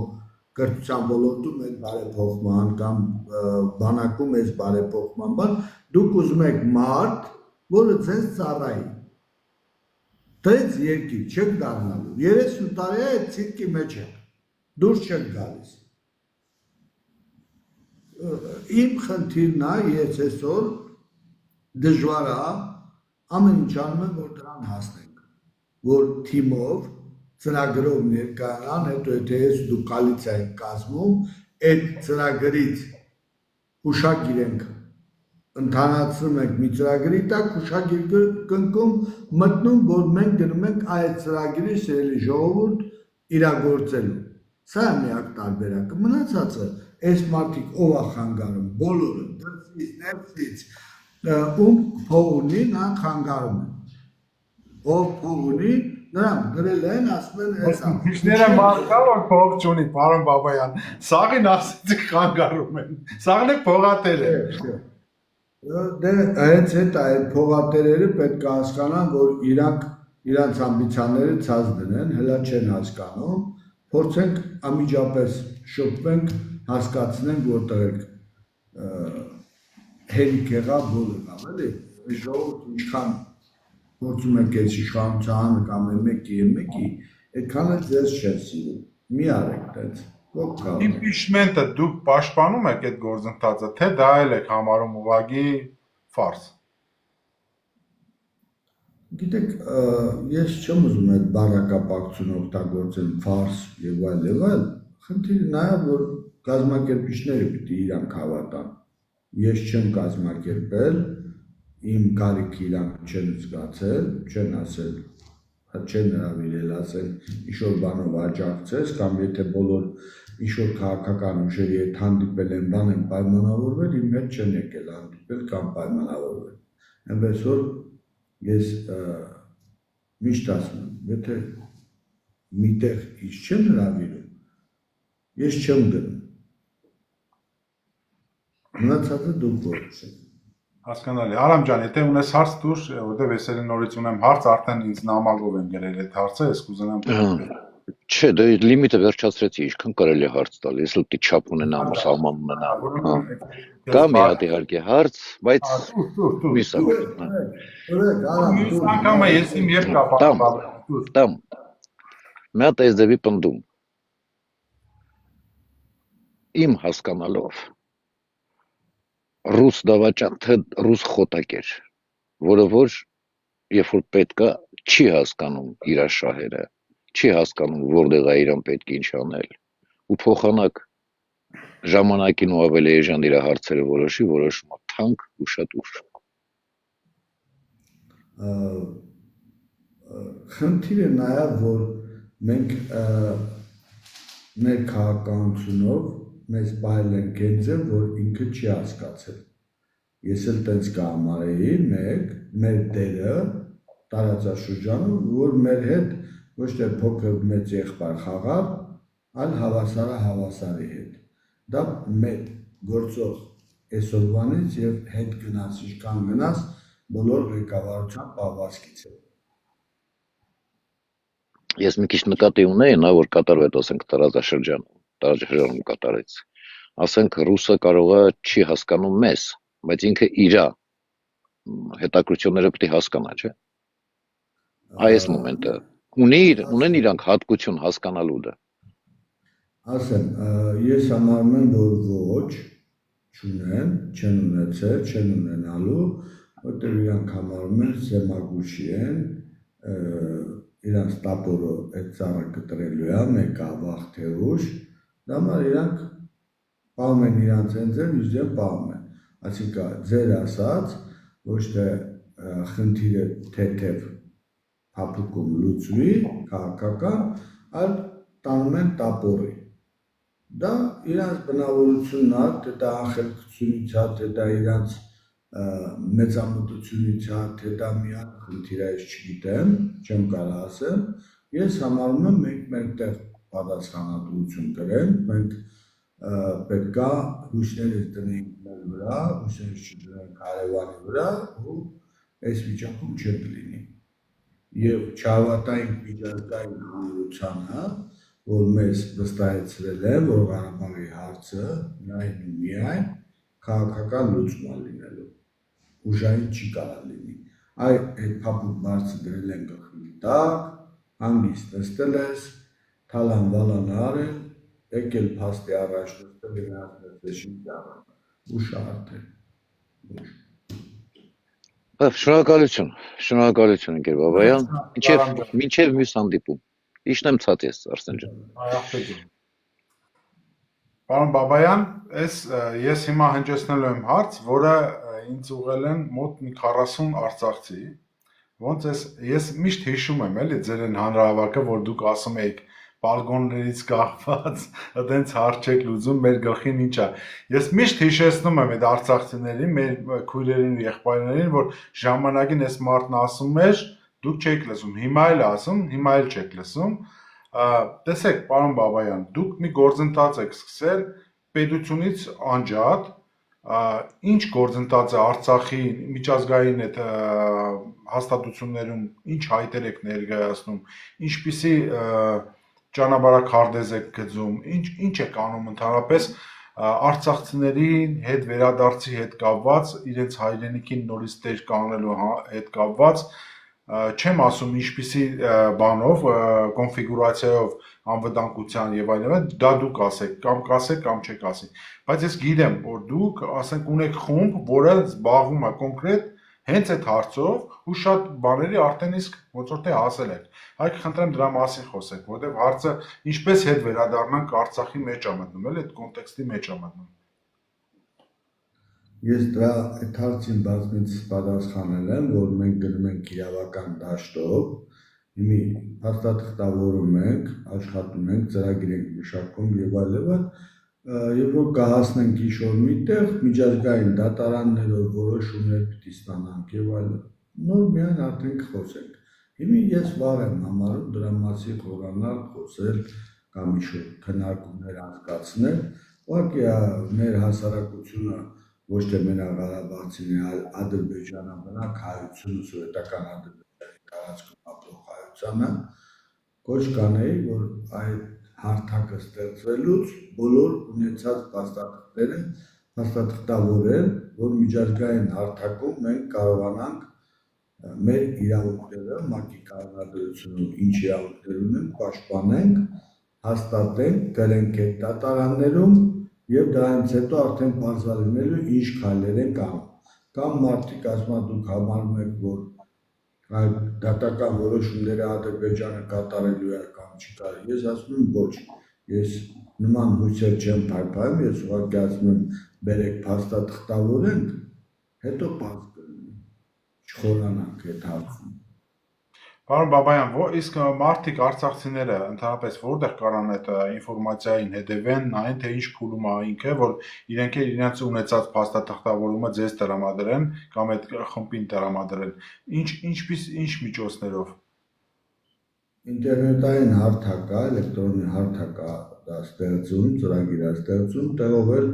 կրթության ոլորտում այդ բարեփոխման կամ բանակում այս բարեփոխման բան, դուք ուզում եք մարդ, որը ձեզ ծառայի։ Դից երկիր չեք դառնալու։ 30 տարի է այդ ցիրկի մեջ եք։ Դուրս չեք գալիս։ Իմ խնդիրն է, ես այսօր դժվար է ամեն ինչ անում եմ, որ դրան հասնենք, որ թիմով ծրագրով ներկայանան, հետո եթե ես դու կոալիցիա եք կազմում, այդ ծրագրից հուշագիր ենք ընդհանրացնում ենք մի ծրագրի տակ, հուշագիր կնքում մտնում, որ մենք գնում ենք այդ ծրագրի սիրելի ժողովուրդ իրագործելու։ Սա է միակ տարբերակը։ Մնացածը այս մարդիկ ով է խանգարում, բոլորը դրսից, ներսից, ում փող ունի, նա խանգարում է։ Ով փող ունի, նրանք գրել են, ասում են հեսա։ Քիշները մարդկա որ փող չունի, պարոն Բաբայան, սաղին ասեցիք խանգարում են, սաղն է փողատեր են։ Դե հենց այդ փողատերերը պետք է հասկանան, որ իրանց ամբիցիաները ցած դնեն, հլա չեն հասկանում, փորձենք անմիջապես շփվենք, հասկացնենք, որտեղ եք հերիք եղավ, որ եղավ, էլի, ժողովուրդ ինչքան փորձում եք այս իշխանության կամ մեկի, այդքան էլ ձեզ չեն սիրում, մի արեք դες, Իմպիչմենտը դուք պաշտպանում եք այդ գործընթացը, թե դա էլ եք համարում ուղղակի ֆարս։ Գիտեք, ես չեմ ուզում այդ բառակապակցությունը օգտագործել ֆարս եւ այլ, խնդիրը նա է, որ կազմակերպիչները պիտի իրանք հավատան։ Ես չեմ կազմակերպել, իմ կարիքը իրանք չեն զգացել, չեն ասել, չեն հրավիրել ասել, ինչ-որ բանով աջակցես, կամ եթե բոլոր ինչ-որ քաղաքական ուժերի հետ հանդիպել են, բան են պայմանավորվել, իմ հետ չեն եկել հանդիպել կամ պայմանավորվել։ Այնպես որ ես միշտ ասում եմ, եթե միտեղ ինչ չեն հրավիրում, ես չեմ գնում։ Մնացածը դուք որոշեք։ Հասկանալի։ Արամ ջան, եթե ունես հարց դուր, որտեվ ես էլ նորից ունեմ հարց, արդեն ինձ նամակով են գրել այդ հարցը, ես կուզենամ Չէ, դե լիմիտը վերջացրեցի, ինչքան կարելի է հարց տալ, ես էլ պիտի չափ ունենամ, սահման ունենամ։ Կա մի հատ իհարկե հարց, բայց միս անգամ ես իմ երբ տամ, մի հատ այս դեպի պնդում, իմ հասկանալով, ռուս դավաճան, թե ռուս խոտակ էր, որը որ երբ որ պետք է չի հասկանում իր շահերը, չի հասկանում որտեղ է իրան պետք է ինչ անել, ու փոխանակ ժամանակին ու ավելի էժան իր հարցերը որոշում է թանկ ու շատ ուշ։ Խնդիրը նա է, որ մենք մեր քաղաքականությունով մեզ բայել ենք այն ձև, որ ինքը չի հասկացել։ Ես էլ տենց կհամարեի մեր դերը տարածաշրջանում, որ մեր հետ ոչ թե փոքր մեծ եղբայր խաղար, այլ հավասարը հավասարի հետ։ Դա մեր գործող այսօրվանից եւ հետ գնաց, ինչքան գնաց բոլոր ղեկավարության պահվածքից է։ Ես մի քիչ նկատի ունեի նա, որ կատարվեց, ասենք, տարածաշրջանում կատարեց։ Ասենք, ռուսը կարող է չի հասկանում մեզ, բայց ինքը իր հետաքրքրությունները պետք է հասկանա, չէ՞։ Այս մոմենտը ունեն իրանք հատկություն հասկանալու դա։ Ասեմ, ես համարում եմ, որ ոչ, չունեն, չեն ունեցել, չեն ունենալու, որտեղ իրանք համարում են սեմագուշի են, իրանք տապորը այդ ծառը կտրելու է, մեկը վաղ թե ուշ, դա համար իրանք պահում են իրանց են ձեր, իզդեմ պահում են, այսինքն ձեր ասած, ոչ թե խնդիրը թեթև հապուկում լուծվի, քաղաքական, այլ տանում են տապորի, Դա իրանց բնավորությունն է, թե դա անխելքությունից է, թե դա իրանց մեծամտությունից է, թե դա միակ խնդիր է, ես չգիտեմ, չեմ կարող ասեմ։ Ես համարում եմ մենք մերտեղ պատասխանատվություն կրենք, մենք պետք է հույսներս դնենք մեր վրա, հույսներս չդնենք հարևանի վրա ու այս վիճակում չլինի։ Եվ չհավատայինք միջազգային հանրությանը, որ մեզ վստահեցրել է, որ Ղարաբաղի հարցը միայն ու միայն քաղաքական լուծում է լինելու, ուժային չի կարող լինի։ Այդ փափուկ բարձը դրել են գլխի տակ, հանգիստ նստել ես, թալան վալան արել, եկել փաստի առաջ նստել իրացնել շինքարը, ուշ արդեն, ուշ։ Շնորհակալություն ընկեր Բաբայան, մինչև մյուս հանդիպում, իշնեմ ցած ես Արսեն ջան։ Պարոն Բաբայան, ես հիմա հնչեցնելու եմ հարց, որը ինձ ուղղել են մոտ մի 40 արցախցի, ոնց ես միշտ հիշում եմ էլի ձեր այն հանրահավաքը, որ դուք ասում եք բալկոններից կախված, այդենց հարց չեք լուծում, մեր գլխին ինչ է։ Ես միշտ հիշեցնում եմ այդ արցախցիներին, մեր քույրերին ու եղբայրներին, որ ժամանակին այս մարդն ասում էր, դուք չեք լսում, հիմա էլ ասում, հիմա էլ չեք լսում։ Տեսեք, պարոն Բաբայան, դուք մի գործընթաց եք սկսել պետությունից անջատ, ինչ գործընթաց է Արցախի միջազգային այդ հաստատություններում, ինչ հայտեր եք ներկայացնում, ինչպիսի ճանապարհաքարտեզ եք գծում, ինչ եք անում ընդհանրապես արցախցիների հետ վերադարձի հետ կապված, իրենց հայրենիքին նորից տեր կանգնելու հետ կապված, չեմ ասում ինչպիսի բանով, կոնֆիգուրացիայով անվտանգության եւ այլն, դա դուք ասեք, կամ կասեք, կամ չեք ասի, բայց ես գիտեմ, որ դուք, ասենք, ունեք խումբ, որը զբաղվում է կոնկրետ հենց այդ հարցով ու շատ բաների արդեն իսկ ոնց որ թե հասել եք։ Հայք խնդրեմ դրա մասին խոսեք, որովհետև հարցը ինչպես հետ վերադառնանք Արցախի մեջ է մտնում, էլի այդ կոնտեքստի մեջ է մտնում։ Ես դրա այդ հարցին բազմիցս պատասխանել եմ, որ մենք գնում ենք իրավական դաշտով, հիմի փաստաթղթավորում ենք, աշխատում ենք, ծրագիր ենք մշակում եւ այլն, երբ որ կհասնենք ինչ-որ միտեղ, միջազգային դատարաններով որոշումներ պիտի ստանանք եւ այլն, նոր միայն արդեն կխոսենք։ Հիմի ես վար եմ համարում դրա մասին խորանալ, խոսել կամ ինչ-որ քննարկումներ անցկացնել, ուղղակի մեր հասարակությունը ոչ թե մենակ ղարաբաղցին, այլ ադրբեջանաբնակ հայությունը, սովետական Ադրբեջանի տարածքում ապրող հայությանը կոչ կանեի, որ այդ հարթակը ստեղծվելուց բոլոր ունեցած փաստաթղթերը փաստաթղթավորել, որ միջազգային հարթակում մենք կարողանանք մեր իրավունքները, ՄԱԿ-ի կանոնադրությունում ինչ իրավունքներ ունենք, պաշտպանենք, հաստատենք, գրենք այդ դատարաններում եւ դրանից հետո արդեն բարձրալինելու ինչ քայլեր ենք անում։ Կամ մարդիկ ասում դուք համարում եք, որ այդ դատական որոշումները Ադրբեջանը կատարելու է կամ չի կարող։ Ես ասում եմ ոչ, ես նման հույսեր չեմ փայփայում, ես ուղղակի ասում եմ բերեք փաստաթղթավորենք, հետո բաց կլինի, չխորանանք այդ հարցում։ Պարոն Բաբայան, իսկ մարդիկ արցախցիները ընդհանրապես որտեղ կարան այդ ինֆորմացիային հետևեն, նայեն թե ինչ փուլում է ինքը, որ իրենք իրենց ունեցած փաստաթղթավորումը ձեզ տրամադրեն կամ այդ խմբին տրամադրեն։ Ինչ միջոցներով։ Ինտերնետային հարթակ է, էլեկտրոնի հարթակ է դա ստեղծում, ծրագիր է ստեղծում, տեղով էլ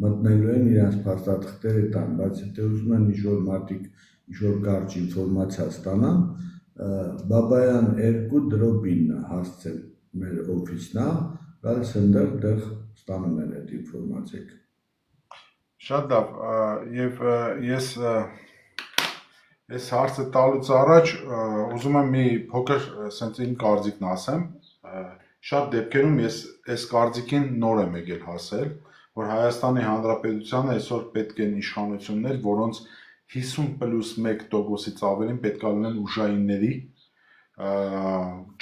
մտնելու են իրենց փաստաթղթերը տան, բայց եթե ուզում են ինչ-որ մարդիկ ինչ-որ կարճ ինֆորմացիա ստանան, Բաբայան 2 դրոպինը հասցել մեր օֆիսնա, գալիս ընդեղ դեղ ստանում են այդ ինֆորմացիեք։ Շատ լավ, եւ ես հարցը տալուց առաջ ուզում եմ մի փոքր սենց իմ կարծիքն ասեմ, շատ դեպքերում ես այս կարծիքին նոր եմ եկել հասել, որ Հայաստանի Հանրապետությանը այսօր պետք են իշխանություններ, որոնց 50+1%-ից ավելին պետք է լինեն ուժայինների,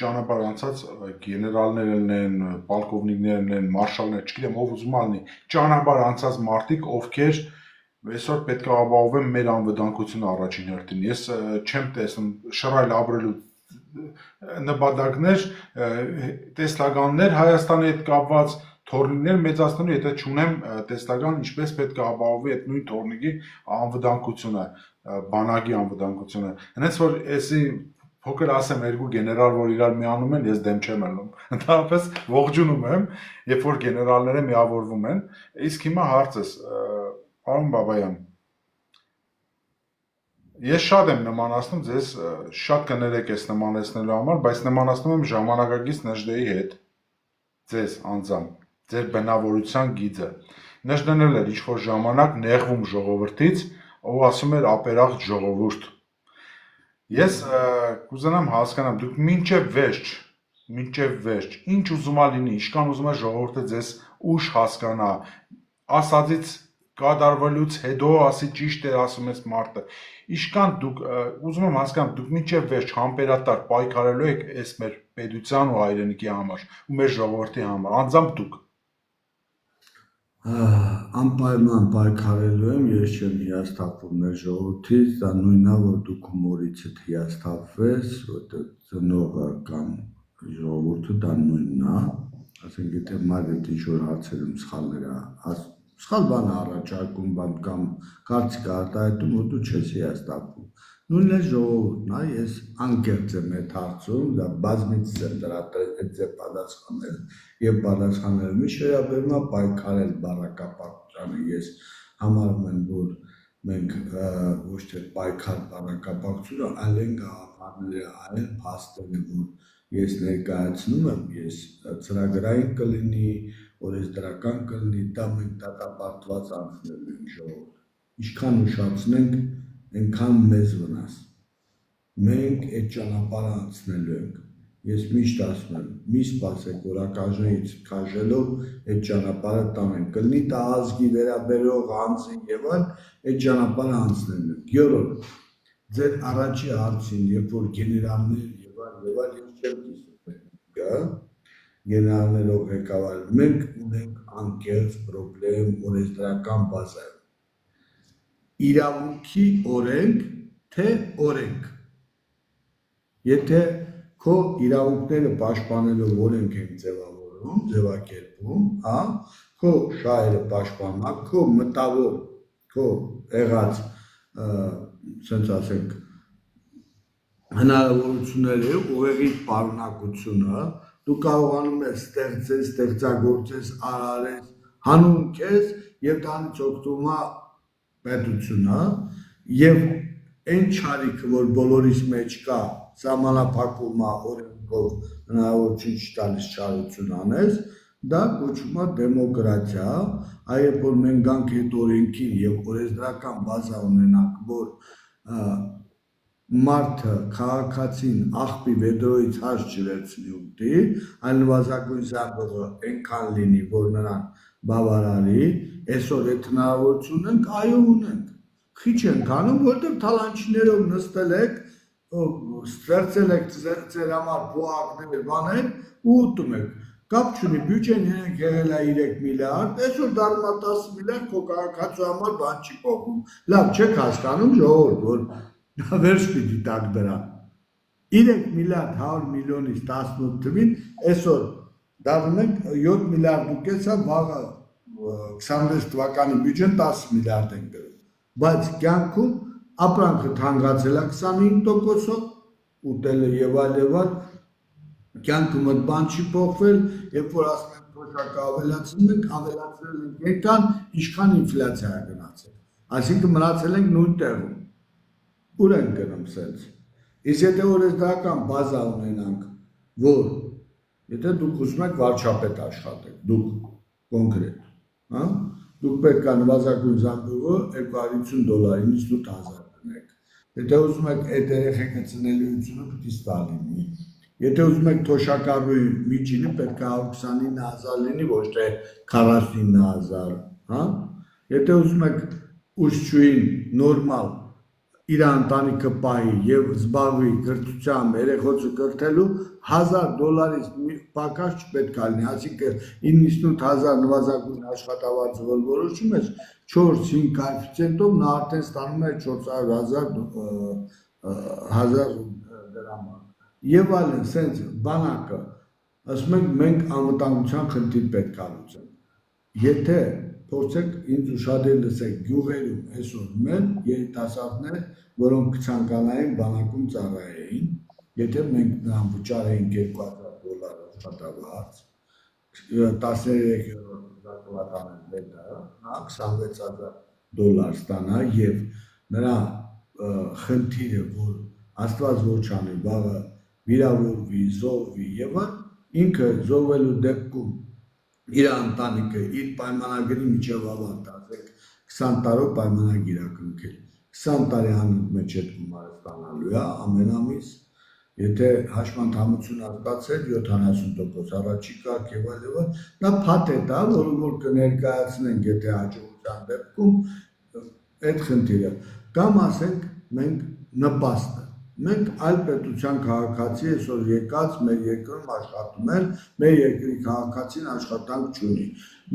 ճանապարհ անցած գեներալներ լինեն, պոլկովնիկներ լինեն, մարշալներ, չգիտեմ ով ուզում ալնի, ճանապարհ անցած մարդիկ, ովքեր այսօր պետք է ապահովեն մեր անվտանգությունը առաջին հերթին։ Ես չեմ տեսնում շռայլ ապրելու նպատակներ, տեսլականներ Հայաստանի հետ կապված, թորնիկներ մեծացնելու, եթե չունեմ տեսլական ինչպես պետք է ապահովի այդ նույն թորնիկի անվտանգությունը, բանակի անվտանգությունը։ Հենց որ էսի փոքր ասեմ երկու գեներալ, որ իրար միանում են, ես դեմ չեմ ելնում։ Ընդհանրապես ողջունում եմ, երբ որ գեներալները միավորվում են։ Իսկ հիմա հարցս, պարոն Բաբայան, ես շատ եմ նմանացնում ձեզ, շատ կներեք ես նմանեցնելու համար, բայց նմանացնում եմ ժամանակակից Նժդեի հետ, ձեզ անձամբ, ձեր բնավորության գիծը։ Նժդեն էլ էր ինչ-որ ժամանակ նեղվում ժողովրդից, ով ասում էր ապերախտ ժողովուրդ։ Ես կուզենամ հասկանամ, դուք մինչև վերջ, ինչ ուզում է լինի, ինչքան ուզում է ժողովուրդը ձեզ ուշ հասկանա, ասածից կատարվելուց հետո ասի ճիշտ է ասում ես մարդը, ինչքան դուք ուզում եմ հասկանամ, դուք մինչև վերջ համբերատար պայքարելու եք այս մեր պետության ու հայրենիքի համար ու մեր ժողովրդի համար, անձամբ դուք։ Անպայման պայքարելու եմ, ես չեմ հիասթափվում մեր ժողովրդից, դա նույնն է, որ դու քմորիցդ հիասթափվես, որտեղ ծնողը կամ ժողովուրդը դա նույնն է, ասենք եթե մայրդ ինչ-որ հարցերում սխալ բան առաջարկում բան կամ կարծիք արտահայտում, որ դու չես հիասթափվում։ Նույնն է ժողովուրդն է, ես անկեղծ եմ այդ հարցում, դա բազմիցս եմ դրա ձեր պատասխանել եւ պատասխանել։ Ինչ վերաբերում է պայքարել բառակապակցությանը, ես համարում եմ, որ մենք ոչ թե պայքար բառակապակցությունը, այլ են գաղափարները, այլ փաստերը, որ ես ներկայացնում եմ, ես ծրագրային կլինի, օրենսդրական կլինի, դա մենք դատապարտված անցնելու ենք ժողովուրդ։ Ինչքան ուշացնենք, այնքան մեզ վնաս։ Մենք այդ ճանապարհը անցնելու ենք։ Ես միշտ ասում եմ, մի սպասեք, որ ակաժներից քաշելով այդ ճանապարհը տանենք։ Կլինի դա ազգի վերաբերող անձի եւ այլ այդ ճանապարհը անցնելու ենք։ Յորոդ, ձեր առաջի հարցին, երբ որ գեներալներ եւ այլ ես չեմ դիսում, գեներալներով ղեկավար, մենք ունենք անկեղծ պրոբլեմ օրենսդրական բազայում։ Իրավունքի օրենք, թե օրենք։ Եթե քո իրավունքները պաշտպանելով օրենք են ձևավորում, ձևակերպում, հա, քո շահերը պաշտպանումը, քո մտավոր, քո եղած, ասենք ասենք, հնարավորությունները, ուղեղի պարունակությունը, դու կարողանում ես ստեղծես, ստեղծագործես, արարես, հանուն քեզ եւ դրանից օգտվում է պետությունը եւ այն չարիքը, որ բոլորիս մեջ կա, սահմանափակում է օրենքով հնարավորություն չտալիս չարություն անես, դա կոչվում է դեմոկրատիա, այլ որ մենք գանք այդ օրենքին եւ օրենսդրական բազա ունենանք, որ մարդը քաղաքացին աղբի վեդրոյից հաշ չվերցնի ուտի, այլ նվազագույն զանգողը այնքան լինի, որ նրան բավարարի, այսօր այդ հնարավորություն ենք, այո ունենք, քիչ ենք անում, որտեղ թալանչիներով նստել եք, ստեղծել եք ձեր համար փողակներ, բաներ ու ուտում եք, կապ չունի, բյուջեն եղել է 3 միլիարդ, այսօր դառնում է 10 միլիարդ, քո քաղաքացու համար բան չի փոխում, լավ չեք հասկանում ժողովուրդ, որ վերջ պիտի տակ դրան, 3 միլիարդ 100 միլիոնից 18 թվին, այսօր դառնում ենք 7 միլիարդ ու կեսա, վաղը 26 թվականի բյուջեն 10 միլիարդ են գրում, բայց կյանքում ապրանքը թանկացել է 25%-ով, ուտելը եւ այլ, կյանքում այդ բան չի փոխվել, երբ որ ասում ենք փոշակը ավելացնում ենք, ավելացրել ենք այնքան, ինչքան ինֆլյացիա է գնացել, այսինքն մնացել ենք նույն տեղում, ուր ենք գնում սենց, իսկ եթե օրենսդրական բազա ունենանք, որ եթե դուք ուզում եք վարչապետ աշխատեք, դուք կոնկրետ, հա, դուք պետք է նվազագույն զանգողը $250 98,000 դնեք, եթե ուզում եք այդ երեխեքը ծնելիությունը պիտի ստա լինի, եթե ուզում եք թոշակառուի միջինը պետք է 129,000 լինի, ոչ թե 49,000, հա, եթե ուզում եք ուշչուին նորմալ իր ընտանիքը պահի եւ զբաղվի կրթությամբ երեխոցը կրթելու $1,000-ից պակաս չպետք է լինի, այսինքն 98,000 նվազագույն աշխատավարձը որ որոշում ես 4-5 կոեֆիցիենտով նա արդեն ստանում է 400,000 դրամ եւ այլն, սենց բանակը ասում ենք մենք անվտանգության խնդիր պետք է լուծենք։ Եթե փորձեք ինձ ուշադիր լսեք, գյուղերում այսօր մեն երիտասարդներ, որոնք ցանկանային բանակում ծառայեին, եթե մենք նրան վճարեինք $2000 աշխատավարձ, 13-րդ թվականին նա $26000 ստանա եւ նրա խնդիրը, որ Աստված ոչ անի, վաղը վիրավորվի, զոհվի եւ ինքը զոհվելու դեպքում իր ընտանիքը իր պայմանագրի միջև ավանդ, ասենք 20 տարով պայմանագիր է կնքել, 20 տարի մեջ այդ գումարը ստանալու է ամեն ամիս, եթե հաշմանդամություն ստացել 70% առաջի կարգ եւ այլն, դա փաթեթ է, որ կներկայացնենք, եթե հաջողության դեպքում այդ խնդիրը, կամ ասենք մենք նպաստը Մենք այլ պետության քաղաքացի այսօր եկած մեր երկրում աշխատում են, մեր երկրի քաղաքացին աշխատանք չունի։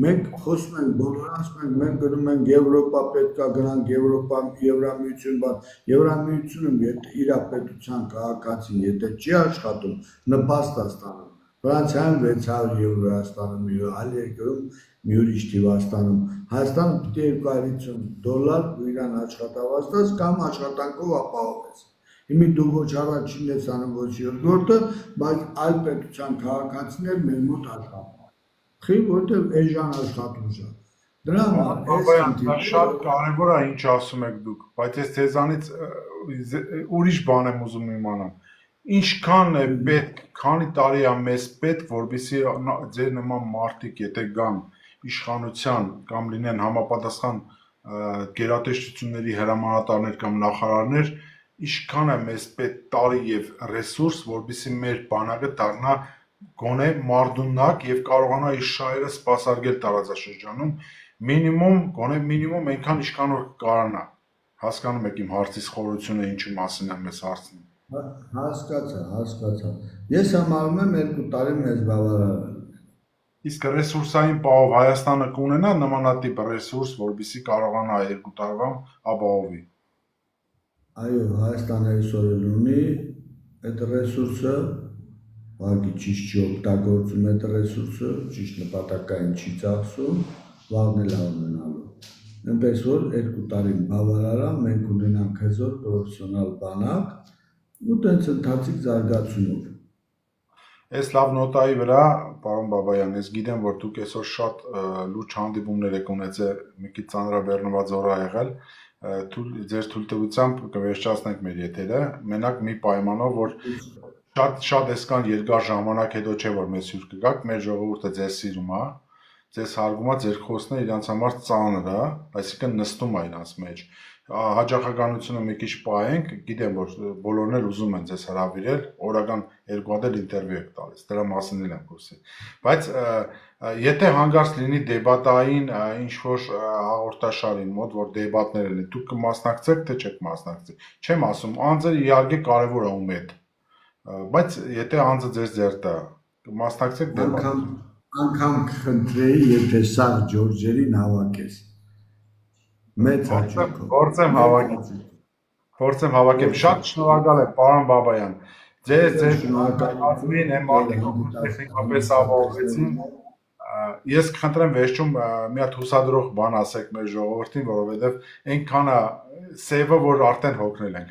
Մենք խոսում ենք բոլորը, ասում ենք մենք գնում ենք Եվրոպա, պետք է գնանք Եվրոպա, Եվրամիություն, բայց Եվրամիությունում իր պետության քաղաքացին, եթե չի աշխատում, նպաստ է ստանում։ Ֆրանսիայում 600 եվրո է ստանում, այլ երկրում մի ուրիշ թիվ է ստանում։ Հայաստանում պիտի $250 իրան աշխատավարձ կամ աշխատանքով ապահովես։ Իմի դու ոչ առաջինն ես անում, ոչ երկրորդը, բայց այլ պետության քաղաքացիներ մեր մոտ աշխատում։ Խի, որտեղ էժան աշխատուժ է։ Դրա համար շատ կարևոր է ինչ ասում եք դուք, բայց ես ձեզանից ուրիշ բան եմ ուզում իմանալ։ Ինչքան է պետք, քանի տարի է մեզ պետք, որպեսզի ձեր նման մարդիկ, եթե գան իշխանության կամ լինեն համապատասխան գերատեսչությունների հրամանատարներ կամ նախարարներ, Ինչքան է մեզ պետք տարի եւ ռեսուրս, որպեսզի մեր բանակը դառնա գոնե մարդունակ եւ կարողանա իր շահերը սպասարկել տարածաշրջանում, գոնե մինիմում այնքան ինչքան որ կարողանա։ Հասկանում եք իմ հարցից խորությունը ինչի մասին եմ ես հարցնում։ Հասկացա։ Ես համարում եմ 2 տարի մեզ բավարար է։ Իսկ ռեսուրսային պահով Հայաստանը կունենա նմանատիպ ռեսուրս, որպեսզի կարողանա 2 տարվա ապահովի։ Այո, Հայաստանը այսօր ունի այդ ռեսուրսը, ուղղակի ճիշտ չի օգտագործում այդ ռեսուրսը, ճիշտ նպատակային չի ծախսում, վաղն էլ ունենալու։ Այնպես որ 2 տարին բավարար է, մենք ունենանք հզոր պրոֆեսիոնալ բանակ ու տենց ընթացիկ զարգացումով։ Այս լավ նոտայի վրա, պարոն Բաբայան, ես գիտեմ, որ դուք այսօր շատ լուրջ հանդիպումներ եք ունեցել, մի քիչ ծանրաբեռնված օր ա եղել, ձեր թույլտվությամբ կվերջացնենք մեր եթերը, մենակ մի պայմանով, որ շատ այսքան երկար ժամանակ հետո չէ, որ մեզ հյուր կգաք, մեր ժողովուրդը ձեզ սիրում է, ձեզ հարգում է, ձեր խոսքն իրանց համար ծանր է, այսինքն նստում է իրանց մեջ։ Հաջողականությունը մի քիչ պահենք, գիտեմ, որ բոլորն էլ ուզում են ձեզ հրավիրել, օրական 2 հատ ինտերվյու եք տալիս, դրա մասին էլ եմ խոսել։ Բայց եթե հանգարց լինի դեբատային ինչ-որ հաղորդաշարին մոտ, որ դեբատներ լինի, դուք կմասնակցեք, թե չեք մասնակցի։ Չեմ ասում, անձը իհարկե կարևոր է ու մեծ, բայց եթե անձը ձեզ ձեռք է, կմասնակցեք դեբատին։ Անգամ կխնդրեի, եթե սաղ Ջորջերին հավաքես։ Մեծ հաճույքով։ Փորձեմ հավաքեմ։ Շատ շնորհակալ եմ, պարոն Բաբայան։ Ձեր շնորհակալություն եմ տեխնիկապես ապահովեցին։ Ես կխնդրեմ վերջում մի հատ հուսադրող բան ասեք մեր ժողովրդին, որովհետև այնքան է սևը, որ արդեն հոգնել ենք։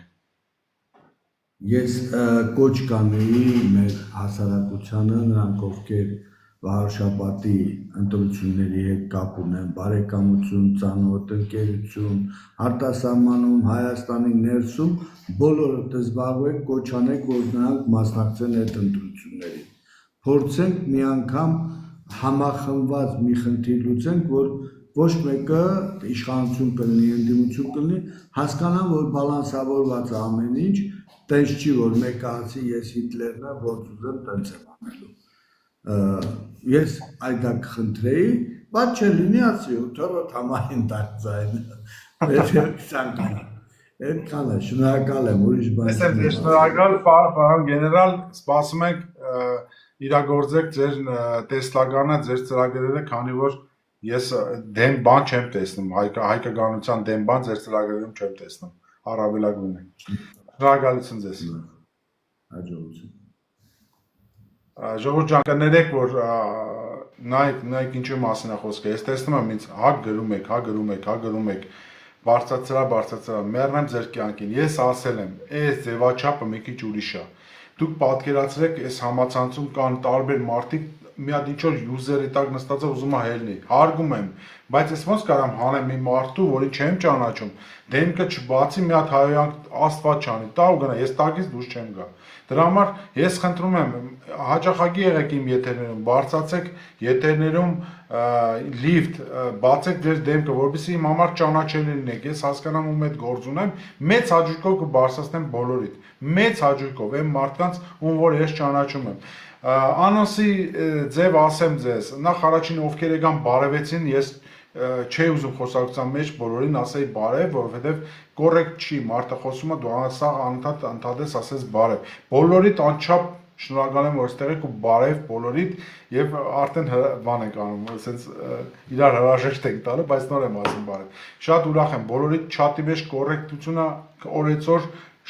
Ես կոչ կանեի մեր հասարակությանը, նրանք ովքեր Վարշապատի ընտրությունների հետ կապ ունեն, բարեկամություն, ծանոթ ընկերություն, արտասահմանում, Հայաստանի ներսում, բոլորը զբաղվեք, կոչ անեք, որ նրանք մասնակցեն այդ ընտրություններին։ Փորձենք մի անգամ համախմբված մի խնդիր լուծենք, որ ոչ մեկը իշխանություն կլինի, ընդդիմություն կլինի, հասկանան, որ բալանսավորված է ամեն ինչ, տենց չի, որ մեկը ասի ես Հիտլերն եմ, ոնց ուզեմ տենց եմ անելու։ Ես այդա կխնդրեի, բայց չլինի ասի, 8-րդ համային դարձային, այդքան է, շնորհակալ եմ, ուրիշ բան։ Ես եմ շնորհակալ, պարոն գեներալ, սպասում ենք իրագործեք ձեր տեսլականը, ձեր ծրագրերը, քանի որ ես դեմ բան չեմ տեսնում, հայկականության դեմ բան ձեր ծրագրերում չեմ տեսնում, առավելագույն է։ Շնորհակալություն ձեզ։ Հաջողություն։ Ժողովուրդ ջան, կներեք, որ նայեք ինչի մասին է խոսքը։ Ես տեսնում եմ ինձ հա գրում եք, բարձրացրա, մեռնեմ ձեր կյանքին։ Ես ասել եմ, այս ձևաչափը մի քիչ ուրիշ է։ Դուք պատկերացրեք, այս համացանցում կան տարբեր մարդիկ, մի հատ ինչ-որ յուզերի տակ նստածը ուզում է հելնի, հարգում եմ, բայց ես ոնց կարամ հանեմ մի մարդու, որին չեմ ճանաչում, դեմքը չբացի մի հատ հայոյանք Աստված չանի, տա ու գնա, ես տակից դուրս չեմ գա։ Դրա համար ես խնդրում եմ, հաճախակի եղեք իմ եթերներում, բարձրացեք եթերներում լիֆտ, բացեք ձեր դեմքը, որովհետեւ իմ համար ճանաչելի լինեք, ես հասկանամ ում այդ գործ ունեմ, մեծ հաճույքով կբարձրացնեմ բոլորիդ, մեծ հաճույքով, այն մարդկանց, ում որ ես ճանաչում եմ։ Անոնսի ձև ասեմ ձեզ, նախ առաջին ովքեր եկան բարևեցին, ես չէի ուզում խոսակցության մեջ բոլորին ասեի բարև, որովհետև կոռեկտ չի, մարդը խոսում է, դու սա ընդհանրապես ասես բարև։ Բոլորիդ անչափ շնորհակալ եմ, որ այստեղ եք ու բարև բոլորիդ եւ արդեն բան ենք անում, ասենց իրար հրաժեշտ ենք տալու, բայց նոր եմ ասում բարև։ Շատ ուրախ եմ, բոլորիդ չաթի մեջ կոռեկտությունը օրեցօր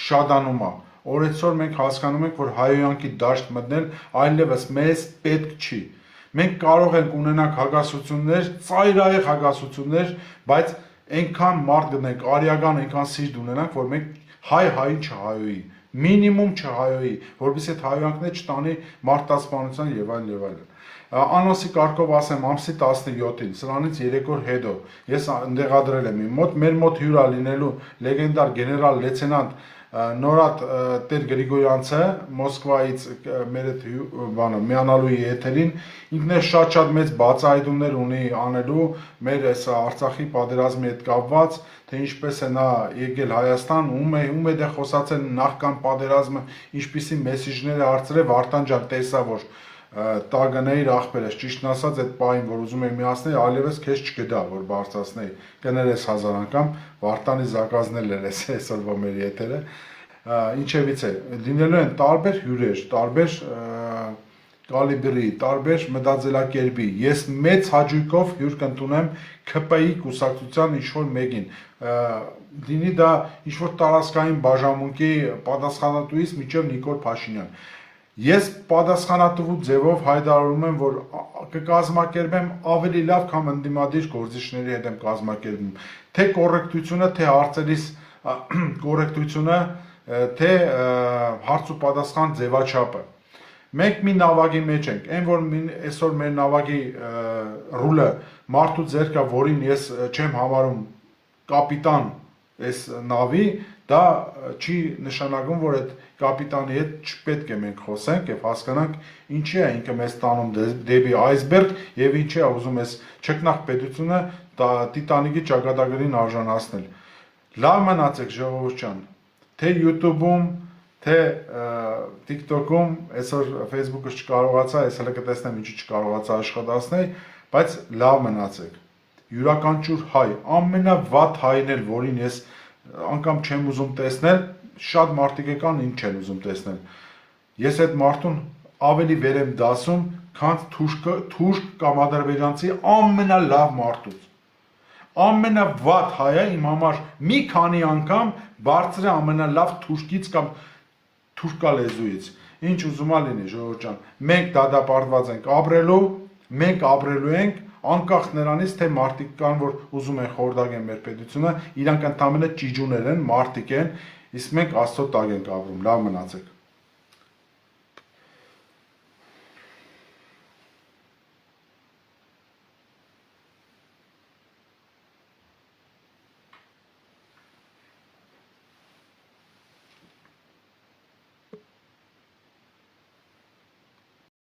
շատանում է։ Օրեցօր մենք հասկանում ենք, որ հայոյանքի դաշտ մտնել այլևս մեզ պետք չի։ Մենք կարող ենք ունենալ հակասություններ, ծայրահեղ հակասություններ, բայց այնքան մարդ գտնենք, արիական այնքան սիրտ ունենանք, որ մենք հային չհայոյի, մինիմում չհայոյի, որովհետեւ այդ հայոյանքները չտանի մարդասպանության եւ այլն։ Անոնսի կարգով ասեմ, ամսի 17-ին, սրանից 3 օր հետո ես ընդեղադրել եմ իմ մոտ, մեր մոտ հյուր է լինելու լեգենդար գեներալ լեյտենանտ Նորատ Տեր Գրիգորյանցը Մոսկվայից մեր այդ բանը միանալու եթերին ինքն է շատ մեծ բացահայտումներ ունի անելու մեր այս Արցախի պատերազմի հետ կապված, թե ինչպես է նա եկել Հայաստան, ում է դե խոսացել նախքան պատերազմը, ինչպիսի մեսիջներ է հարցրել Վարդան ջան, տեսա որ տագնեիր ախպերես, ճիշտն ասած այդ պահին, որ ուզում եք միացնել, այլևս քեզ չգտա, որ բարձրացնեի, կներես 1000 անգամ, Վարդանի զակազնել էր այսօրվա մեր եթերը, ինչևից է, լինելու են տարբեր հյուրեր, տարբեր կալիբրի, տարբեր մտածելակերպի, ես մեծ հաճույքով հյուր կընդունեմ ՔՊ-ի կուսակցության ինչ-որ մեկին, լինի դա ինչ-որ տարածքային բաժանմունքի պատասխանատուից մինչև Նիկոլ Փաշինյան։ Ես պատասխանատվու ձևով հայտարարում եմ, որ կկազմակերպեմ ավելի լավ, քան ընդդիմադիր գործիչների հետ եմ կազմակերպում, թե կոռեկտությունը, թե հարցերիս կոռեկտությունը, թե հարց ու պատասխան ձևաչափը։ Մենք մի նավակի մեջ ենք, այն որ այսօր մեր նավակի ռուլը մարդու ձեռքա, որին ես չեմ համարում կապիտան այս նավի, դա չի նշանակում, որ այդ կապիտանի հետ չպետք է մենք խոսենք եւ հասկանանք ինչի է ինքը մեզ տանում դեպի այսբերգ եւ ինչի է ուզում այս չկնաղ պետությունը Տիտանիկի ճակատագրին արժանացնել։ Լավ մնացեք ժողովուրդ ջան, թե YouTube-ում, թե TikTok-ում, այսօր Facebook-ը չկարողացա, ես հələ կտեսնեմ ինչի չկարողացա աշխատացնել, բայց լավ մնացեք։ Յուրաքանչյուր հայ, ամենավատ հայն էլ, որին ես անգամ չեմ ուզում տեսնել, շատ մարդիկ կան, ինչ չեն ուզում տեսնել։ Ես այդ մարդուն ավելի վեր եմ դասում, քան թուրք կամ ադրբեջանցի ամենալավ մարդուց։ Ամենավատ հայը իմ համար մի քանի անգամ բարձր է ամենալավ թուրքից կամ թուրքալեզուից։ Ինչ ուզում ա լինի, ժողովուրդ ջան, մենք դատապարտված ենք ապրելու, մենք ապրելու ենք անկախ նրանից, թե մարդիկ կան, որ ուզում են խորտակեն մեր պետությունը, իրանք ընդամենը ճիջուներ են, մարդիկ են, իսկ մենք Աստծո տակ ենք ապրում, լավ մնացեք։